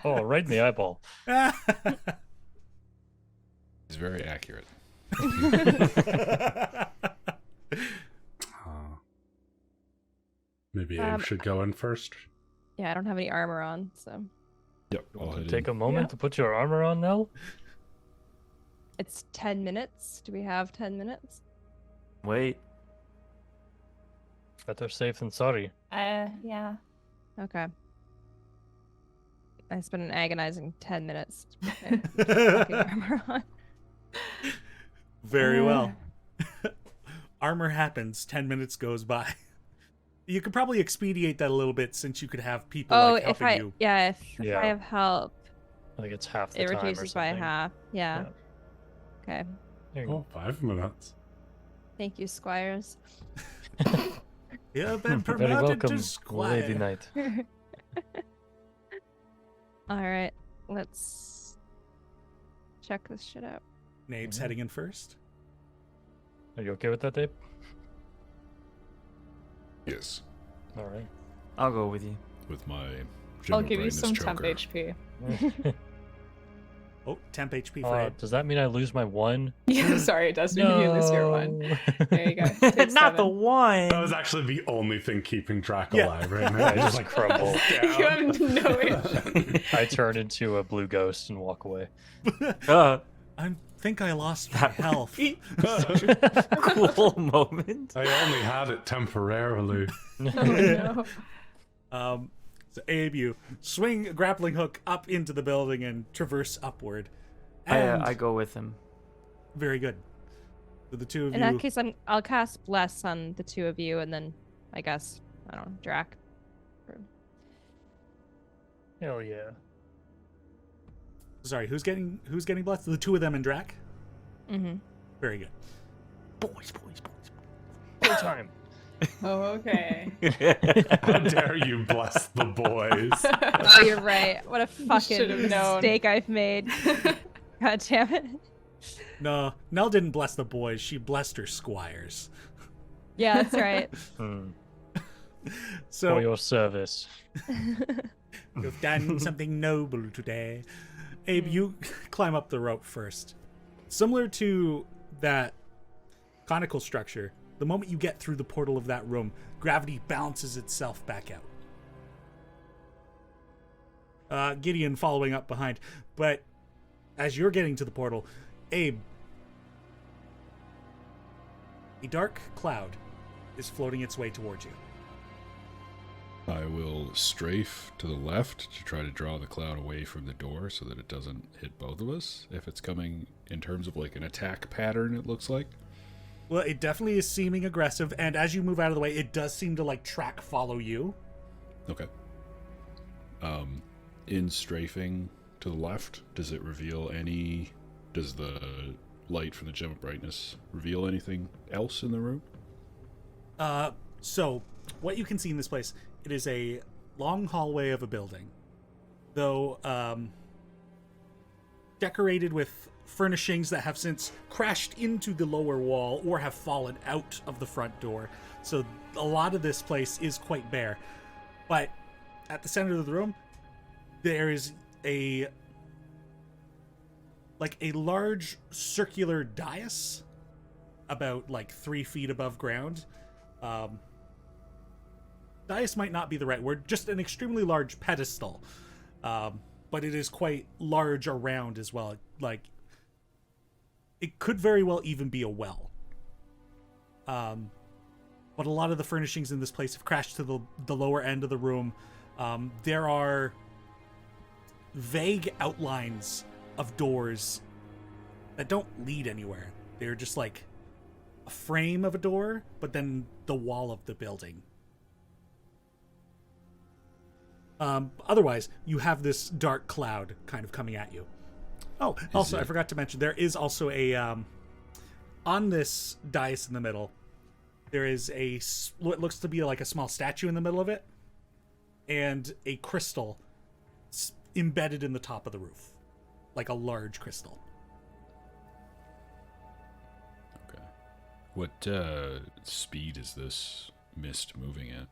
Oh, right in the eyeball. It's very accurate. Maybe Abe should go in first. Yeah, I don't have any armor on, so Yep. I'll head Take in. a moment to put your armor on now. it's 10 minutes. Do we have 10 minutes? Wait. Better safe than sorry. Yeah. Okay. I spent an agonizing 10 minutes to put my fucking armor on. Very well. Armor happens. 10 minutes goes by. You could probably expedite that a little bit since you could have people like, if helping I you. if Yeah. I have help, I think it's half the it time or reduces by something. half. Yeah. Okay. There you Oh, 5 minutes. Thank you, squires. You've been go. Very promoted welcome, to squire. Lady Knight. All right, let's check this shit out. Nabe's heading in first. Are you okay with that, Dave? Yes. All right. I'll go with you. With my I'll give you brightness some temp choker. HP. Oh, temp HP for Abe. Does that mean I lose my one? Yeah, sorry, it does mean you lose your one. There you go. Take Not the 7. one. That was actually the only thing keeping Drac Yeah. alive right now. I just crumble. You have no issue. I turn into a blue ghost and walk away. I think I lost my health. Cool moment. I only had it temporarily. Oh, no. So Abe, you swing a grappling hook up into the building and traverse upward. And I go with him. very good. So the two of In you. that case, I'll cast Bless on the two of you, and then I guess I don't know, Drac. Hell yeah. Sorry, who's getting blessed? The two of them and Drac. Mm-hmm. Very good. Boys. Full time. Oh, okay. How dare you bless the boys? Oh, you're right. What a fucking should've known. mistake I've made. God damn it. No, Nell didn't bless the boys. She blessed her squires. Yeah, that's right. For So your service. you've done something noble today. Abe, you climb up the rope first. Similar to that conical structure, the moment you get through the portal of that room, gravity balances itself back out. Gideon following up behind. But as you're getting to the portal, Abe, a dark cloud is floating its way towards you. I will strafe to the left to try to draw the cloud away from the door so that it doesn't hit both of us. If it's coming in terms of like an attack pattern, it looks like. Well, it definitely is seeming aggressive, and as you move out of the way, it does seem to like follow you. Okay. In strafing, to the left, does it reveal any... Does the light from the gem of brightness reveal anything else in the room? So, what you can see in this place, it is a long hallway of a building. Though, decorated with furnishings that have since crashed into the lower wall or have fallen out of the front door. So a lot of this place is quite bare. But at the center of the room, there is a large circular dais about 3 feet above ground. Dais might not be the right word, just an extremely large pedestal. But it is quite large around as well. It could very well even be a well. But a lot of the furnishings in this place have crashed to the lower end of the room. There are vague outlines of doors that don't lead anywhere. They're just like a frame of a door, but then the wall of the building. Otherwise, you have this dark cloud kind of coming at you. Oh, also, I forgot to mention, there is also a, on this dais in the middle, there is what looks to be like a small statue in the middle of it, and a crystal embedded in the top of the roof. Like a large crystal. Okay. What speed is this mist moving at?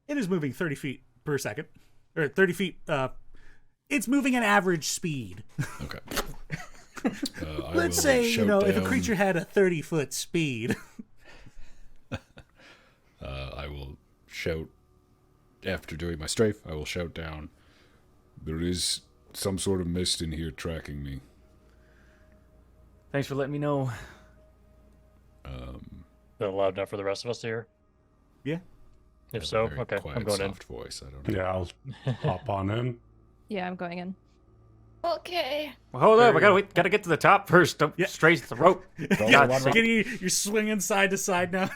It is moving 30 feet per second. Or 30 feet, it's moving at average speed. Okay. Let's say, if a creature had a 30-foot speed. I will shout, after doing my strafe, I will shout down, there is some sort of mist in here tracking me. Thanks for letting me know. Is that loud enough for the rest of us to hear? Yeah. If so, Very okay, quiet, I'm going in. soft voice. I don't know. Yeah, I'll hop on in. Yeah, I'm going in. Okay. Well, hold up, gotta get to the top first. Don't strafe the rope. You're swinging side to side now.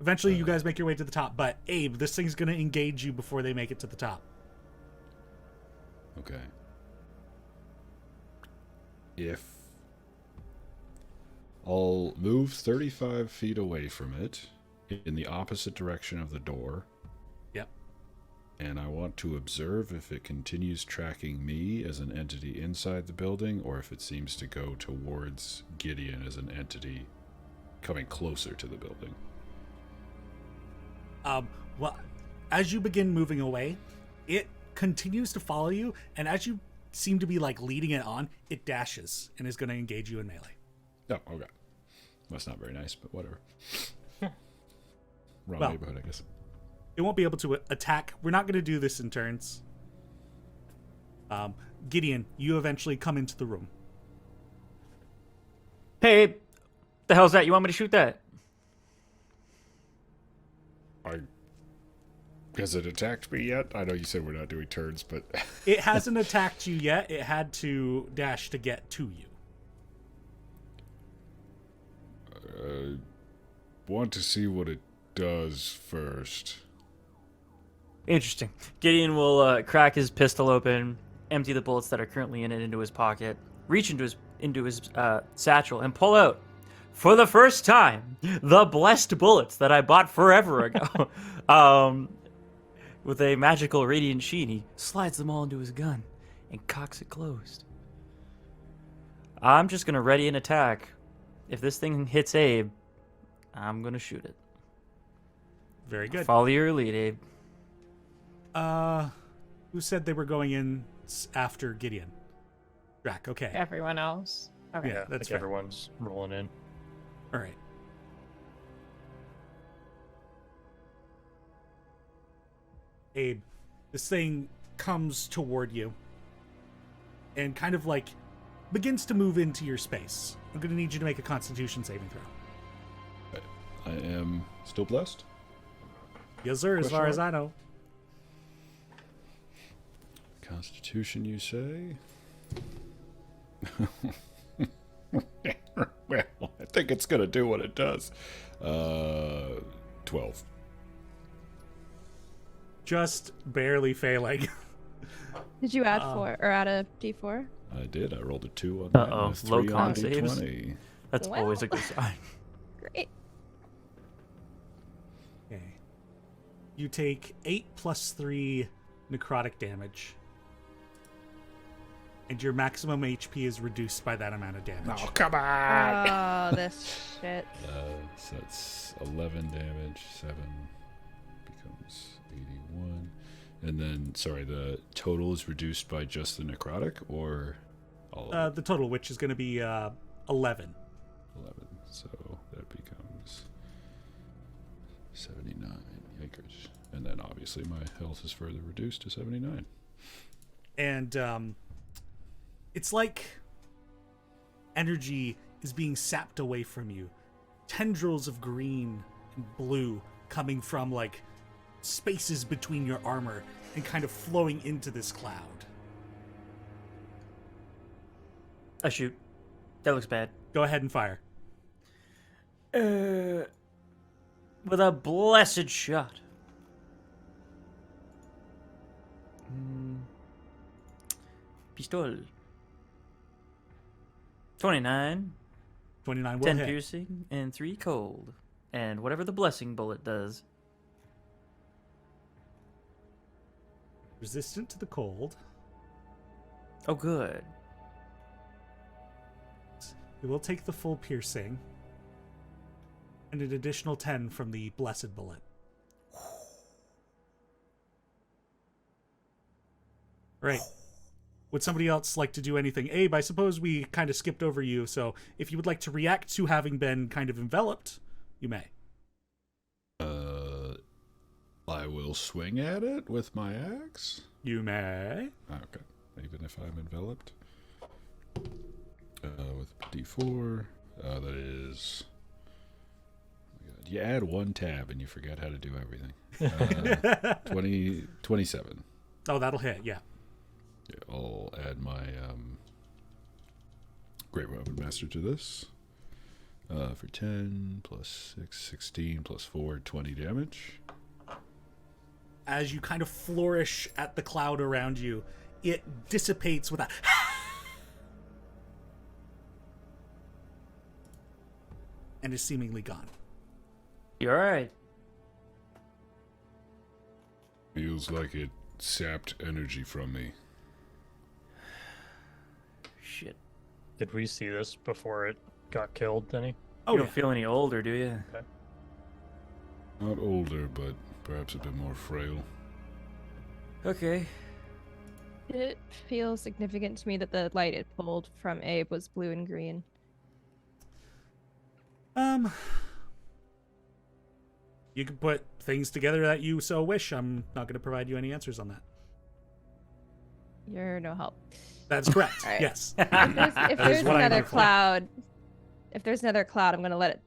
Eventually, you guys make your way to the top, but Abe, this thing's gonna engage you before they make it to the top. Okay. If I'll move 35 feet away from it in the opposite direction of the door. Yep. And I want to observe if it continues tracking me as an entity inside the building or if it seems to go towards Gideon as an entity coming closer to the building. Well, as you begin moving away, it continues to follow you, and as you seem to be leading it on, it dashes and is going to engage you in melee. Oh, okay. That's not very nice, but whatever. Wrong Well, neighborhood, I guess. It won't be able to attack. We're not going to do this in turns. Gideon, you eventually come into the room. Hey, the hell's that? You want me to shoot that? Has it attacked me yet? I know you said we're not doing turns, but... It hasn't attacked you yet. It had to dash to get to you. Want to see what it does first. Interesting. Gideon will crack his pistol open, empty the bullets that are currently in it into his pocket, reach into his satchel, and pull out, for the first time, the blessed bullets that I bought forever ago. With a magical radiant sheen, he slides them all into his gun and cocks it closed. I'm just going to ready an attack. If this thing hits Abe, I'm going to shoot it. Very good. Follow your lead, Abe. Who said they were going in after Gideon? Drac, okay. Everyone else. Okay. Yeah, that's fair. fair. Everyone's rolling in. All right. Abe, this thing comes toward you and kind of begins to move into your space. I'm going to need you to make a Constitution saving throw. I am still blessed. Yes, sir, as far as I know. Constitution, you say? Well, I think it's going to do what it does. 12. just barely failing. Did you add 4 or add a D4? I did. I rolled a 2 on that. Uh-oh, and a low 3 con on saves. D20. That's always a good sign. Great. Okay. You take 8 plus 3 necrotic damage. And your maximum HP is reduced by that amount of damage. Oh, come on! Oh, this shit. So that's 11 damage. 7 becomes 81. And then, sorry, the total is reduced by just the necrotic, or all of it? The total, which is going to be 11. 11. So that becomes 79. Yikers. And then obviously my health is further reduced to 79. And it's like energy is being sapped away from you. Tendrils of green and blue coming from like spaces between your armor and kind of flowing into this cloud. I shoot. That looks bad. Go ahead and fire. With a blessed shot. Pistol. 29. 29 will 10 hit. piercing and 3 cold. And whatever the blessing bullet does. Resistant to the cold. Oh, good. It will take the full piercing. And an additional 10 from the blessed bullet. Right. Would somebody else like to do anything? Abe, I suppose we kind of skipped over you, so if you would like to react to having been kind of enveloped, you may. I will swing at it with my axe. You may. Okay, even if I'm enveloped. With D4, that is... Oh my God. You add 1 tab and you forget how to do everything. 27. Oh, that'll hit, yeah. Yeah, I'll add my Great Weapon Master to this. For 10 plus 6, 16 plus 4, 20 damage. As you kind of flourish at the cloud around you, it dissipates with a and is seemingly gone. You alright? Feels like it sapped energy from me. Shit. Did we see this before it got killed, Teni? Oh, You yeah. don't feel any older, do you? Not older, but perhaps a bit more frail. Okay. Did it feel significant to me that the light it pulled from Abe was blue and green? You can put things together that you so wish. I'm not going to provide you any answers on that. You're no help. That's correct. All right. Yes. If That there's is what I another know for. cloud, I'm gonna let it.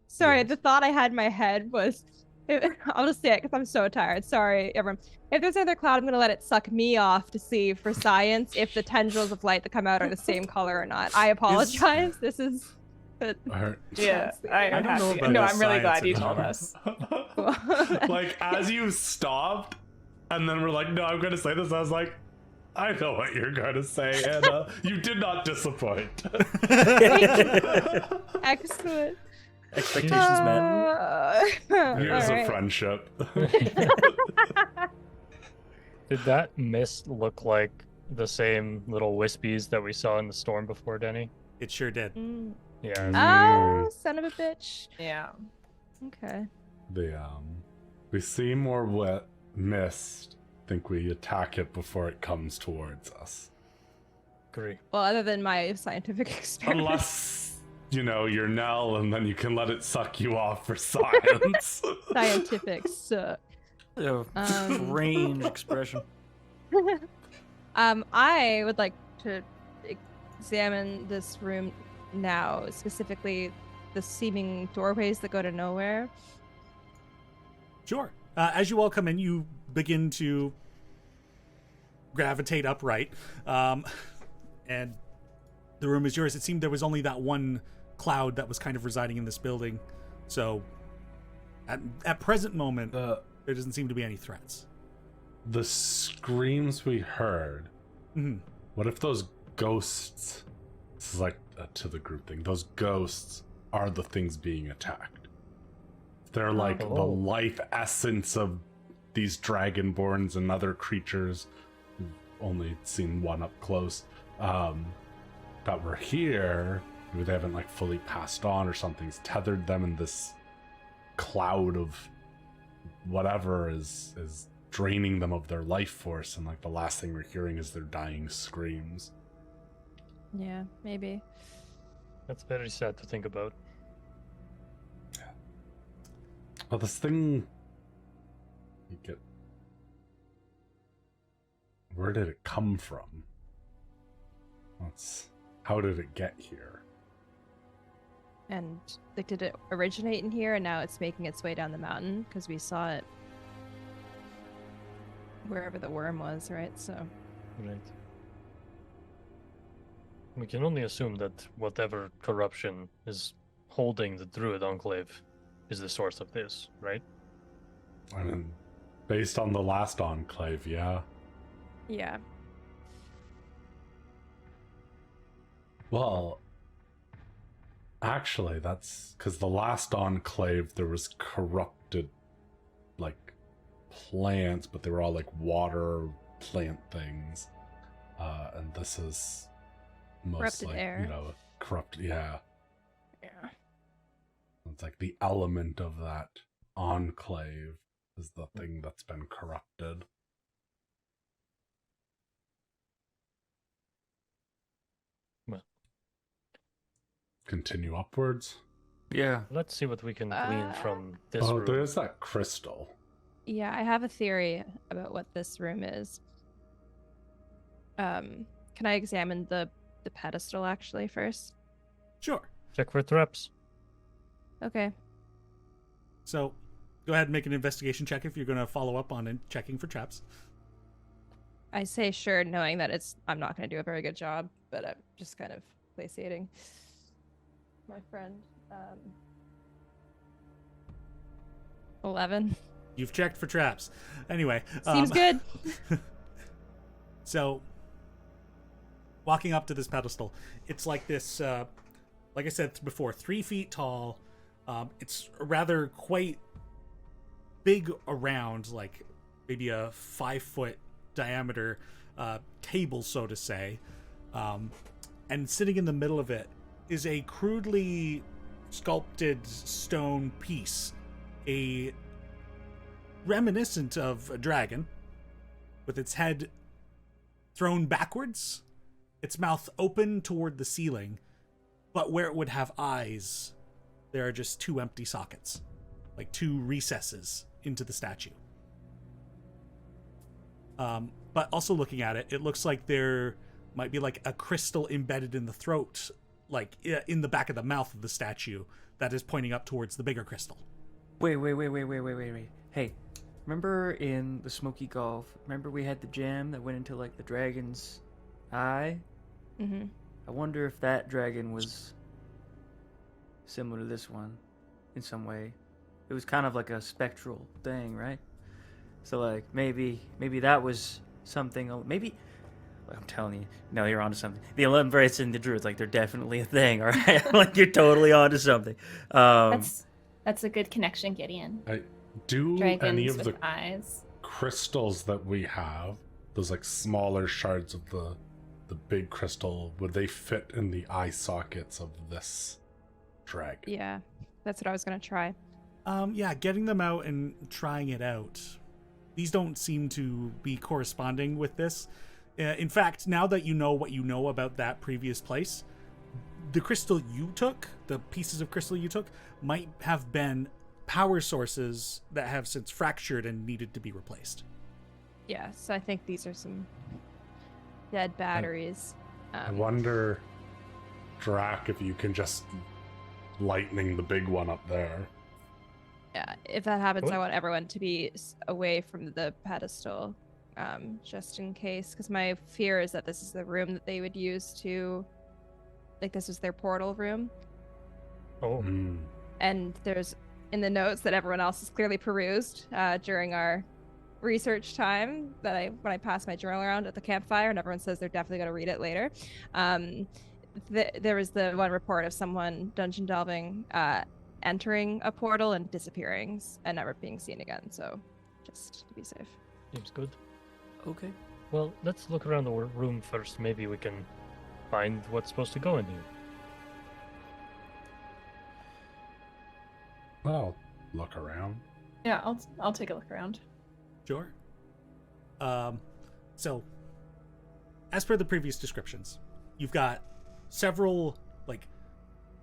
Sorry, the thought I had in my head was, I'll just say it because I'm so tired. Sorry, everyone. If there's another cloud, I'm gonna let it suck me off to see for science if the tendrils of light that come out are the same color or not. I apologize. This is. Yeah, I'm don't know happy. about No, the I'm really glad science you of told it. us. Like, as you stopped, and then we're like, no, I'm going to say this, I was like, I know what you're going to say, Anna. You did not disappoint. Excellent. Expectations met. Years All of right. friendship. Did that mist look like the same little wispies that we saw in the storm before, Denny? It sure did. Mm. Yeah. Oh, son of a bitch. Yeah. Okay. We see more wet mist. Think we attack it before it comes towards us. Agree. Well, other than my scientific experiment. Unless, you're Nell, and then you can let it suck you off for science. Scientific suck. Strange expression. I would like to examine this room now, specifically the seeming doorways that go to nowhere. Sure. As you all come in, you begin to gravitate upright, and the room is yours. It seemed there was only that one cloud that was kind of residing in this building, so At present moment, The there doesn't seem to be any threats. screams we heard. Mhm. What if those ghosts? This is like a to the group thing. Those ghosts are the things being attacked. They're like the Oh. life essence of these dragonborns and other creatures. We've only seen one up close. That were here. Maybe they haven't like fully passed on, or something's tethered them in this cloud of whatever is draining them of their life force, and like the last thing we're hearing is their dying screams. Yeah, maybe. That's very sad to think about. Well, this thing, you get, where did it come from? How did it get here? And like, did it originate in here and now it's making its way down the mountain? Because we saw it wherever the worm was, right? So Right. We can only assume that whatever corruption is holding the Druid Enclave is the source of this, right? I mean, based on the last Enclave, yeah. yeah. Well, actually, that's because the last Enclave, there was corrupted, like, plants, but they were all, like, water plant things. And this is most, Corrupted like, air. you know, corrupted, yeah. Yeah. It's like the element of that Enclave is the thing that's been corrupted. Well. Continue upwards. Yeah. Let's see what we can glean from this Oh, room. there's that crystal. Yeah, I have a theory about what this room is. Can I examine the pedestal actually first? Sure. Check for traps. Okay. So, go ahead and make an investigation check if you're going to follow up on checking for traps. I say sure, knowing that I'm not going to do a very good job, but I'm just kind of placating my friend. 11. You've checked for traps. Anyway. Seems good. So, walking up to this pedestal, it's like this, like I said before, 3 feet tall. It's rather quite big around, like maybe a 5-foot diameter table, so to say. And sitting in the middle of it is a crudely sculpted stone piece, a reminiscent of a dragon, with its head thrown backwards, its mouth open toward the ceiling, but where it would have eyes, there are just 2 empty sockets, like 2 recesses into the statue. But also looking at it, it looks like there might be like a crystal embedded in the throat, like in the back of the mouth of the statue, that is pointing up towards the bigger crystal. Wait. Hey, remember in the Smoky Gulf, remember we had the gem that went into like the dragon's eye? Mm-hmm. I wonder if that dragon was similar to this one in some way. It was kind of like a spectral thing, right? So like maybe that was something. Maybe I'm telling you, no, you're onto something. The Illumbrites and the Druids, like they're definitely a thing, all right? Like you're totally onto something. That's a good connection, Gideon. Do Dragons any of with the eyes. crystals that we have, those like smaller shards of the big crystal, would they fit in the eye sockets of this dragon? Yeah, that's what I was going to try. Yeah, getting them out and trying it out. These don't seem to be corresponding with this. In fact, now that you know what you know about that previous place, the crystal you took, the pieces of crystal you took, might have been power sources that have since fractured and needed to be replaced. Yeah, so I think these are some dead batteries. I wonder, Drac, if you can just lightning the big one up there. Yeah, if that happens, What? I want everyone to be away from the pedestal, just in case. Because my fear is that this is the room that they would use to, like, this is their portal room, Oh, Hmm. and there's in the notes that everyone else has clearly perused during our research time that when I pass my journal around at the campfire, and everyone says they're definitely going to read it later. There was the one report of someone dungeon delving, entering a portal and disappearing and never being seen again. So just to be safe. Seems good. Okay. Well, let's look around the room first. Maybe we can find what's supposed to go in here. Well, look around. Yeah, I'll take a look around. Sure. So, as per the previous descriptions, you've got several, like,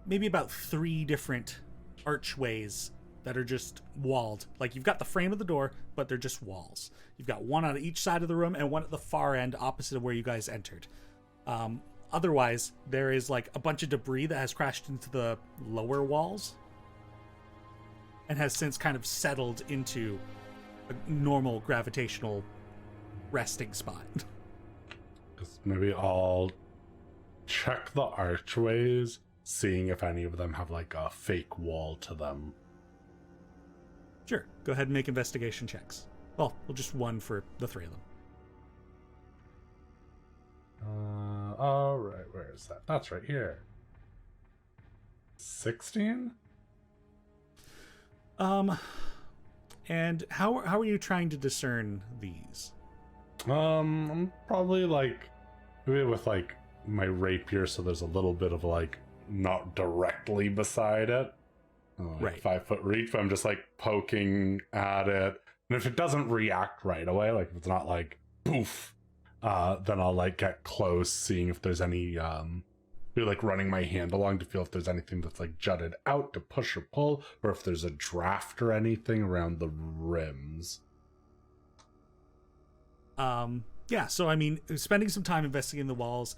maybe about 3 different archways that are just walled. Like, you've got the frame of the door, but they're just walls. You've got one on each side of the room and one at the far end opposite of where you guys entered. Otherwise, there is, like, a bunch of debris that has crashed into the lower walls and has since kind of settled into a normal gravitational resting spot. Just maybe I'll check the archways, seeing if any of them have like a fake wall to them. Sure, go ahead and make investigation checks. Well, just one for the 3 of them. All right, where is that? That's right here. 16? And how are you trying to discern these? I'm probably like maybe with like my rapier, so there's a little bit of like not directly beside it, like Right. 5 foot reach, but I'm just like poking at it, and if it doesn't react right away, like if it's not like poof, then I'll like get close, seeing if there's any maybe like running my hand along to feel if there's anything that's like jutted out to push or pull, or if there's a draft or anything around the rims. Yeah, so I mean, spending some time investigating the walls,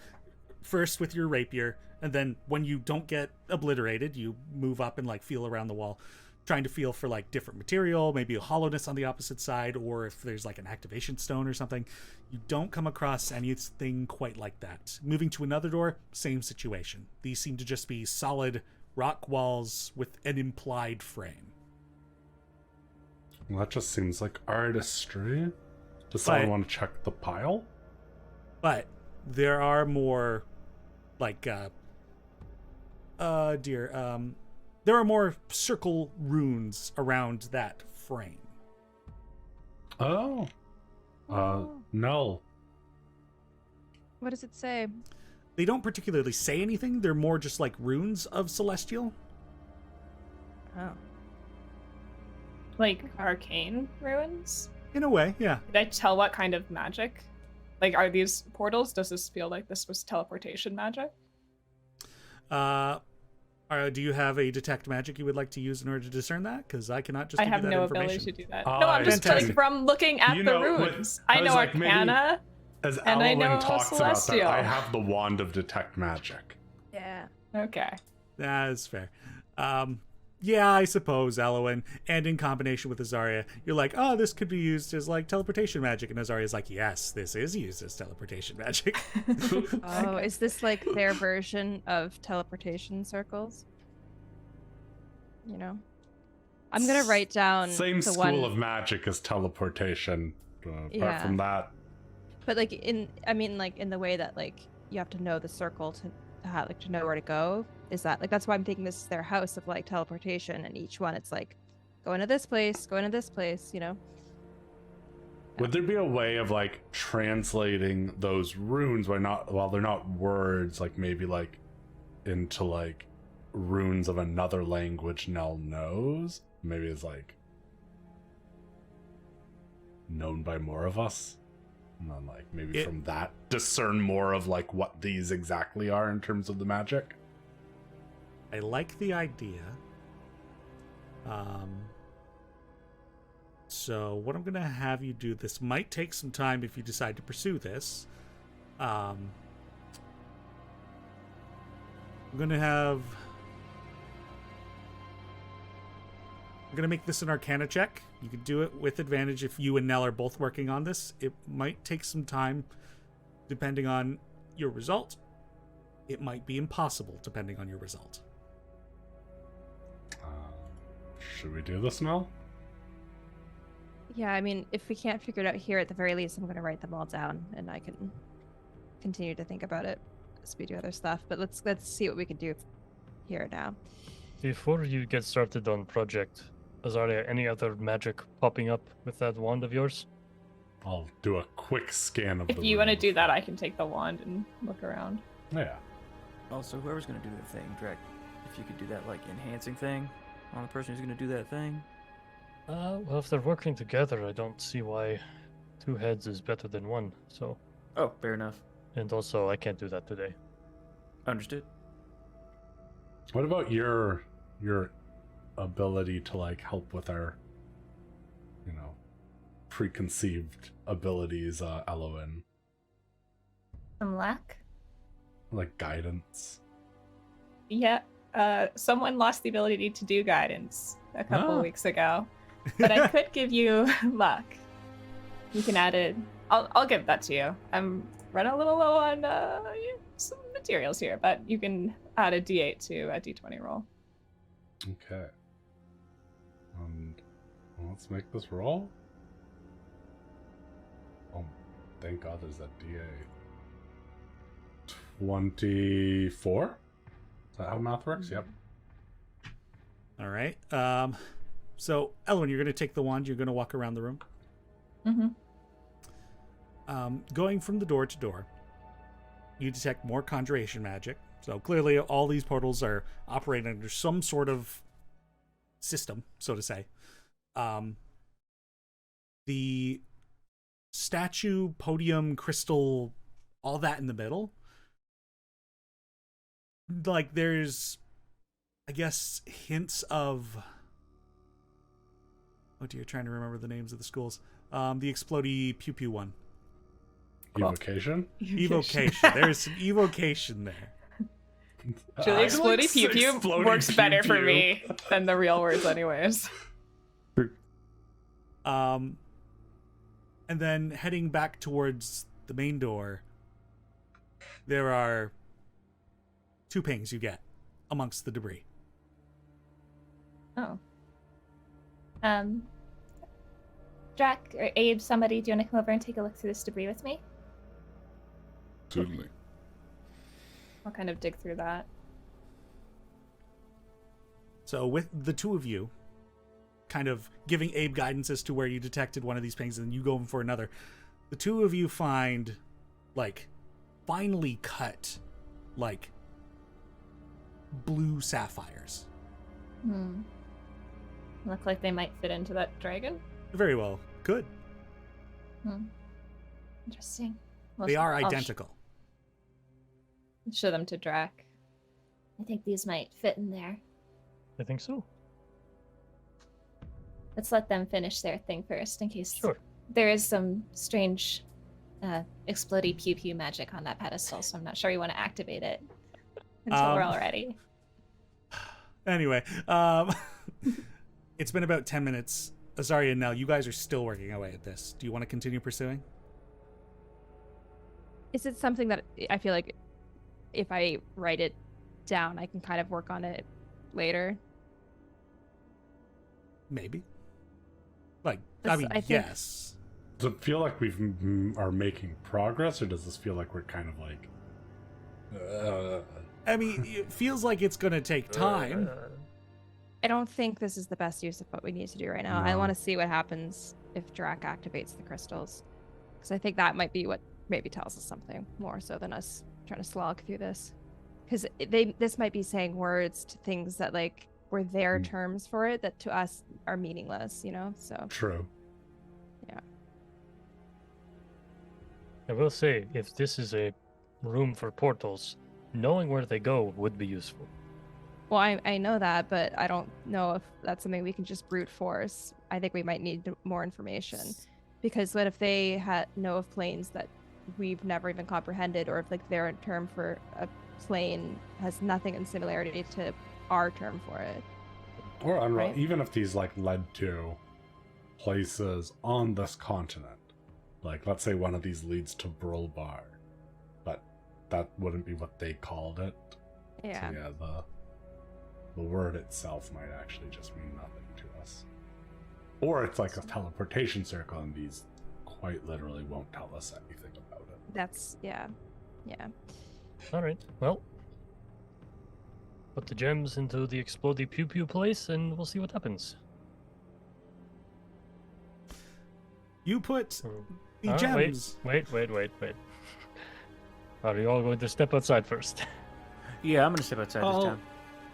first with your rapier, and then when you don't get obliterated, you move up and like feel around the wall, trying to feel for like different material, maybe a hollowness on the opposite side, or if there's like an activation stone or something. You don't come across anything quite like that. Moving to another door, same situation. These seem to just be solid rock walls with an implied frame. Well, that just seems like artistry. Does someone But- want to check the pile? But there are more like there are more circle runes around that frame. Oh. No. What does it say? They don't particularly say anything. They're more just like runes of celestial. Oh. Like arcane ruins? In a way, yeah. Did I tell what kind of magic? Like, are these portals? Does this feel like this was teleportation magic? Do you have a detect magic you would like to use in order to discern that? Because I cannot just I give have you that no information. ability to do that. Oh, No, I'm just fantastic. like from looking at You the know, with- runes. I I was know like, maybe- Arcana. As And I know Alwyn a talks about that, celestial. I have the wand of detect magic. Yeah. Okay. That's fair. Yeah, I suppose, Alwyn. And in combination with Azaria, you're like, oh, this could be used as like teleportation magic. And Azaria's like, yes, this is used as teleportation magic. Oh, is this like their version of teleportation circles? You know? I'm gonna write down Same the school one, of magic as teleportation. Apart Yeah. from that, but like in the way that like you have to know the circle to have, like, to know where to go. Is that like, that's why I'm thinking this is their house of like teleportation, and each one it's like go into this place, you know? would there be a way of like translating those runes while they're not words, like maybe like into like runes of another language Nell knows? Maybe it's like known by more of us, and then like maybe from that discern more of like what these exactly are in terms of the magic. I like the idea. So what I'm going to have you do, this might take some time if you decide to pursue this. I'm going to make this an Arcana check. You can do it with advantage if you and Nell are both working on this. It might take some time depending on your result. It might be impossible depending on your result. Should we do this now? Yeah, I mean, if we can't figure it out here, at the very least, I'm going to write them all down, and I can continue to think about it as we do other stuff. But let's see what we can do here now. Before you get started on project, is there any other magic popping up with that wand of yours? I'll do a quick scan of If the you want to room. do that, I can take the wand and look around. Yeah. Also, whoever's gonna do the thing, Drek, if you could do that like enhancing thing on the person who's gonna do that thing. Well, if they're working together, I don't see why 2 heads is better than 1. So, Oh, fair enough. and also I can't do that today. Understood. What about your ability to like help with our, preconceived abilities, Eloin? Some luck. Like guidance. Yeah, someone lost the ability to do guidance a couple Ah. weeks ago, but I could give you luck. You can add it. I'll give that to you. I'm running a little low on some materials here, but you can add a D8 to a D20 roll. Okay. Let's make this roll. Oh, thank God there's that D8. 24? Is that how math works? Yep. All right. So, Elwin, you're going to take the wand. You're going to walk around the room. Mm-hmm. Going from the door to door, you detect more conjuration magic. So clearly all these portals are operating under some sort of system, so to say. The statue, podium, crystal, all that in the middle, like there's, I guess, hints of... Oh dear, trying to remember the names of the schools. The explodey pew pew one. Evocation? Evocation. There's some evocation there. Actually, I explodey like pew pew exploding works pew better for pew. me than the real words, anyways. And then heading back towards the main door, there are 2 pings you get amongst the debris. Oh. Drac or Abe, somebody, do you want to come over and take a look through this debris with me? Certainly. I'll kind of dig through that. So with the 2 of you kind of giving Abe guidance as to where you detected one of these pings and then you go in for another, the 2 of you find like finely cut like blue sapphires. Look like they might fit into that dragon. Very well. Good. Interesting. They are I'll identical. Show them to Drac. I think these might fit in there. I think so. Let's let them finish their thing first, in case Sure. there is some strange explodey pew pew magic on that pedestal, so I'm not sure you want to activate it until we're all ready. Anyway, it's been about 10 minutes. Azaria and Nell, you guys are still working away at this. Do you want to continue pursuing? Is it something that I feel like if I write it down, I can kind of work on it later? Maybe. Like, I That's- mean, I think- yes. Does it feel like are making progress, or does this feel like we're kind of like... I mean, it feels like it's going to take time. I don't think this is the best use of what we need to do right now. I No. want to see what happens if Drac activates the crystals. Because I think that might be what maybe tells us something more so than us trying to slog through this. Because this might be saying words to things that like were their Mm. terms for it that to us are meaningless, you know? So True. I will say, if this is a room for portals, knowing where they go would be useful. well, I know that, but I don't know if that's something we can just brute force. I think we might need more information. Because what if they know of planes that we've never even comprehended, or if like their term for a plane has nothing in similarity to our term for it? Or Right. even if these like led to places on this continent, like let's say one of these leads to Brulbar, but that wouldn't be what they called it. Yeah. So yeah, the word itself might actually just mean nothing to us. Or it's like a teleportation circle, and these quite literally won't tell us anything about it. That's yeah. All right. Well, put the gems into the explodey pew pew place, and we'll see what happens. You put the Wait, gems. wait. Are you all going to step outside first? Yeah, I'm gonna step outside this time.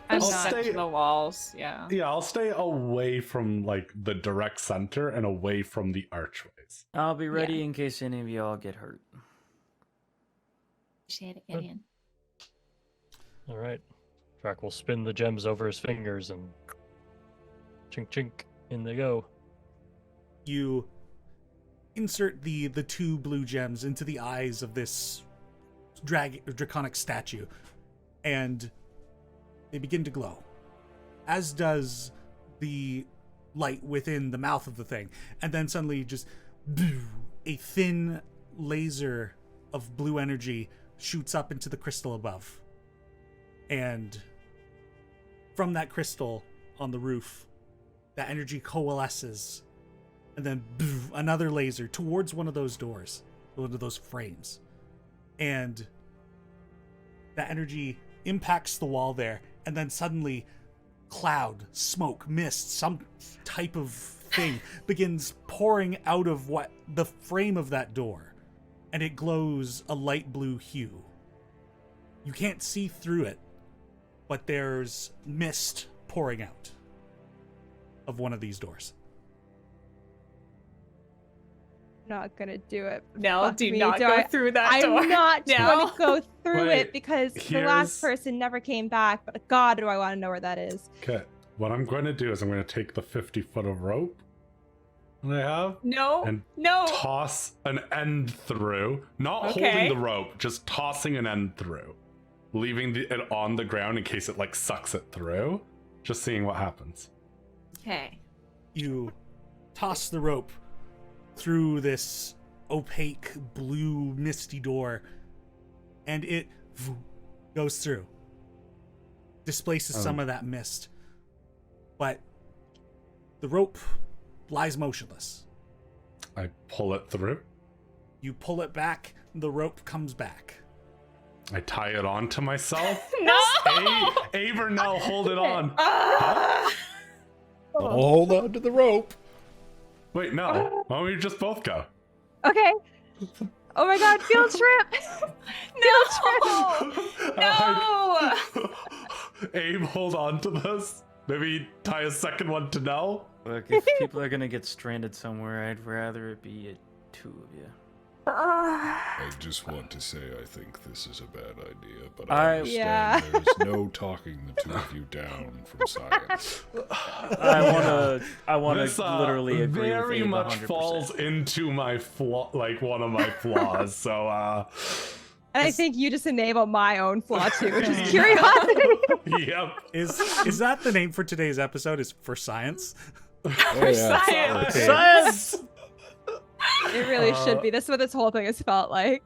I'm I'll stuck stay- to the walls. Yeah. Yeah, I'll stay away from like the direct center and away from the archways. I'll be ready in case any of y'all get hurt. Appreciate it, Gideon. All right. Drac will spin the gems over his fingers and chink chink, in they go. You insert the two blue gems into the eyes of this draconic statue, and they begin to glow, as does the light within the mouth of the thing. And then suddenly just a thin laser of blue energy shoots up into the crystal above. And from that crystal on the roof, that energy coalesces, and then another laser towards one of those doors, one of those frames. And that energy impacts the wall there, and then suddenly cloud, smoke, mist, some type of thing begins pouring out of what the frame of that door, and it glows a light blue hue. You can't see through it, but there's mist pouring out of one of these doors. Not gonna do it. No, Fuck do me, not do go I- through that door. I'm not No. going to go through Wait, it because the here's- last person never came back. But God, do I want to know where that is? Okay, what I'm going to do is I'm going to take the 50 foot of rope that I have No. and No. toss an end through, not Okay. holding the rope, just tossing an end through, leaving it on the ground in case it like sucks it through, just seeing what happens. Okay. You toss the rope through this opaque blue misty door, and it goes through, displaces some of that mist, but the rope lies motionless. I pull it through. You pull it back, the rope comes back. I tie it on to myself. No. Avernell, hold it on. Ah! Hold on to the rope. Wait, no. Why don't we just both go? Okay. Oh my God, field trip! No. Abe, hold on to this. Maybe tie a second one to Nell. Look, if people are gonna get stranded somewhere, I'd rather it be two of you. I just want to say I think this is a bad idea, but I- I understand Yeah. there's no talking the two of you down from science. I wanna This, literally agree with very Abe much 100%. falls into my flaw, like one of my flaws. So, And I think you just enable my own flaw too, which is curiosity. yep. Is that the name for today's episode? Is For Science? Oh, yeah. Science. Okay. Science! It really should be. This is what this whole thing has felt like.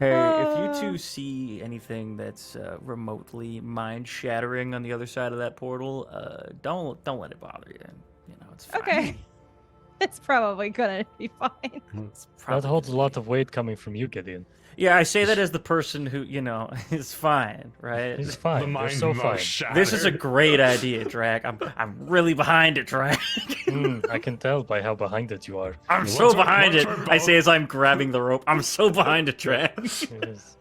Hey, if you two see anything that's remotely mind-shattering on the other side of that portal, don't let it bother you. You know, it's fine. Okay. It's probably gonna be fine. It's That probably holds a gonna lot be- of weight coming from you, Gideon. Yeah, I say that as the person who, you know, is fine, right? He's fine. The You're mind so most fine. shattered. This is a great idea, Drac. I'm really behind it, Drac. I can tell by how behind it you are. I'm so Once we're- behind once it. we're I say both- as I'm grabbing the rope. I'm so behind it, Drac. It is.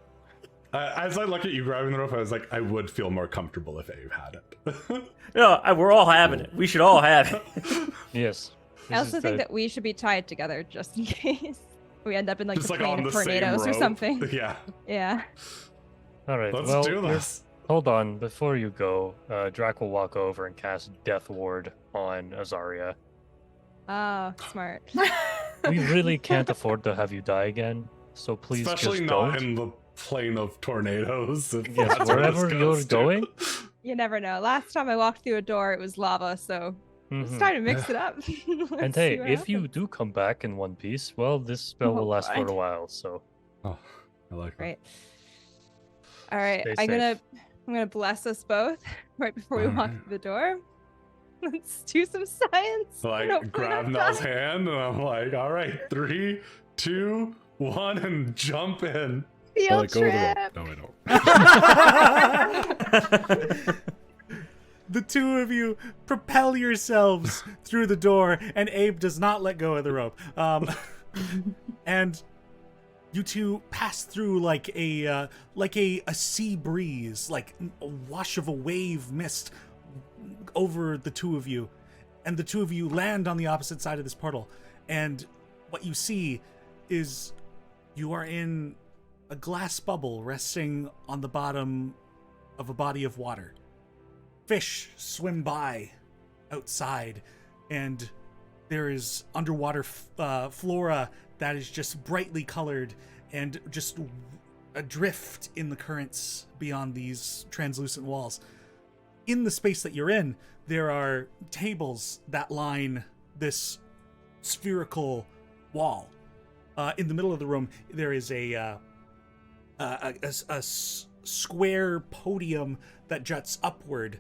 As I look at you grabbing the rope, I was like, I would feel more comfortable if Abe had it. No, we're all having it. We should all have it. Yes. I also think that we should be tied together just in case we end up in like Just the like plane on the of same tornadoes or rope. something. Yeah. Yeah. All right. Let's well, do you're- this. Hold on. Before you go, Drac will walk over and cast Death Ward on Azaria. Oh, smart. We really can't afford to have you die again, so please Especially just not don't. in the plane of tornadoes. if Yes, that's where this wherever goes you're to. going. You never know. Last time I walked through a door, it was lava, so it's Mhm. time to mix it up. And Let's hey, see what if you happens. do come back in one piece, well, this spell will Oh, last for God. a while. So Oh, I like that. Right. All right. Stay I'm safe. gonna bless us both right before we walk Alright. through the door. Let's do some science. So and like hopefully grab not Nell's die. hand, and I'm like, all right, 3, 2, 1, and jump in. I Field let go of the trip. rope. No, I don't. The two of you propel yourselves through the door, and Abe does not let go of the rope. And you two pass through like a sea breeze, like a wash of a wave mist over the two of you, and the two of you land on the opposite side of this portal. And what you see is you are in a glass bubble resting on the bottom of a body of water. Fish swim by outside, and there is underwater flora that is just brightly colored and just adrift in the currents beyond these translucent walls. In the space that you're in, there are tables that line this spherical wall. In the middle of the room, there is a square podium that juts upward,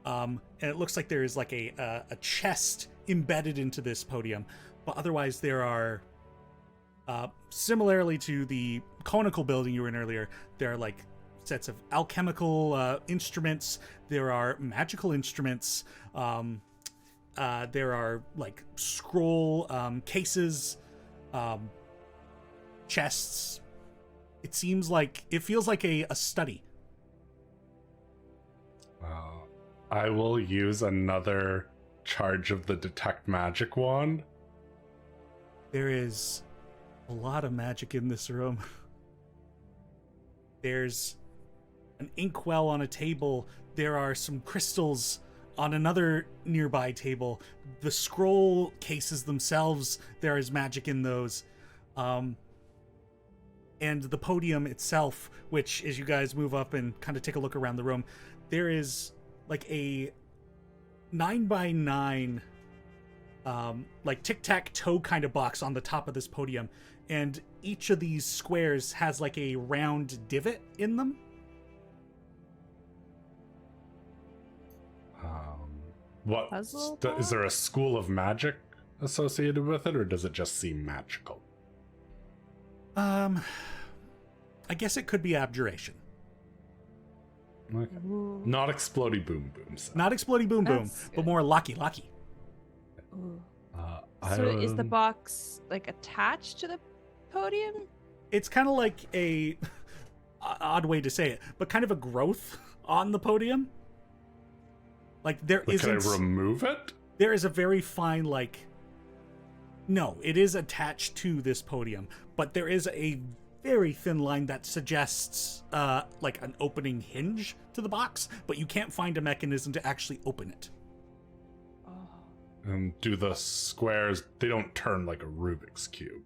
and it looks like there is like a chest embedded into this podium. But otherwise, there are, similarly to the conical building you were in earlier, there are like sets of alchemical instruments. There are magical instruments. There are like scroll cases, chests. It feels like a study. I will use another charge of the detect magic wand. There is a lot of magic in this room. There's an inkwell on a table. There are some crystals on another nearby table. The scroll cases themselves, there is magic in those. And the podium itself, which as you guys move up and kind of take a look around the room, there is like a 9x9 like tic-tac-toe kind of box on the top of this podium, and each of these squares has like a round divot in them. What Puzzle is there a school of magic associated with it, or does it just seem magical? I guess it could be abjuration. Okay. Not explodey boom booms. Not exploding boom boom, That's but good. more lucky. Ooh. I So is the box like attached to the podium? It's kind of like a odd way to say it, but kind of a growth on the podium. Like there Like, can I isn't. remove it? There is a very fine No, it is attached to this podium, but there is a very thin line that suggests like an opening hinge to the box, but you can't find a mechanism to actually open it. Oh. And do the squares? They don't turn like a Rubik's cube,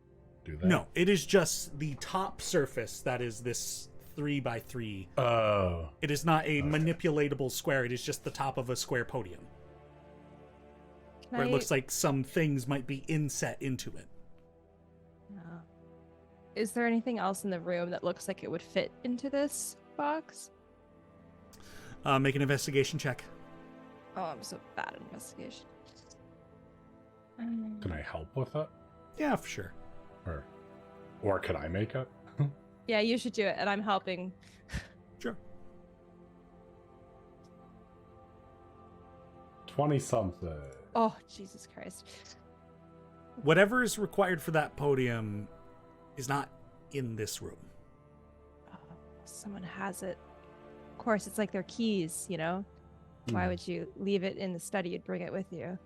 do they? No, it is just the top surface that is this 3x3. Oh. It is not a manipulatable square. It is just the top of a square podium, Can where I... it looks like some things might be inset into it. No. Is there anything else in the room that looks like it would fit into this box? Make an investigation check. Oh, I'm so bad at investigation. Can I help with it? Yeah, for sure. Or can I make it? Yeah, you should do it, and I'm helping. Sure. 20-something. Oh, Jesus Christ. Whatever is required for that podium is not in this room. Oh, someone has it. Of course, it's like their keys, you know? Why would you leave it in the study? You'd bring it with you.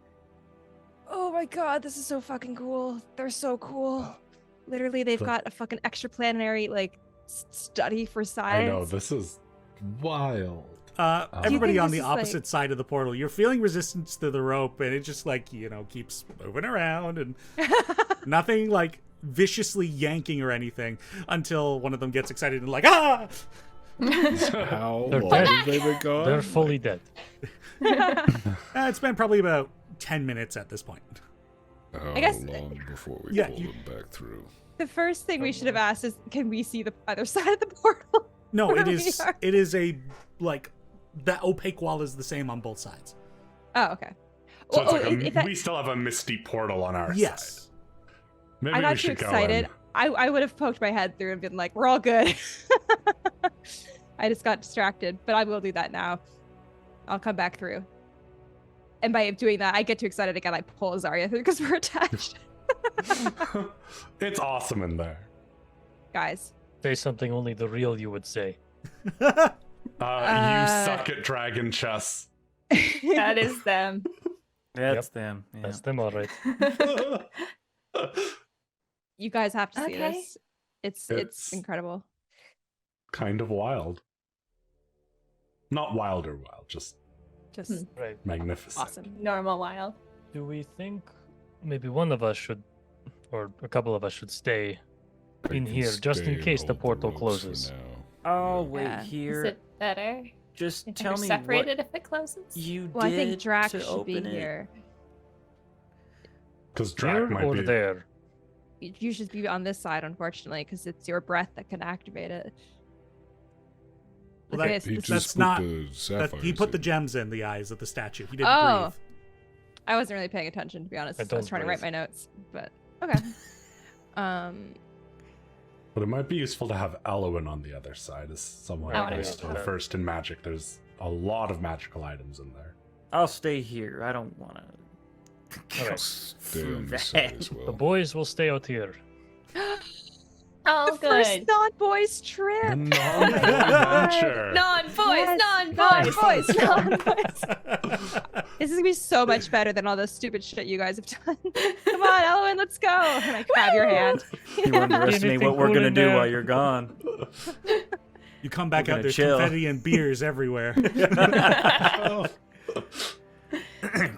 Oh my god, this is so fucking cool. They're so cool. Literally, they've got a fucking extra-planetary, like, study for I science. know, this is wild. Everybody think on this the is, like- opposite side of the portal, you're feeling resistance to the rope, and it just keeps moving around, and nothing like viciously yanking or anything until one of them gets excited and ah! How They're long dead. have they been gone? They're fully dead. It's been probably about 10 minutes at this point. How I guess- long before we Yeah, pull you- them back through? The first thing we should have asked is, can we see the other side of the portal? No, Where it we is. are. It is a that opaque wall is the same on both sides. Oh, okay. So it's Oh, like we still have a misty portal on our side. Yes. Maybe I we got too should go excited. in. I would have poked my head through and been like, we're all good. I just got distracted, but I will do that now. I'll come back through. And by doing that, I get too excited again. I pull Azaria through because we're attached. It's awesome in there. Guys. Say something only the real you would say. You suck at dragon chess. That is them. That's them. Yeah. That's them, all right. You guys have to see Okay. this. It's incredible. Kind of wild. Not wild or wild, just Just Right. magnificent. awesome. Normal wild. Do we think maybe one of us should, or a couple of us should stay I in can here just stay in and case the hold portal ropes for closes? now. Oh, Yeah. wait Yeah. here. Is it better Just if tell we're me separated what if it closes? you Well, I did think Drac to should be open it. here. Because Here Drac might or be. there? You should be on this side, unfortunately, because it's your breath that can activate it. Well, Look that- at He this. That's just not- put the That, sapphires he put the in. gems in the eyes of the statue. He didn't Oh. breathe. I wasn't really paying attention, to be honest. I I was don't trying to write breathe. my notes, but okay. But it might be useful to have Elwyn on the other side as someone I wanna who's go still there. first in magic. There's a lot of magical items in there. I'll stay here. I don't want to go Alright. Stay through on the side that. as The well. boys will stay out here. Oh, The first good. non-boys The trip. non-adventure. Non-boys, Yes. non-boys. Non-boys. This is gonna be so much better than all the stupid shit you guys have done. Come on, Ellen, let's go. And I grab your hand. You underestimate Anything what we're cool gonna in do there? while you're gone. You come back We're out, gonna there's chill. confetti and beers everywhere.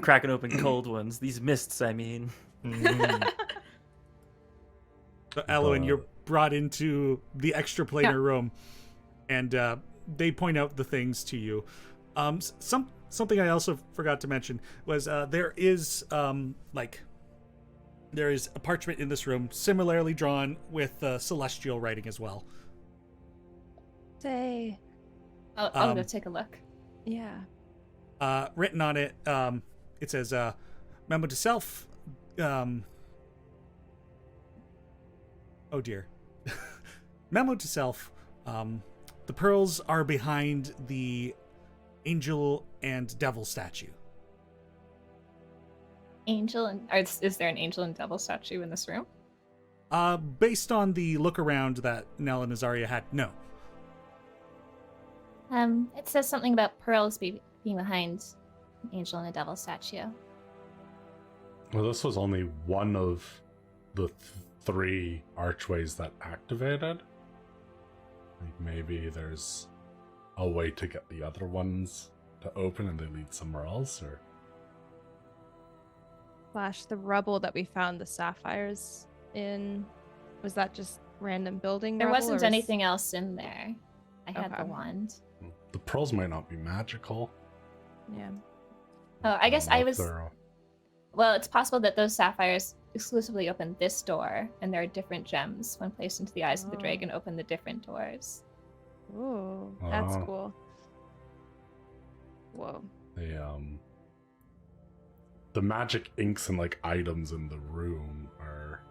Cracking open cold ones. These mists, I mean. Mhm. So, Elwyn, you're brought into the extra-planar room, and they point out the things to you. Something I also forgot to mention was there is there is a parchment in this room, similarly drawn with celestial writing as well. Say, I'll go take a look. yeah. Written on it, it says, "Memo to self." Oh dear. Memo to self. The pearls are behind the angel and devil statue. Angel and is there an angel and devil statue in this room? Based on the look around that Nell and Azaria had, no. It says something about pearls being behind an angel and a devil statue. Well, this was only one of the three archways that activated. Like maybe there's a way to get the other ones to open and they lead somewhere else, or Slash the rubble that we found the sapphires in. Was that just random building? There rubble, or wasn't was- anything else in there. I had Okay. the wand. the pearls might not be magical. Yeah. Oh, I guess don't know I if was. they're- Well, it's possible that those sapphires exclusively open this door, and there are different gems when placed into the eyes of the Oh. dragon open the different doors. Ooh, that's Oh. cool. Whoa. The magic inks and like items in the room are.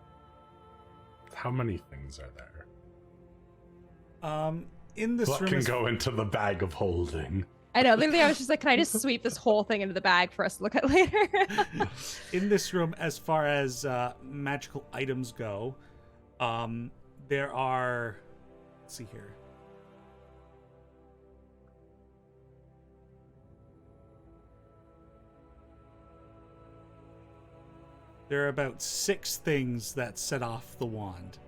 How many things are there? In this What room, can is, go into the bag of holding? I know. Literally, I was just like, can I just sweep this whole thing into the bag for us to look at later? in this room, as far as magical items go, there are. Let's see here. There are about 6 things that set off the wand.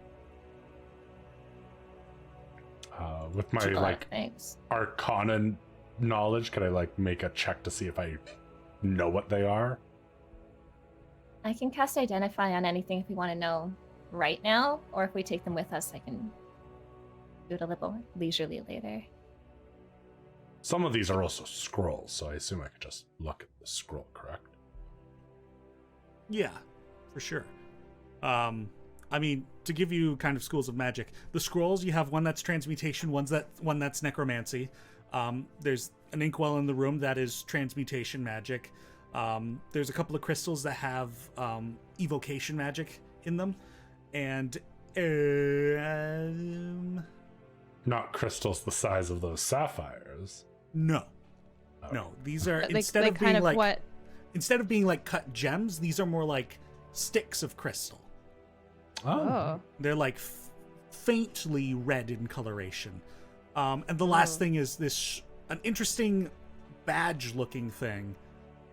With my A lot of like things. Arcana knowledge, could I like make a check to see if I know what they are? I can cast Identify on anything if you want to know right now, or if we take them with us, I can do it a little leisurely later. Some of these are also scrolls, so I assume I could just look at the scroll, correct? Yeah, for sure. I mean, to give you kind of schools of magic, the scrolls, you have one that's transmutation, one that's necromancy. There's an inkwell in the room that is transmutation magic. There's a couple of crystals that have evocation magic in them, and Not crystals the size of those sapphires. no, Oh. no. These are Like, instead like of kind being of like what? instead of being like cut gems, these are more like sticks of crystal. Oh. They're like faintly red in coloration. And the last thing is this an interesting badge-looking thing.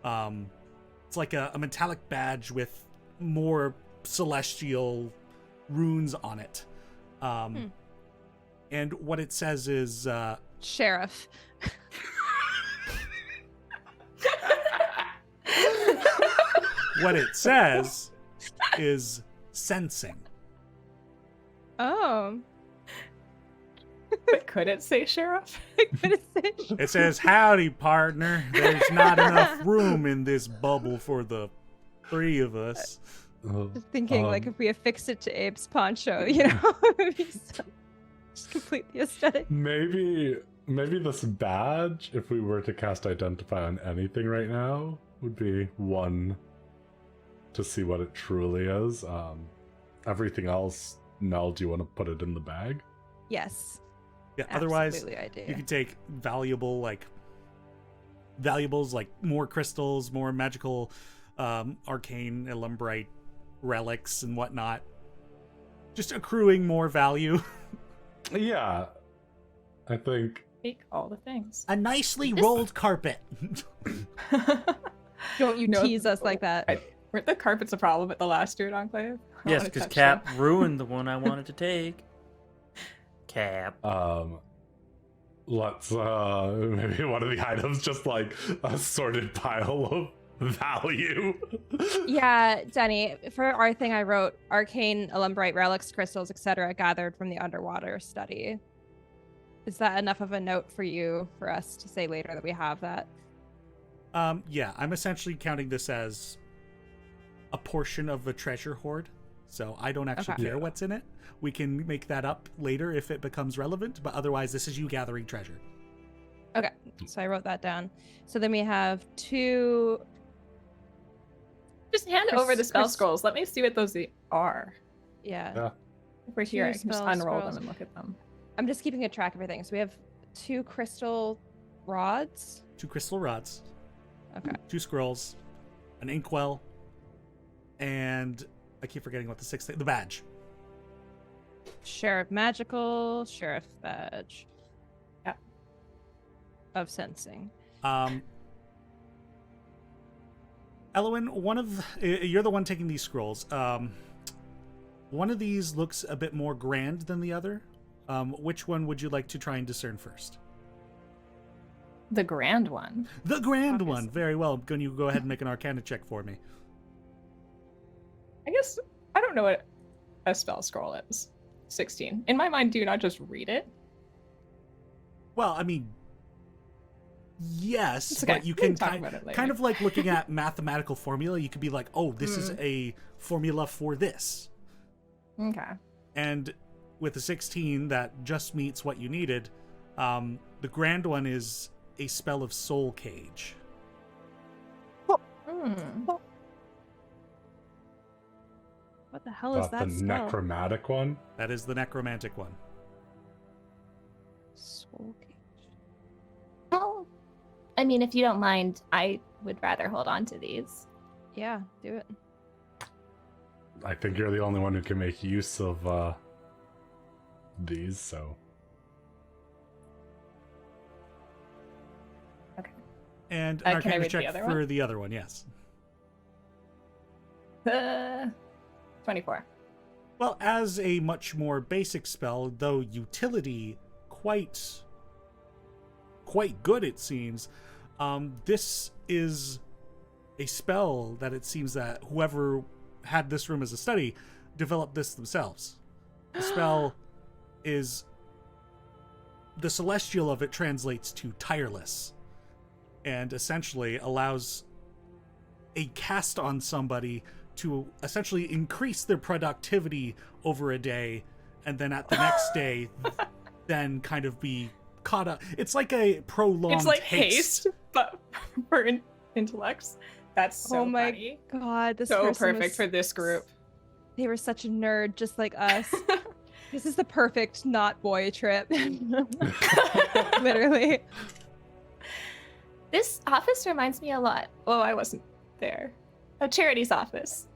It's like a metallic badge with more celestial runes on it. And what it says is Sheriff. what it says is sensing. Oh. But could it say sheriff? What is it? It says, "Howdy, partner. There's not enough room in this bubble for the three of us." Just thinking, like, if we affixed it to Abe's poncho, you know, it would be so, just completely aesthetic. Maybe this badge, if we were to cast Identify on anything right now, would be one to see what it truly is. Everything else, Nell, do you want to put it in the bag? Yes. Yeah, otherwise, Absolutely, I do. you can take valuables like more crystals, more magical, arcane, Illumbrite relics and whatnot. Just accruing more value. Yeah. I think Take all the things. A nicely rolled carpet. Don't you No, tease us like that. Weren't the carpets a problem at the last Druid Enclave? I Yes, wanna because touch Cap them. ruined the one I wanted to take. Cap. let's maybe one of the items just like a sorted pile of value. Yeah, Denny, for our thing I wrote arcane, Illumbrite, relics, crystals, etc. gathered from the underwater study. Is that enough of a note for you for us to say later that we have that? Yeah, I'm essentially counting this as a portion of a treasure hoard. So I don't actually Okay. care what's in it. We can make that up later if it becomes relevant, but otherwise this is you gathering treasure. Okay, so I wrote that down. So then we have two. Just hand Chris- over the spell Chris- scrolls. Let me see what those are. Yeah. Yeah. If we're here, Two I can just spell unroll scrolls. them and look at them. I'm just keeping a track of everything. So we have two crystal rods. 2 crystal rods, Okay. 2 scrolls, an inkwell, and I keep forgetting what the 6th thing, the badge. Sheriff magical, sheriff badge. Yeah. Of sensing. Elwyn, you're the one taking these scrolls. One of these looks a bit more grand than the other. Which one would you like to try and discern first? The grand one. The grand one. Obviously. Very well. Can you go ahead and make an Arcana check for me? I guess I don't know what a spell scroll is. 16. In my mind, do you not just read it? Well, I mean, yes, It's okay. but you We can can talk kind, about it later. kind of like looking at mathematical formula. You could be like, oh, this is Mm. a formula for this. Okay. And with the 16, that just meets what you needed. The grand one is a spell of soul cage. Hmm. What the hell is That's that the spell? necromantic one. That is the necromantic one. Soul cage. Oh, I mean, if you don't mind, I would rather hold on to these. Yeah, do it. I think you're the only one who can make use of these, so And Can I an Arcana read the check other for one? the other one, yes. 24. Well, as a much more basic spell, though utility quite good, it seems, this is a spell that it seems that whoever had this room as a study developed this themselves. The spell is... The celestial of it translates to tireless, and essentially allows a cast on somebody to essentially increase their productivity over a day, and then at the next day, then kind of be caught up. It's like a prolonged It's like haste, but for intellects. That's so Oh my funny. god, this So person perfect was, for this group. They were such a nerd, just like us. This is the perfect not boy trip. Literally. This office reminds me a lot. Oh, I wasn't there. A charity's office.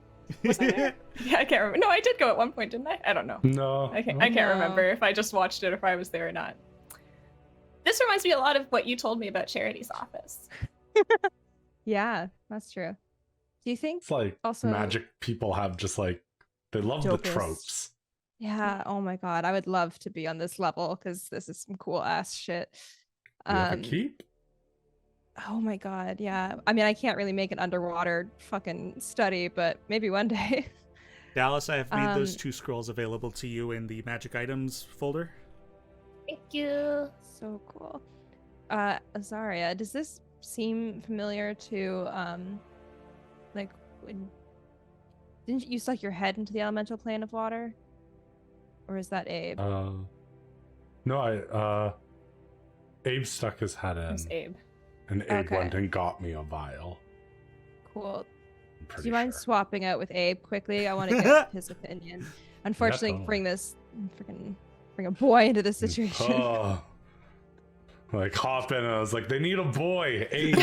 Was I there? Yeah, I can't remember. No, I did go at one point, didn't I? I don't know. No. I can't No. remember if I just watched it or if I was there or not. This reminds me a lot of what you told me about Charity's office. Yeah, that's true. Do you think It's like also magic people have just like, they love the Dopest. tropes. Yeah, oh my god, I would love to be on this level because this is some cool ass shit. You have a keep? Oh my god, yeah. I mean, I can't really make an underwater fucking study, but maybe one day. Dallas, I have made those Um, 2 scrolls available to you in the magic items folder. Thank you. So cool. Azaria, does this seem familiar to like when didn't you suck your head into the elemental plane of water? Or is that Abe? No, Abe stuck his head in, It's Abe. and Abe Okay. went and got me a vial. Cool. I'm Do pretty you mind sure. swapping out with Abe quickly? I want to get his opinion. Unfortunately, totally. bring a boy into this situation. Oh. Like hop in and I was like, they need a boy, Abe.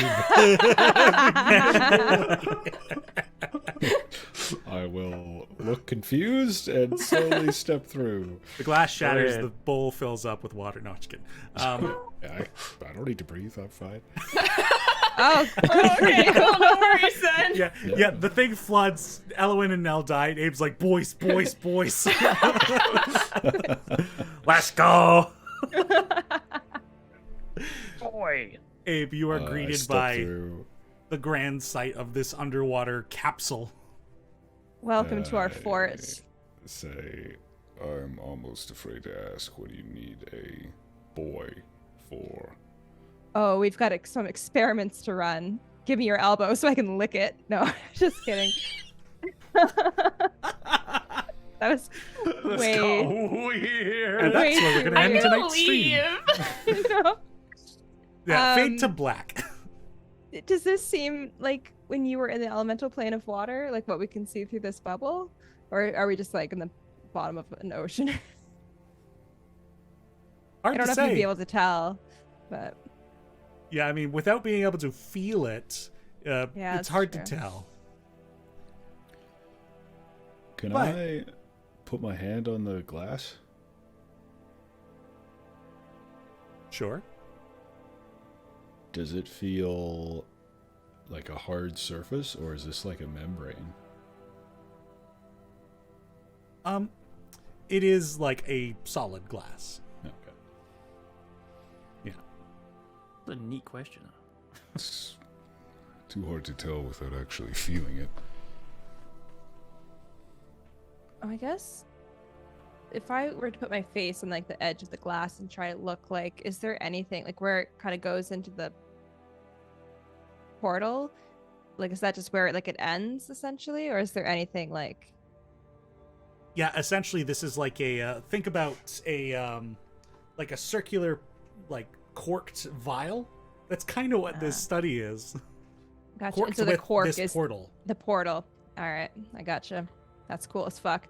I will look confused and slowly step through. The glass shatters, ahead. the bowl fills up with water. No, just kidding. I don't need to breathe. I'm fine. Oh, Okay, cool. No worries then. yeah, the thing floods. Elwyn and Nell die. And Abe's like, boys. Let's go. Boy. Abe, you are I greeted step by through. the grand sight of this underwater capsule. welcome to our I fort. Say, I'm almost afraid to ask, what do you need a boy for? Oh, we've got some experiments to run. Give me your elbow so I can lick it. No, just kidding. That was Let's way. go weird. And that's Way where we're too gonna end weird. tonight's stream. No. Yeah, fade Um, to black. Does this seem like when you were in the elemental plane of water, like what we can see through this bubble? Or are we just like in the bottom of an ocean? I Hard don't to know if you'd say. be able to tell, but Yeah, I mean, without being able to feel it, Yeah, it's that's hard true. to tell. Can But- I put my hand on the glass? Sure. Does it feel like a hard surface, or is this like a membrane? It is like a solid glass. Okay. That's a neat question. It's too hard to tell without actually feeling it. I guess if I were to put my face on like the edge of the glass and try to look like, is there anything like where it kind of goes into the portal? Like, is that just where it ends essentially, or is there anything like? Yeah, essentially, this is like a think about a like a circular, like corked vial. That's kind of what this study is. Gotcha. Corked And so the with cork this is portal. the portal. All right, I gotcha. That's cool as fuck.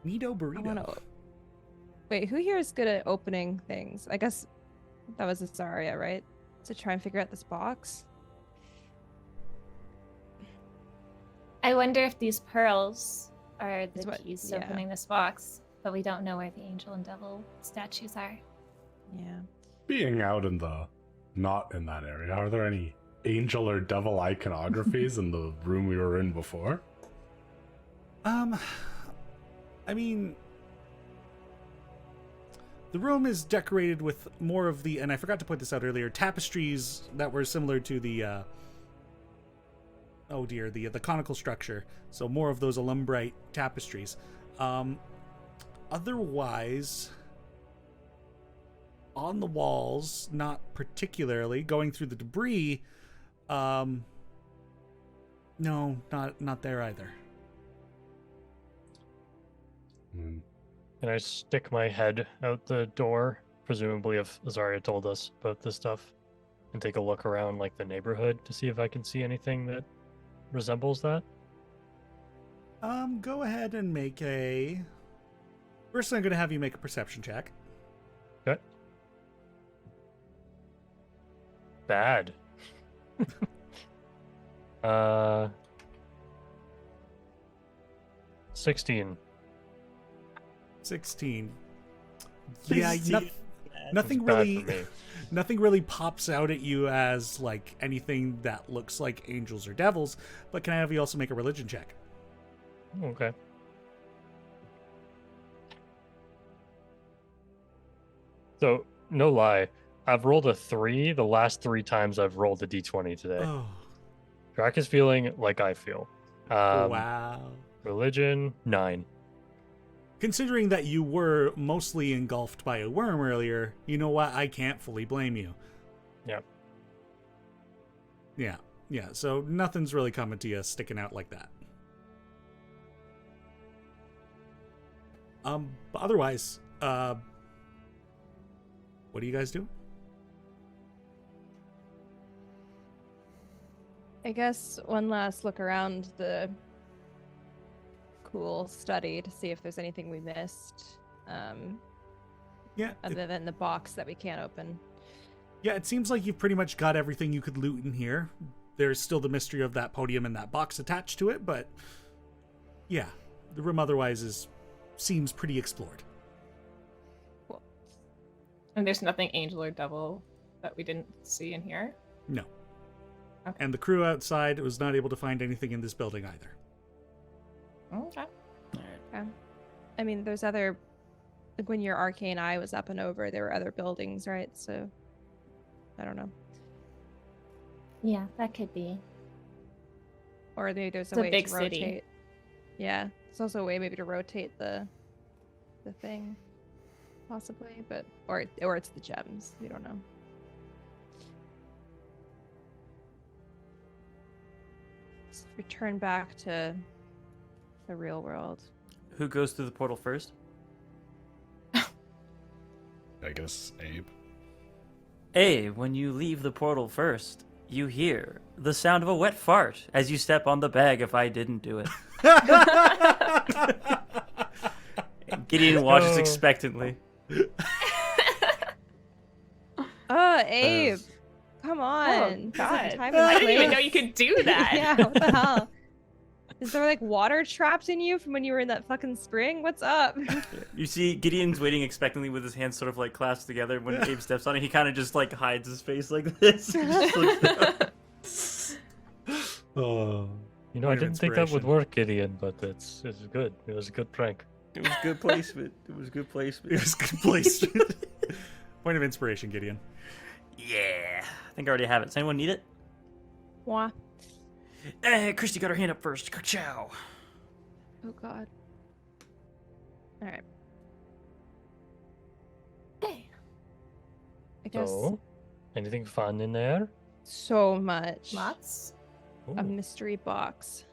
Neato I burrito. want to. Wait, who here is good at opening things? I guess that was Azaria, right? To try and figure out this box. I wonder if these pearls are the Is what- keys to yeah. opening this box, but we don't know where the angel and devil statues are. Yeah. Being out in the, not in that area, are there any angel or devil iconographies in the room we were in before? I mean, the room is decorated with more of the, and I forgot to point this out earlier, tapestries that were similar to the, oh dear, the conical structure. So more of those Illumbrite tapestries. Otherwise, on the walls, not particularly. Going through the debris, no, not there either. Hmm. Can I stick my head out the door? Presumably, if Azaria told us about this stuff, and take a look around like the neighborhood to see if I can see anything that resembles that. Go ahead and make a. First, I'm going to have you make a perception check. Okay. Bad. 16. 16. Yeah, nothing Bad really. for me. Nothing really pops out at you as like anything that looks like angels or devils. But can I have you also make a religion check? Okay. So, no lie, I've rolled a 3 the last 3 times I've rolled a d20 today. Oh, Drac is feeling like I feel. wow. Religion, 9. Considering that you were mostly engulfed by a worm earlier, you know what? I can't fully blame you. Yep. Yeah. So nothing's really coming to you sticking out like that. But otherwise, what do you guys do? I guess one last look around the cool study to see if there's anything we missed. Yeah. Other than the box that we can't open. Yeah, it seems like you've pretty much got everything you could loot in here. There's still the mystery of that podium and that box attached to it, but yeah, the room otherwise seems pretty explored. Cool. And there's nothing angel or devil that we didn't see in here? No. Okay. And the crew outside was not able to find anything in this building either. Okay. I mean, there's other. Like when your arcane eye was up and over, there were other buildings, right? So, I don't know. Yeah, that could be. Or maybe there's a It's a way big to city. rotate. Yeah, it's also a way maybe to rotate the thing, possibly. But or it's the gems. We don't know. Let's return back to the real world. Who goes through the portal first? I guess Abe. Abe, when you leave the portal first, you hear the sound of a wet fart as you step on the bag if I didn't do it. And Gideon watches expectantly. Oh, Abe, come on! Oh, This is God. time I and didn't even place. know you could do that. Yeah, what the hell? Is there like water trapped in you from when you were in that fucking spring? What's up? You see Gideon's waiting expectantly with his hands sort of like clasped together. When Abe steps on it, he kind of just like hides his face like this. Just looks down. Oh. You know, I Point of didn't think that would inspiration. work, Gideon, but it's good. It was a good prank. It was good placement. It was good placement. It was good placement. Point of inspiration, Gideon. Yeah. I think I already have it. Does anyone need it? Wah. Christy got her hand up first. Ka-chow. Oh god. All right. Hey. I guess So, anything fun in there? so much. Lots? A Ooh. mystery box.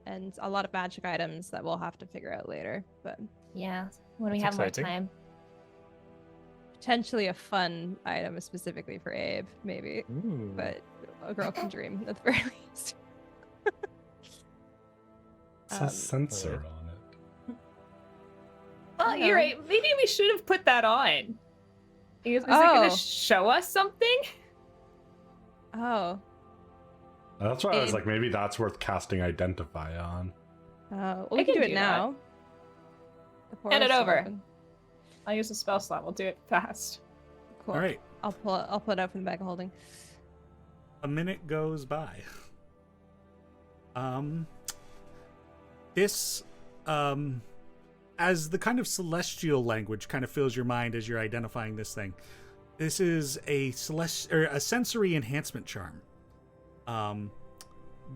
And a lot of magic items that we'll have to figure out later. But Yeah, when we That's have exciting. more time. potentially a fun item specifically for Abe, maybe. Ooh. But a girl can dream at the very least. It's Um, a sensor on it. Oh, Yeah. you're right. Maybe we should have put that on. Is it going Oh. to show us something? Oh. That's why I was Abe. like, maybe that's worth casting Identify on. Well, I we can can do it do that. now. The Hand it portal's over. open. I'll use a spell slot. We'll do it fast. Cool. All right. I'll pull it out from the bag of holding. A minute goes by. This, as the kind of celestial language kind of fills your mind as you're identifying this thing. This is a a sensory enhancement charm.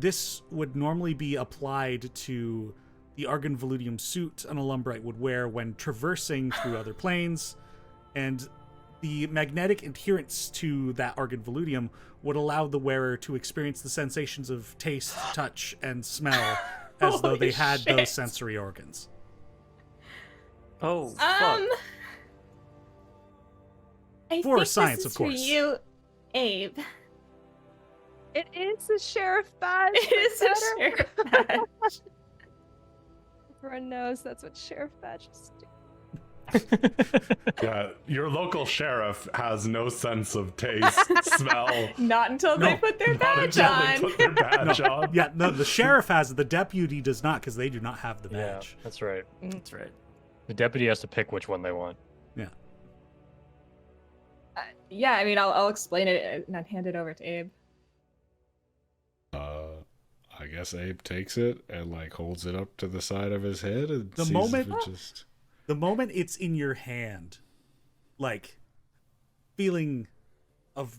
This would normally be applied to the Argon Veludium suit an Illumbrite would wear when traversing through other planes, and the magnetic adherence to that Argon Veludium would allow the wearer to experience the sensations of taste, touch, and smell as though they Holy had shit. those sensory organs. Oh, fuck. I For think science, this is of course. For you, Abe. It is a sheriff badge. It is a sheriff badge. Everyone knows that's what sheriff badges do. Yeah, your local sheriff has no sense of taste, smell. Not until they put their Not badge until they on. put their badge on. Yeah, no, the sheriff has it. The deputy does not, because they do not have the Yeah, badge. that's right. That's right. The deputy has to pick which one they want. Yeah, I mean, I'll explain it and then hand it over to Abe. I guess Abe takes it and like holds it up to the side of his head and The sees moment- if it just. The moment it's in your hand, like feeling of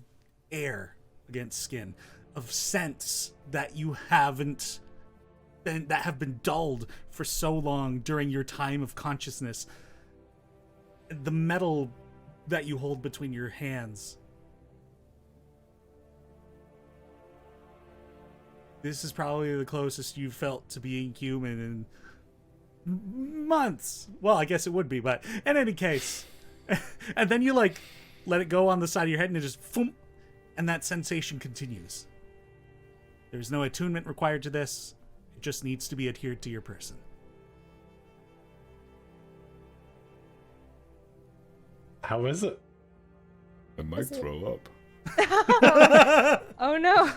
air against skin, of scents that you haven't that have been dulled for so long during your time of consciousness, the metal that you hold between your hands. This is probably the closest you've felt to being human in months. Well, I guess it would be, but in any case. And then you like let it go on the side of your head and it just boom, and that sensation continues. There's no attunement required to this. It just needs to be adhered to your person. How is it? I might Is it- throw up. Oh no.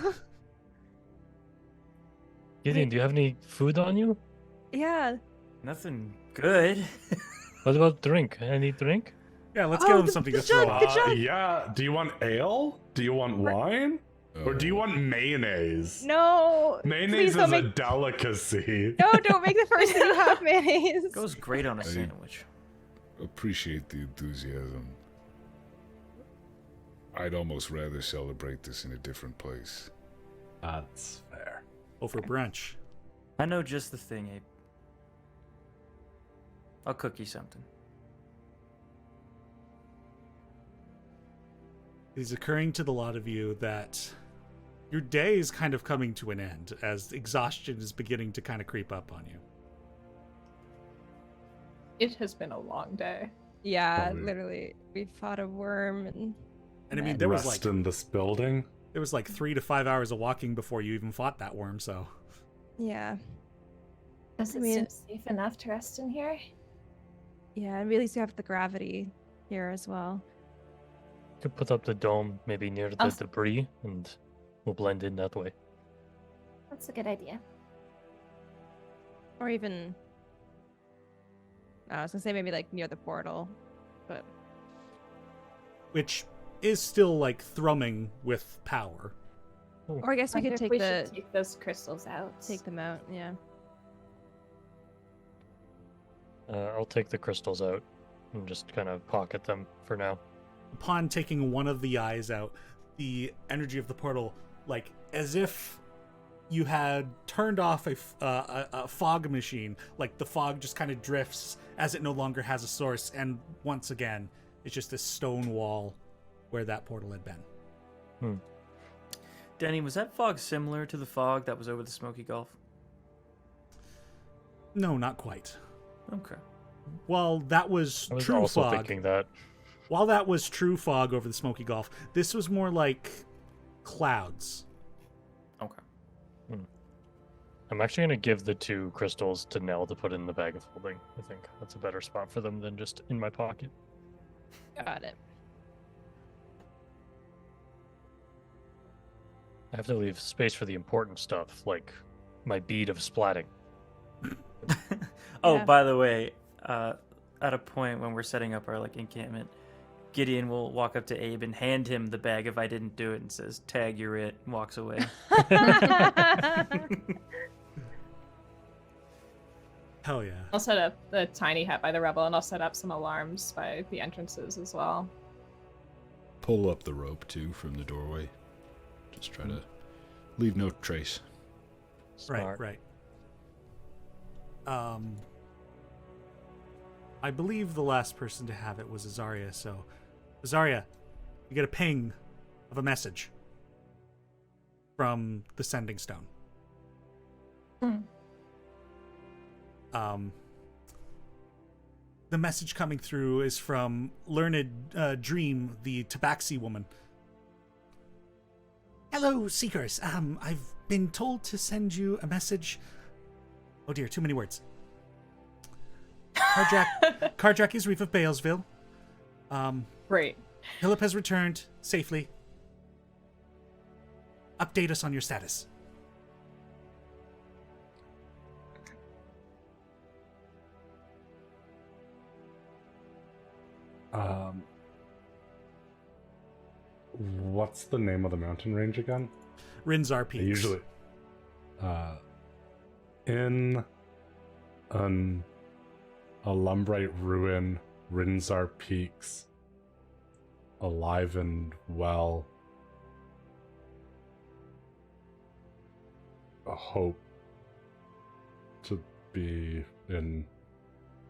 Gideon, do you have any food on you? Yeah. Nothing good. What about drink? Any drink? Yeah, let's Oh, give him the- something the to throw jug, on. the jug. Yeah. Do you want ale? Do you want wine? Or do you Oh, want mayonnaise? No. Mayonnaise please is don't a make... delicacy. No, don't make the first thing you have mayonnaise. Goes great on a Hey. sandwich. appreciate the enthusiasm. I'd almost rather celebrate this in a different place. That's fair. Over brunch. I know just the thing, Abe. I'll cook you something. It is occurring to the lot of you that your day is kind of coming to an end as exhaustion is beginning to kind of creep up on you. It has been a long day. Yeah, Probably. literally. We fought a worm and And I mean, Right. there was Rest like in this building. 3 to 5 hours of walking before you even fought that worm. So yeah. Does I it mean- seem safe enough to rest in here? Yeah, and we at least have the gravity here as well. Could put up the dome maybe near the I'll- debris, and we'll blend in that way. That's a good idea. Or even I was gonna say maybe like near the portal. But which is still like thrumming with power. or I guess we Wonder could if take we the should take those crystals out. take them out, yeah. I'll take the crystals out and just kind of pocket them for now. Upon taking one of the eyes out, the energy of the portal, like as if you had turned off a fog machine, like the fog just kind of drifts as it no longer has a source, and once again, it's just a stone wall where that portal had been. Denny, was that fog similar to the fog that was over the Smoky Gulf? No, not quite. Okay. While that was I was true also fog, thinking that. while that was true fog over the Smoky Gulf, this was more like clouds. Okay. I'm actually going to give the 2 crystals to Nell to put in the bag of holding. I think that's a better spot for them than just in my pocket. Got it. I have to leave space for the important stuff, like my bead of splatting. Oh, Yeah. by the way, at a point when we're setting up our encampment, Gideon will walk up to Abe and hand him the bag if I didn't do it and says, "Tag, you're it," and walks away. Hell yeah. I'll set up the tiny hut by the rebel, and I'll set up some alarms by the entrances as well. Pull up the rope too from the doorway. Just try to leave no trace. Smart. Right. I believe the last person to have it was Azaria, so Azaria, you get a ping of a message from the sending stone. The message coming through is from Learned Dream, the Tabaxi woman. Hello, Seekers. I've been told to send you a message. Oh dear, too many words. Carjack is Reef of Balesville. Great. Philip has returned safely. Update us on your status. What's the name of the mountain range again? Rinxar Peaks. Usually, in an Illumbrite ruin, Rinxar Peaks, alive and well. A hope to be in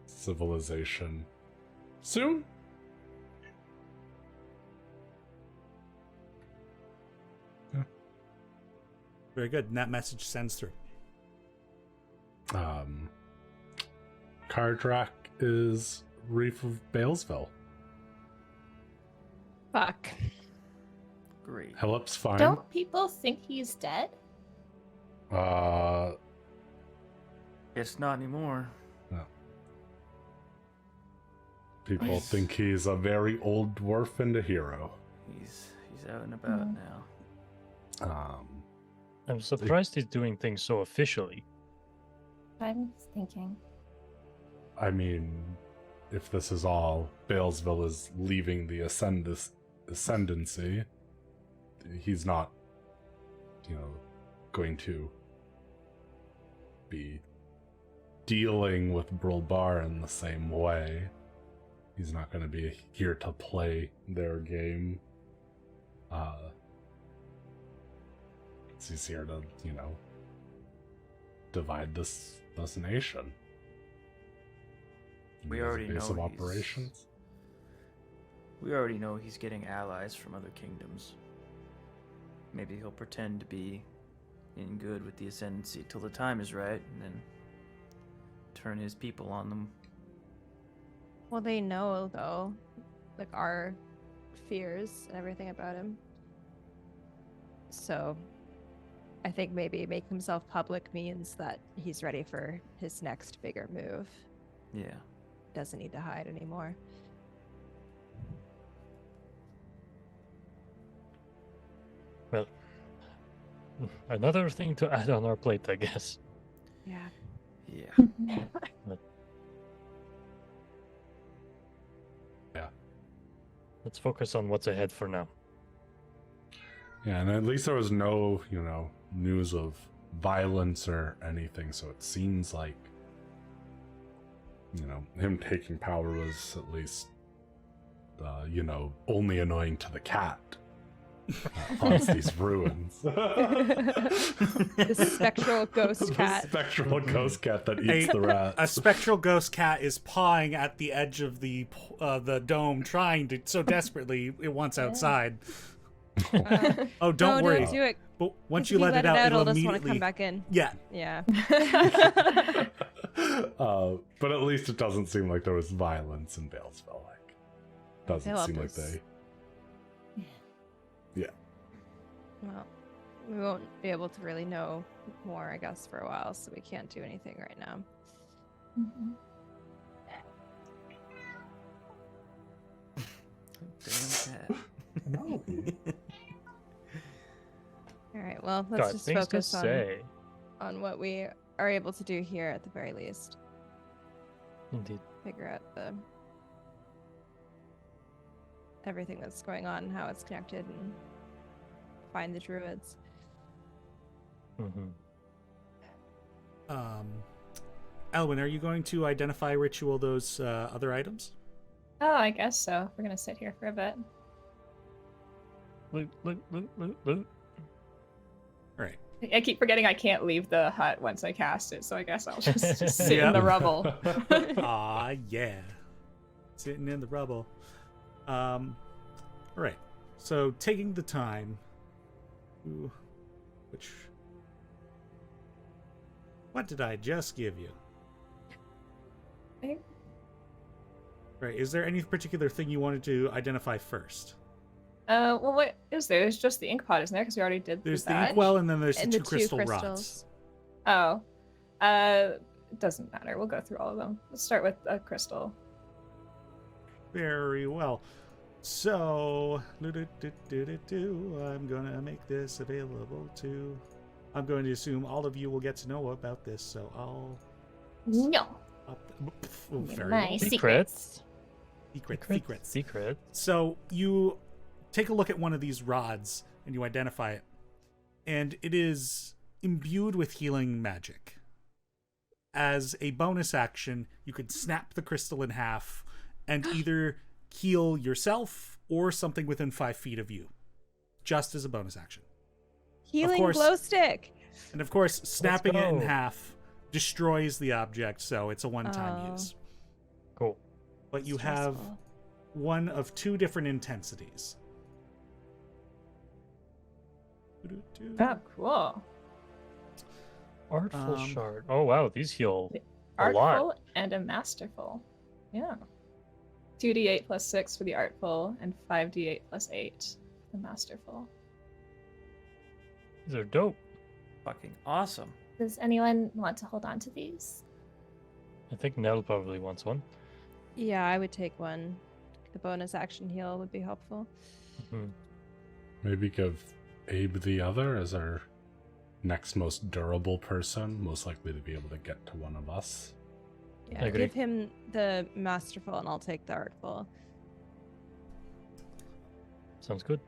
civilization soon. Very good. And that message sends through. Kardrak is Reef of Balesville. Fuck. Great. Helip's fine. Don't people think he's dead? Guess not anymore. People Nice. think he's a very old dwarf and a hero. He's out and about now. I'm surprised he's doing things so officially. I was thinking. I mean, if this is all, Balesville is leaving the ascendancy. He's not, going to be dealing with Brulbar in the same way. He's not going to be here to play their game. He's here to, divide this nation. We As a already base know of he's- operations. We already know he's getting allies from other kingdoms. Maybe he'll pretend to be in good with the Ascendancy till the time is right, and then turn his people on them. Well, they know, though, like, our fears and everything about him. So, I think maybe make himself public means that he's ready for his next bigger move. Yeah. Doesn't need to hide anymore. Well, another thing to add on our plate, I guess. Yeah. Yeah. Let's focus on what's ahead for now. Yeah, and at least there was no, news of violence or anything, so it seems like, him taking power was at least, only annoying to the cat. Haunts these ruins. The spectral ghost cat. The spectral ghost cat that eats the rats. A spectral ghost cat is pawing at the edge of the dome, trying to so desperately it wants outside. Oh, don't no, worry. Don't do it. But once 'Cause you if let it out, it'll just want to immediately come back in. Yeah. Yeah. But at least it doesn't seem like there was violence in Balesville. Doesn't Philip seem like is- they. Well, we won't be able to really know more, I guess, for a while, so we can't do anything right now. Damn cat. All right. Well, let's Got just things to focus say. on what we are able to do here at the very least. Indeed. Figure out everything that's going on and how it's connected, and find the druids. Mm-hmm. Elwyn, are you going to identify ritual those other items? Oh, I guess so. We're gonna sit here for a bit. Loot. All right. I keep forgetting I can't leave the hut once I cast it, so I guess I'll just sit Yep. in the rubble. Ah, yeah. Sitting in the rubble. All right. So taking the time. Ooh, what did I just give you? Okay. Right. Is there any particular thing you wanted to identify first? Well, what is there? There's just the ink pot, isn't there? Because we already did There's the badge. inkwell, and then there's the And two the two crystal rods. crystals. Oh. It doesn't matter. We'll go through all of them. Let's start with a crystal. Very well. So, I'm gonna make this available to. I'm going to assume all of you will get to know about this, so I'll. No. Very My well. secrets. Secrets. Secret. So you take a look at one of these rods and you identify it, and it is imbued with healing magic. As a bonus action, you could snap the crystal in half and either heal yourself or something within 5 feet of you, just as a bonus action. Healing course. glow stick. And of course, snapping it in go. half destroys the object, so it's a one-time Oh. use. Cool. But you have Stressful. one of 2 different intensities. Oh, cool. Artful Um, shard. Oh wow, these heal a Artful lot. and a masterful. Yeah. 2d8 plus 6 for the artful, and 5d8 plus 8 for the masterful. These are dope. Fucking awesome. Does anyone want to hold on to these? I think Nell probably wants one. Yeah, I would take one. The bonus action heal would be helpful. Mhm. Maybe give Abe the other as our next most durable person, most likely to be able to get to one of us. Yeah, agree. give him the masterful and I'll take the artful. Sounds good.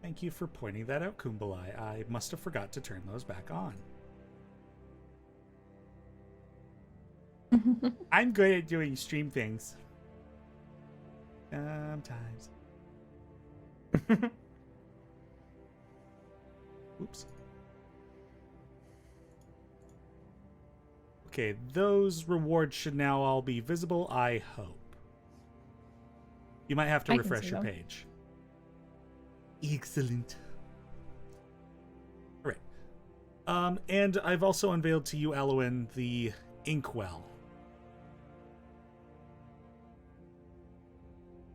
Thank you for pointing that out, Kumbalai. I must have forgot to turn those back on. I'm good at doing stream things. Sometimes. Oops. Okay, those rewards should now all be visible, I hope. You might have to I can refresh see your them. page. Excellent. All right. And I've also unveiled to you, Alwyn, the inkwell.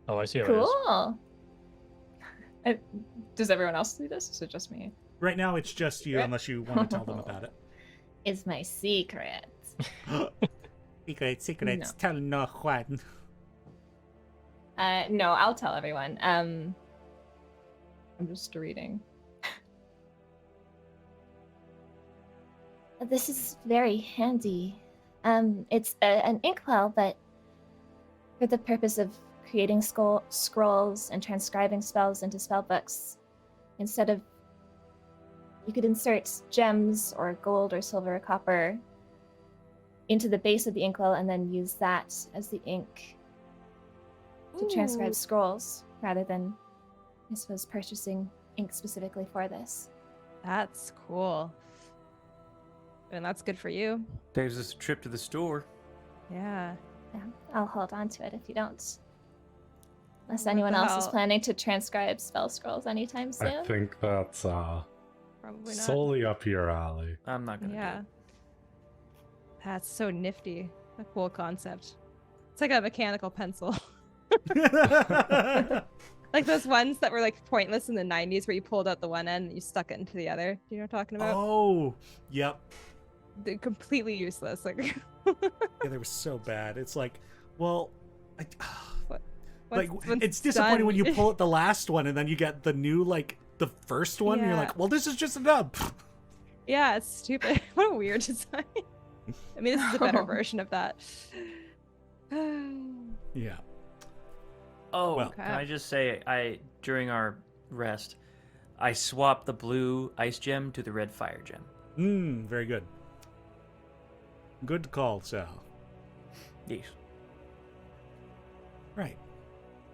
Oh, I see how it is. Cool. Does everyone else see this? Or is it just me? Right now, it's just you, Right. unless you want to tell them about it. It's my secret. Secrets. No. Tell no one. No, I'll tell everyone. I'm just reading. This is very handy. It's an inkwell, but for the purpose of creating scrolls and transcribing spells into spell books. Instead of, you could insert gems or gold or silver or copper into the base of the inkwell and then use that as the ink to transcribe Ooh. scrolls rather than, I suppose, purchasing ink specifically for this. That's cool. And that's good for you. There's this trip to the store. Yeah. Yeah, I'll hold on to it if you don't. Unless What anyone the else is hell? planning to transcribe spell scrolls anytime soon. I think that's Probably not. solely up your alley. I'm not gonna Yeah. do it. That's so nifty. A cool concept. It's like a mechanical pencil. Like those ones that were like pointless in the 90s where you pulled out the one end and you stuck it into the other. Do you know what I'm talking about? Oh, yep. They're completely useless. Like, Yeah, they were so bad. It's like, well, like once it's disappointing when you done- pull out the last one and then you get the new, like the first one. And you're Yeah. like, well, this is just a dub. Yeah, it's stupid. What a weird design. I mean, this is a better version of that. Yeah. Oh, Well- can I just say, during our rest, I swapped the blue ice gem to the red fire gem. Very good. Good call, Sal. Yes. Right.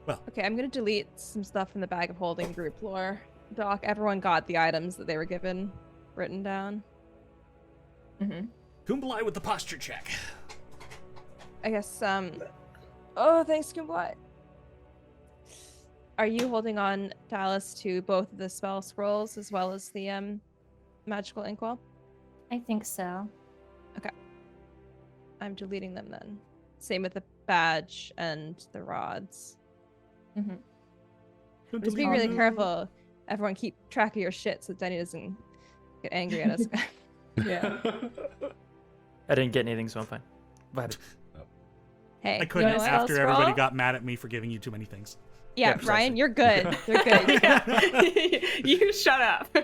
Okay, I'm gonna delete some stuff from the bag of holding group lore. Doc, everyone got the items that they were given written down. Mm-hmm. Kumbalai with the posture check. I guess, oh, thanks, Kumblai. Are you holding on, Dallas, to both of the spell scrolls as well as the, magical inkwell? I think so. I'm deleting them then. Same with the badge and the rods. Mm-hmm. Just be really careful. Everyone keep track of your shit so Teni doesn't get angry at us. Yeah. I didn't get anything, so I'm fine. Vibes. Hey, I couldn't you know what? after Scrawl? everybody got mad at me for giving you too many things. Yeah, precisely. Ryan, you're good. You're good. You shut up.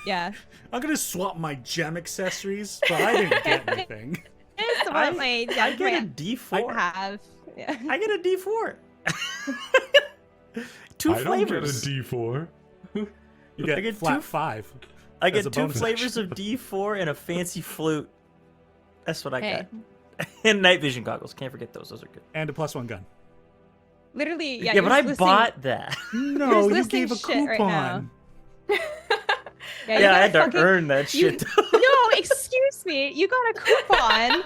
Yeah. I'm gonna swap my gem accessories, but I didn't get anything. It's what my I get a D4. have. Yeah. I get a D4. Two I don't flavors. get a D4. You I get get flat two- 5. I as a get two bonus flavors action. of D4 and a fancy flute. That's what I Hey, got. And night vision goggles. Can't forget those. Those are good. And a +1 gun. literally, Yeah, you're but I just listening- bought that. No, you listening gave a shit right now. coupon. Yeah, you Yeah, I got had to fucking- earn that you- shit. No, excuse me. You got a coupon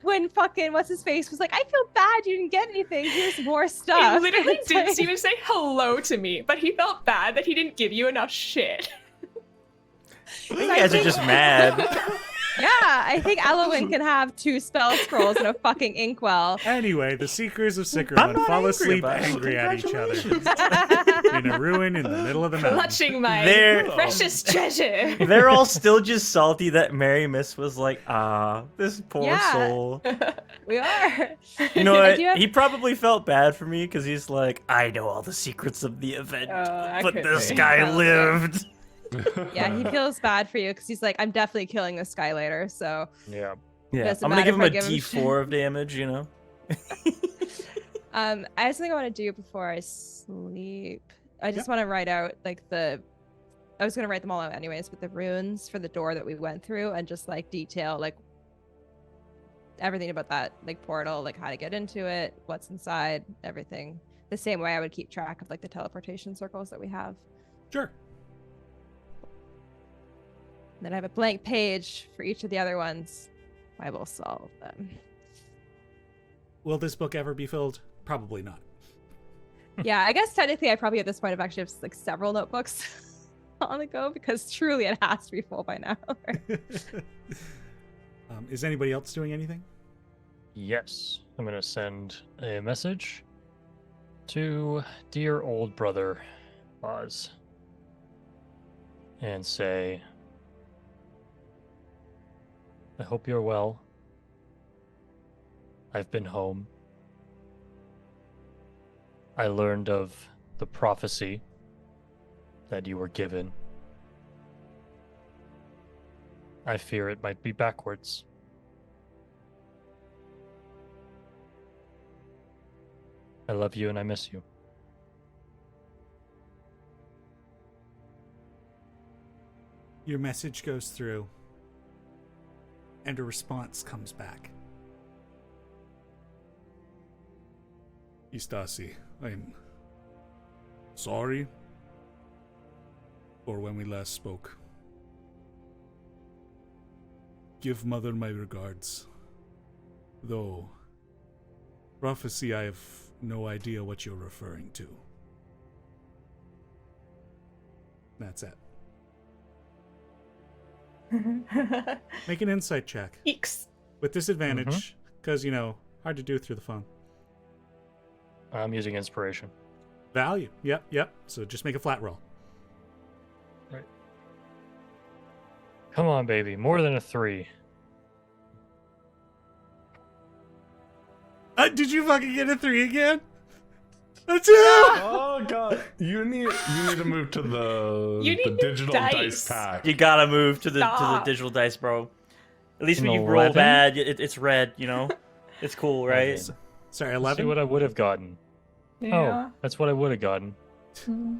when fucking what's his face was like, I feel bad you didn't get anything. Here's more stuff. He literally It's didn't like- even say hello to me, but he felt bad that he didn't give you enough shit. You guys are just mad. Yeah, I think Elowin can have 2 spell scrolls and a fucking inkwell. Anyway, the Seekers of I'm Sickerland not fall angry asleep about it. angry at each other Congratulations. in a ruin in the middle of the mountain. Clutching my There- precious treasure. They're all still just salty that Mary Miss was like, this poor Yeah. soul. We are. You know I what? do have- He probably felt bad for me because he's like, I know all the secrets of the event, I but could this be. guy lived. Yeah, he feels bad for you because he's like, I'm definitely killing this guy later. So Yeah. Yeah, Doesn't I'm gonna matter give him if I a give him D4 of damage, you know? I have something I want to do before I sleep. I just want to write out like I was gonna write them all out anyways, but the runes for the door that we went through and just like detail like everything about that like portal, like how to get into it, what's inside, everything. The same way I would keep track of like the teleportation circles that we have. Sure. And then I have a blank page for each of the other ones. I will solve them. Will this book ever be filled? Probably not. Yeah, I guess technically I probably at this point have actually have like several notebooks on the go because truly it has to be full by now. Is anybody else doing anything? Yes. I'm going to send a message to dear old brother Oz and say, I hope you're well. I've been home. I learned of the prophecy that you were given. I fear it might be backwards. I love you and I miss you. Your message goes through, and a response comes back. Istasi, I'm sorry for when we last spoke. Give Mother my regards. Though, prophecy, I have no idea what you're referring to. That's it. Make an insight check. Eeks. With disadvantage, because, hard to do through the phone. I'm using inspiration. Value. Yep. So just make a flat roll. Come on, baby. More than a 3. Did you fucking get a 3 again? A 2! Oh god, you need to move to the You need new digital dice dice. pack. You gotta move to the Stop. digital dice, bro. At least when An you roll 11? bad, it's red, you know? It's cool, right? Okay. Sorry, See 11? what I would have gotten. Yeah. Oh, that's what I would have gotten.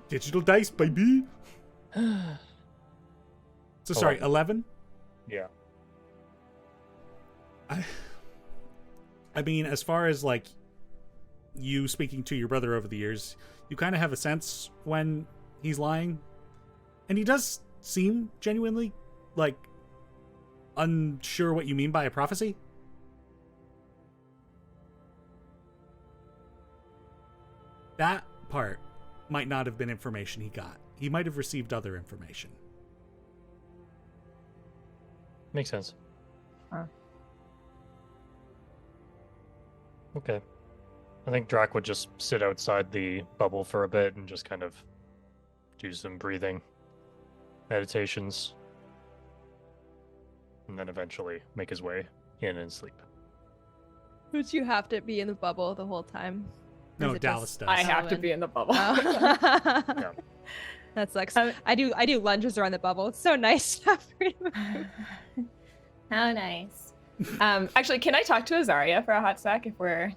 Digital dice, baby. So sorry, 11? Yeah. I mean, as far as like you speaking to your brother over the years, you kind of have a sense when he's lying, and he does seem genuinely like unsure what you mean by a prophecy. That part might not have been information he got. He might have received other information. Makes sense. Huh. Okay. I think Drac would just sit outside the bubble for a bit and just kind of do some breathing meditations. And then eventually make his way in and sleep. Would you have to be in the bubble the whole time? Or No, is it Dallas just- does. I have to Owen? be in the bubble. Oh. Yeah. That sucks. I do lunges around the bubble. It's so nice to have freedom. How nice. Actually, can I talk to Azaria for a hot sec if we're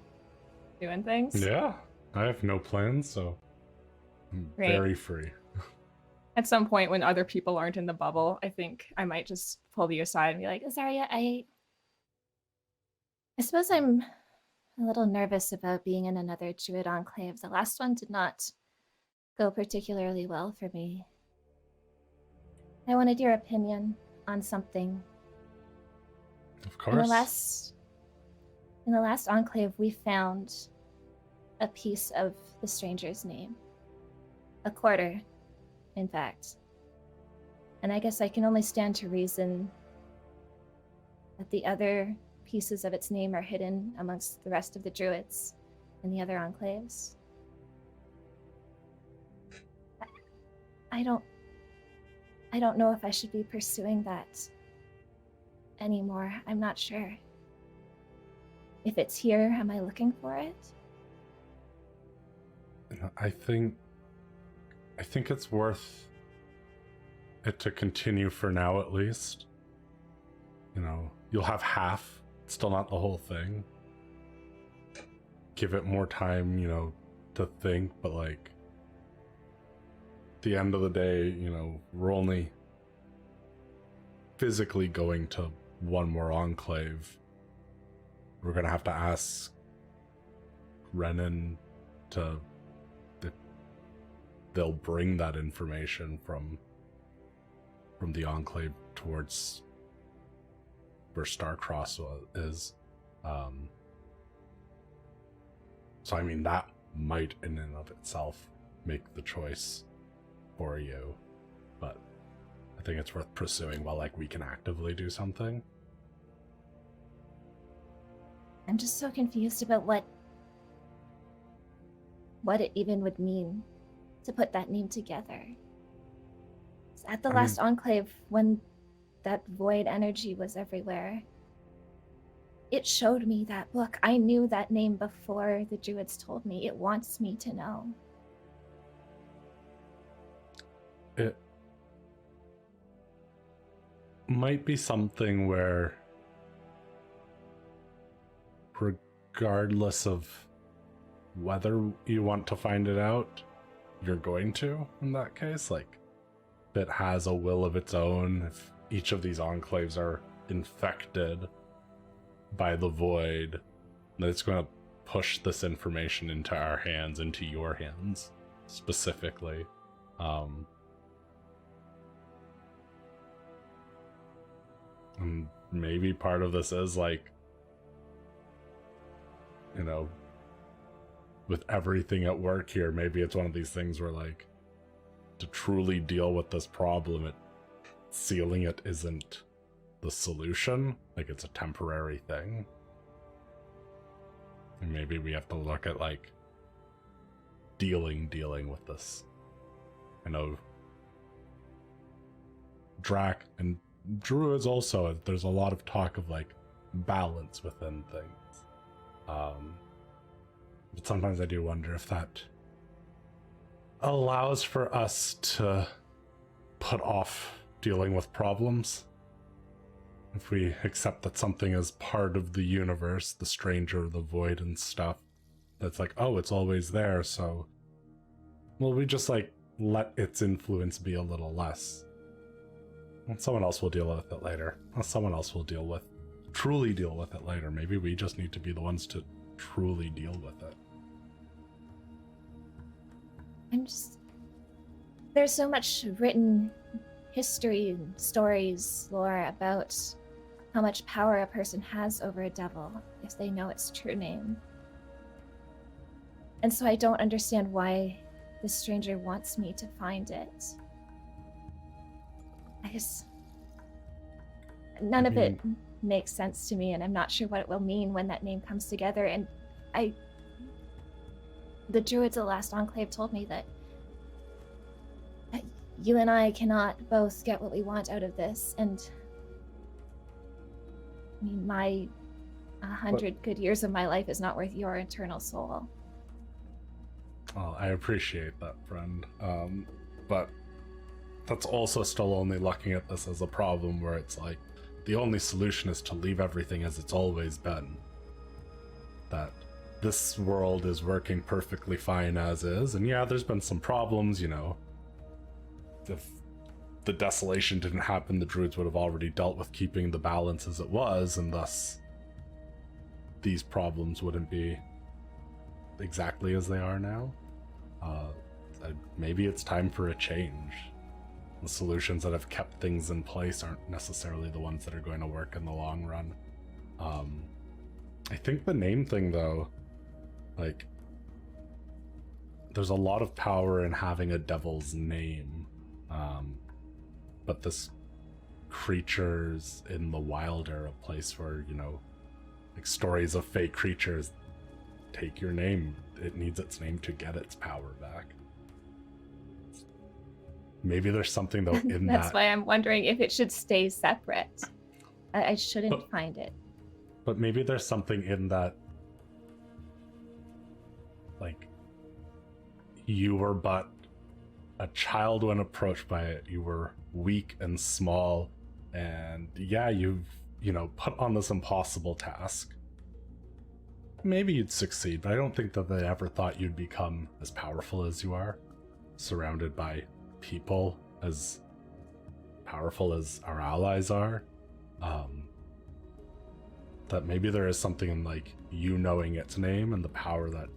doing things? Yeah, I have no plans, so I'm Great. very free. At some point when other people aren't in the bubble, I think I might just pull you aside and be like, Azaria, I suppose I'm a little nervous about being in another Druid Enclave. The last one did not go particularly well for me. I wanted your opinion on something. Of In the course. last Enclave, we found a piece of the stranger's name. A quarter, in fact. And I guess I can only stand to reason that the other pieces of its name are hidden amongst the rest of the druids in the other enclaves. I don't know if I should be pursuing that anymore. I'm not sure. If it's here, am I looking for it? I think it's worth it to continue for now, at least. You know, you'll have half, still not the whole thing. Give it more time, you know, to think, but like, at the end of the day, you know, we're only physically going to one more enclave. We're gonna have to ask Renan to they'll bring that information from the enclave towards where Starcross is. So I mean, that might in and of itself make the choice for you, but I think it's worth pursuing while like we can actively do something. I'm just so confused about what it even would mean to put that name together. At the last enclave, when that void energy was everywhere, it showed me that book. I knew that name before the druids told me. It wants me to know. It might be something where, regardless of whether you want to find it out, you're going to, in that case. Like, if it has a will of its own, if each of these enclaves are infected by the void, then it's going to push this information into our hands, into your hands, specifically. And maybe part of this is like, you know, with everything at work here, maybe it's one of these things where like, to truly deal with this problem, sealing it isn't the solution. Like, it's a temporary thing. And maybe we have to look at like dealing with this. I know Drac and Druids also, there's a lot of talk of like balance within things. But sometimes I do wonder if that allows for us to put off dealing with problems. If we accept that something is part of the universe, the stranger, the void and stuff, that's like, oh, it's always there, so well, we just like let its influence be a little less. And someone else will deal with it later. Or someone else will truly deal with it later. Maybe we just need to be the ones to truly deal with it. There's so much written history, stories, lore about how much power a person has over a devil if they know its true name. And so I don't understand why this stranger wants me to find it. I guess none of it makes sense to me, and I'm not sure what it will mean when that name comes together. And the druids of the last enclave told me that you and I cannot both get what we want out of this, and I mean, my 100 good years of my life is not worth your eternal soul. Well, I appreciate that, friend. But that's also still only looking at this as a problem where it's like, the only solution is to leave everything as it's always been. That this world is working perfectly fine as is, and yeah, there's been some problems, you know. If the desolation didn't happen, the druids would have already dealt with keeping the balance as it was, and thus these problems wouldn't be exactly as they are now. Maybe it's time for a change. The solutions that have kept things in place aren't necessarily the ones that are going to work in the long run. I think the name thing, though, like, there's a lot of power in having a devil's name. But this creatures in the wild are a place where, you know, like stories of fake creatures take your name. It needs its name to get its power back. Maybe there's something, though, in That's that. why I'm wondering if it should stay separate. I shouldn't find it. But maybe there's something in that, like, you were but a child when approached by it. You were weak and small, and yeah, you've, you know, put on this impossible task. Maybe you'd succeed, but I don't think that they ever thought you'd become as powerful as you are, surrounded by people as powerful as our allies are. That maybe there is something in, like, you knowing its name and the power that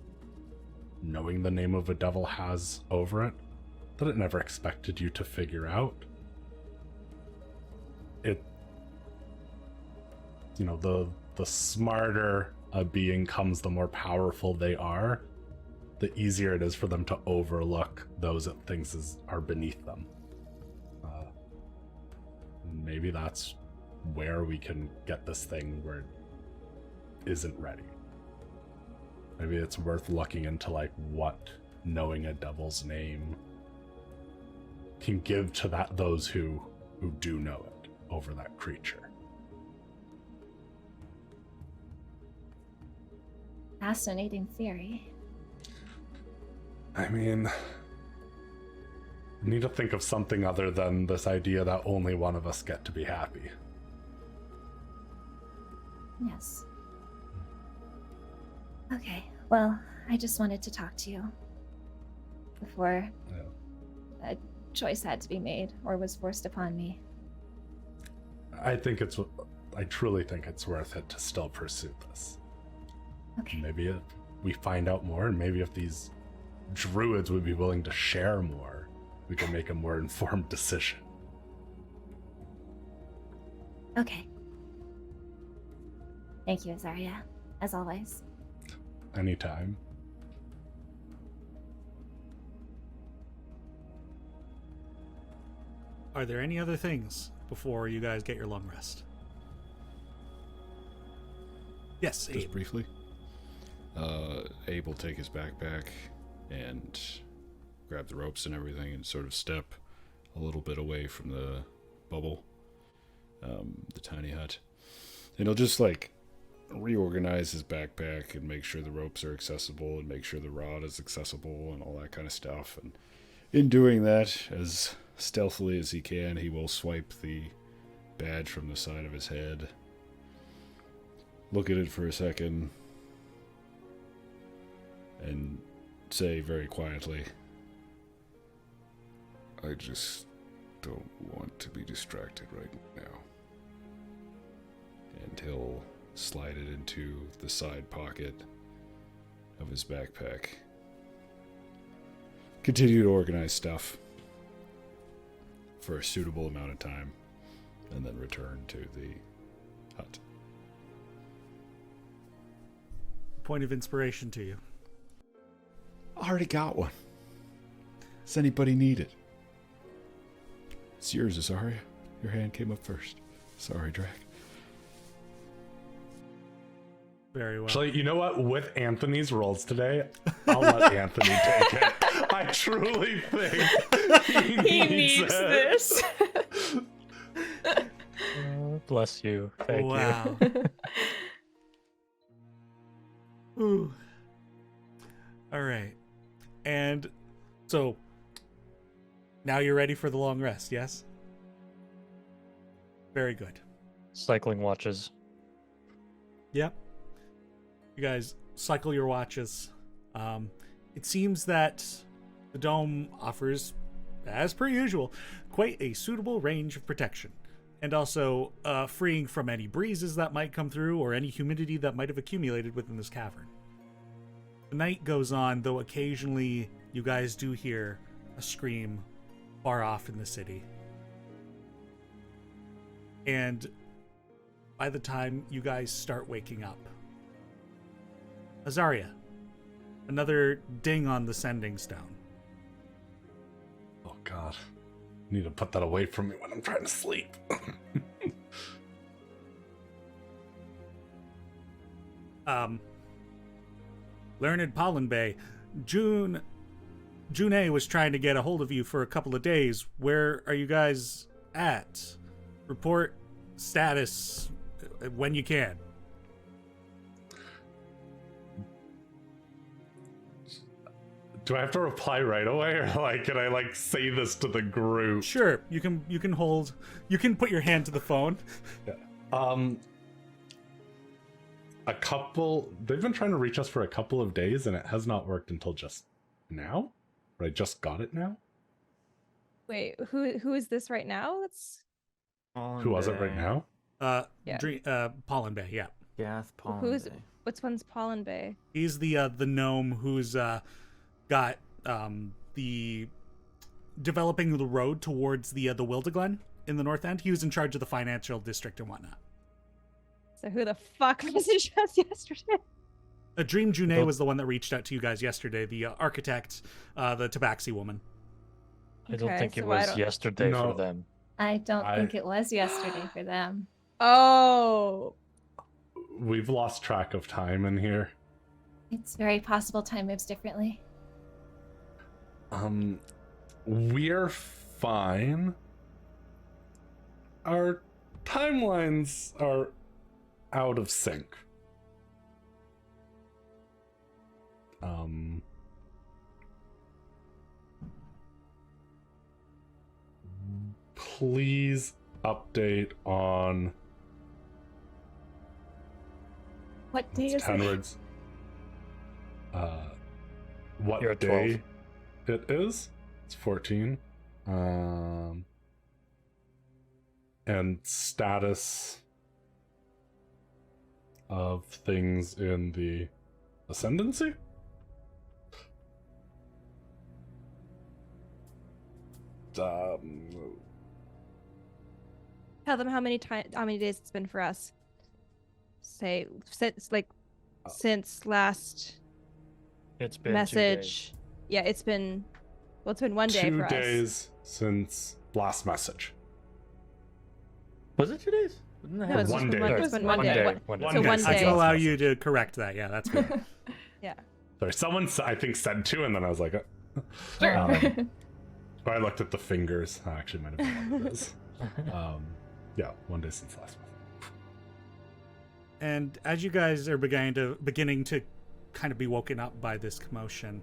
knowing the name of a devil has over it, that it never expected you to figure out. It, you know, the smarter a being comes, the more powerful they are, the easier it is for them to overlook those that things are beneath them. Maybe that's where we can get this thing where it isn't ready. Maybe it's worth looking into, like, what knowing a devil's name can give to those who do know it over that creature. Fascinating theory. I mean, we need to think of something other than this idea that only one of us get to be happy. Yes. Okay, well, I just wanted to talk to you before a choice had to be made or was forced upon me. I truly think it's worth it to still pursue this. Okay. Maybe if we find out more, and maybe if these druids would be willing to share more, we can make a more informed decision. Okay. Thank you, Azaria, as always. Anytime. Are there any other things before you guys get your long rest? Yes, Just Abe. briefly. Abe will take his backpack and grab the ropes and everything and sort of step a little bit away from the bubble, the tiny hut. And he'll just, like, reorganize his backpack and make sure the ropes are accessible and make sure the rod is accessible and all that kind of stuff. And in doing that, as stealthily as he can, he will swipe the badge from the side of his head, look at it for a second, and say very quietly, "I just don't want to be distracted right now." And he'll slide it into the side pocket of his backpack. Continue to organize stuff for a suitable amount of time, and then return to the hut. Point of inspiration to you. I already got one. Does anybody need it? It's yours, Azaria. Your hand came up first. Sorry, Drac. Very well. Actually, you know what? With Anthony's rolls today, I'll let Anthony take it. I truly think He needs it. this. Bless you. Thank Wow. Ooh. All right. And so now you're ready for the long rest, yes? Very good. Cycling watches. Yep. You guys cycle your watches. It seems that the dome offers, as per usual, quite a suitable range of protection. And also freeing from any breezes that might come through or any humidity that might have accumulated within this cavern. The night goes on, though occasionally you guys do hear a scream far off in the city. And by the time you guys start waking up, Azaria, another ding on the sending stone. Oh god. I need to put that away from me when I'm trying to sleep. Learned Pollen Bay, June was trying to get a hold of you for a couple of days. Where are you guys at? Report status when you can. Do I have to reply right away, or can I say this to the group? Sure, you can put your hand to the phone. Yeah. They've been trying to reach us for a couple of days, and it has not worked until just now. But I just got it now. Wait, who is this right now? It's Who was it right now? Yeah. Pollen Bay, yeah. Gath Palm. who's which one's Pollen Bay? He's the gnome who's got the developing the road towards the Wildeglen in the north end. He was in charge of the financial district and whatnot. So who the fuck messaged us yesterday? Dream Junet was the one that reached out to you guys yesterday. The architect, the Tabaxi woman. I don't Okay, think it so I was don't- yesterday No. for them. I don't think it was yesterday for them. Oh, We've lost track of time in here. It's very possible time moves differently. We're fine. Our timelines are out of sync. Please update on What day is it? 10 words. What You're at day it is? It's 14. And status of things in the ascendancy? tell them how many days it's been for us. Say since last It's been 2 days. message. Yeah, it's been one day 2 for us. days since last message. Was it 2 days? Wouldn't that No, have it's One just day. been It's one one day. day. One- One One day. day. one I day. can allow you to correct that. Yeah, that's good. Yeah. Sorry, someone I think said 2, and then I was like, Sure. I looked at the fingers. I actually might have been what it is. Yeah, 1 day since last month. And as you guys are beginning to kind of be woken up by this commotion,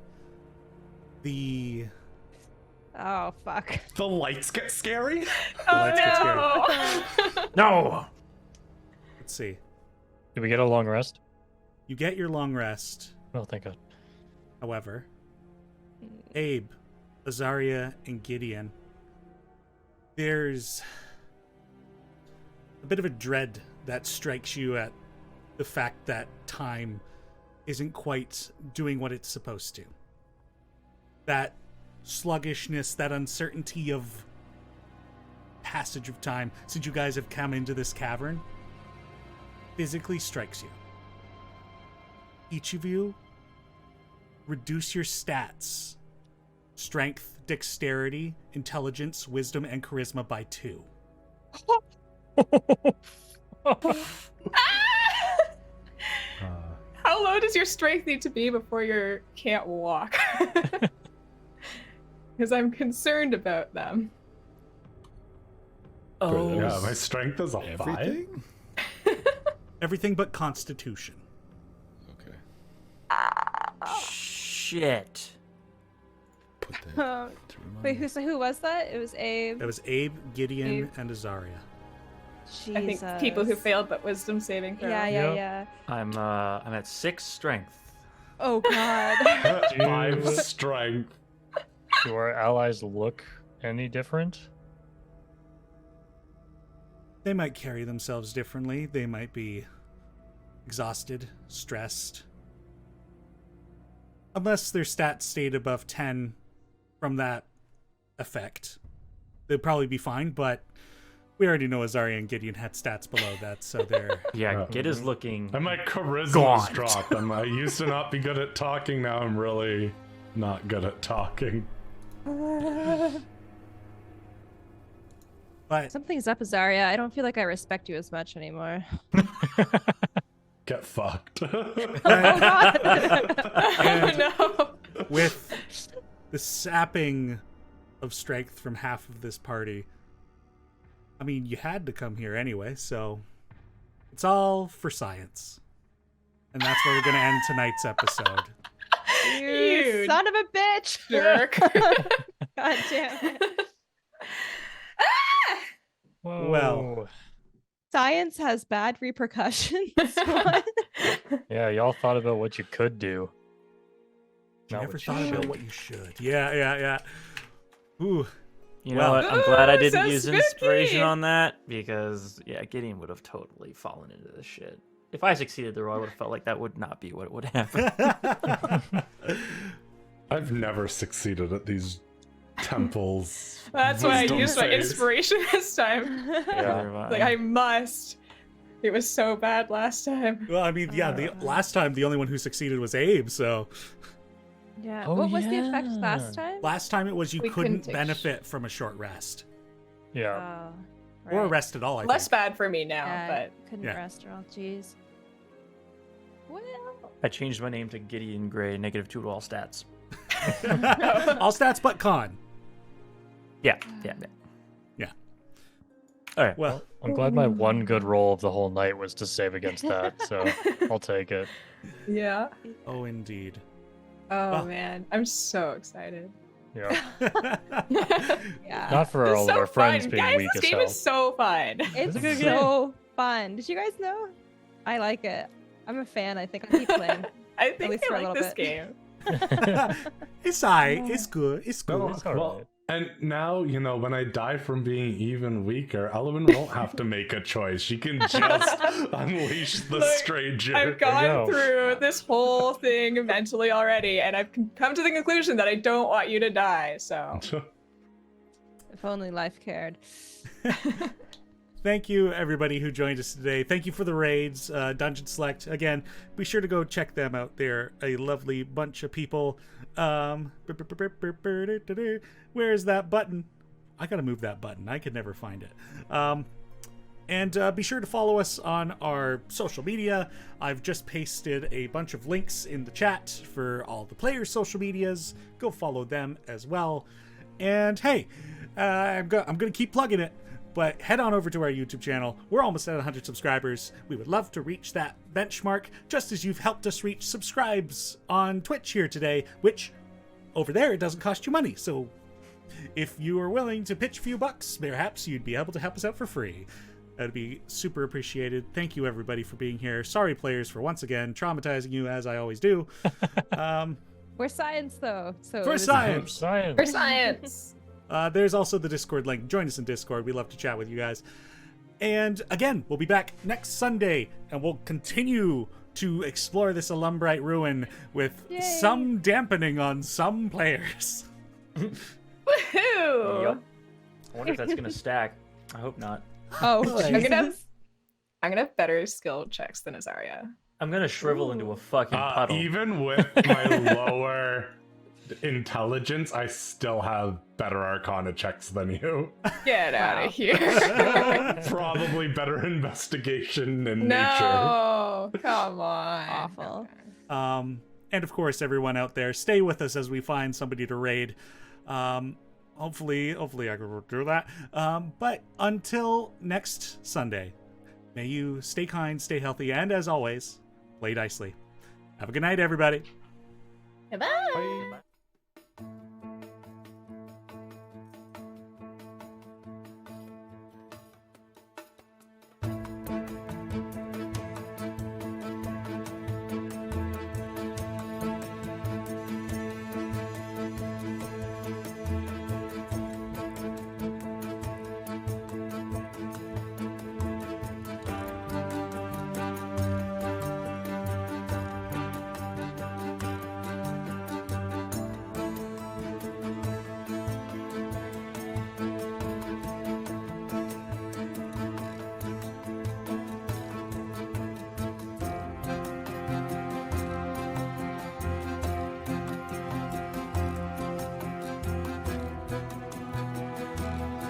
the Oh fuck. The lights get scary? Oh lights get no! No! let's see. Did we get a long rest? You get your long rest. Oh, thank God. However, Abe, Azaria, and Gideon, there's a bit of a dread that strikes you at the fact that time isn't quite doing what it's supposed to. That sluggishness, that uncertainty of passage of time since you guys have come into this cavern physically strikes you. Each of you reduce your stats: strength, dexterity, intelligence, wisdom, and charisma by 2. How low does your strength need to be before you can't walk? Because I'm concerned about them. Oh, Yeah, my strength is a 5. Everything? Everything but Constitution. Okay. shit. Put that through my Wait, who was that? It was Abe. That was Abe, Gideon, Abe. and Azaria. Jesus. I think people who failed but wisdom saving throw. Yeah. Yep. I'm at 6 strength. Oh God. 5 strength. Do our allies look any different? They might carry themselves differently. They might be exhausted, stressed. Unless their stats stayed above 10 from that effect, they'd probably be fine, but we already know Azaria and Gideon had stats below that, so they're... Yeah, Gid is looking. And my charisma's Gaunt. dropped. I used to not be good at talking, now I'm really not good at talking. But Something's up, Azaria. I don't feel like I respect you as much anymore. Get fucked. Oh God. Oh no. with the sapping of strength from half of this party, I mean, you had to come here anyway, so it's all for science. And that's where we're going to end tonight's episode. You son of a bitch. Jerk. God damn it. Whoa. Well. Science has bad repercussions. What? Yeah, y'all thought about what you could do. You Not never what you thought about should. what you should. Yeah. Ooh. You know Well- what? I'm glad I Ooh, didn't so use spooky! inspiration on that because yeah, Gideon would have totally fallen into this shit. If I succeeded the roll, I would have felt like that would not be what would happen. I've never succeeded at these temples. That's why I wisdom used my saves. inspiration this time. Neither have I. Like I must. It was so bad last time. Well, I mean, yeah, the last time the only one who succeeded was Abe, so Yeah. Oh, What was the effect yeah. last time? last time it was you We couldn't couldn't take benefit from a short rest. Yeah. Oh, Or a right. rest at all, I Less think. bad for me now, Yeah, but couldn't yeah. rest at all. Jeez. Well. I changed my name to Gideon Gray, -2 to all stats. All stats but con. Yeah. All right. Well, I'm glad my one good roll of the whole night was to save against that, so I'll take it. yeah. oh, indeed. Oh Well. man, I'm so excited. Yeah. Yeah. Not for It's all so of our friends fun. being Guys, weak this as game hell. is so fun. It's a good so fun. Did you guys know? I like it. I'm a fan. I think I'll keep playing. I think least for I a like little this bit. game. It's alright. It's good. It's good. Well, It's all well, right. and now, you know, when I die from being even weaker, Elowen won't have to make a choice. She can just unleash the Look, stranger. I've gone go. through this whole thing mentally already, and I've come to the conclusion that I don't want you to die. So If only life cared. Thank you, everybody who joined us today. Thank you for the raids, Dungeon Select. Again, be sure to go check them out. They're a lovely bunch of people. Where is that button? I gotta move that button. I could never find it. And be sure to follow us on our social media. I've just pasted a bunch of links in the chat for all the players' social medias. Go follow them as well. And hey, I'm gonna keep plugging it. But head on over to our YouTube channel. We're almost at 100 subscribers. We would love to reach that benchmark, just as you've helped us reach subscribes on Twitch here today, which over there, it doesn't cost you money. So if you are willing to pitch a few bucks, perhaps you'd be able to help us out for free. That'd be super appreciated. Thank you, everybody, for being here. Sorry, players, for once again traumatizing you, as I always do. We're science, though. So For it is- science. Science. for science. There's also the Discord link. Join us in Discord. We love to chat with you guys. And again, we'll be back next Sunday, and we'll continue to explore this Illumbrite ruin with Yay. some dampening on some players. Woohoo! Yep. I wonder if that's gonna stack. I hope not. Oh, I'm I'm gonna Jesus. have better skill checks than Azaria. I'm gonna shrivel into a fucking puddle. Even with my lower intelligence, I still have better Arcana checks than you. Get out Wow. of here. Probably better investigation and nature. No, come on. Awful. Okay. And of course, everyone out there, stay with us as we find somebody to raid. Hopefully I can do that. But until next Sunday, may you stay kind, stay healthy, and as always, play Dicely. Have a good night, everybody. Goodbye. Bye.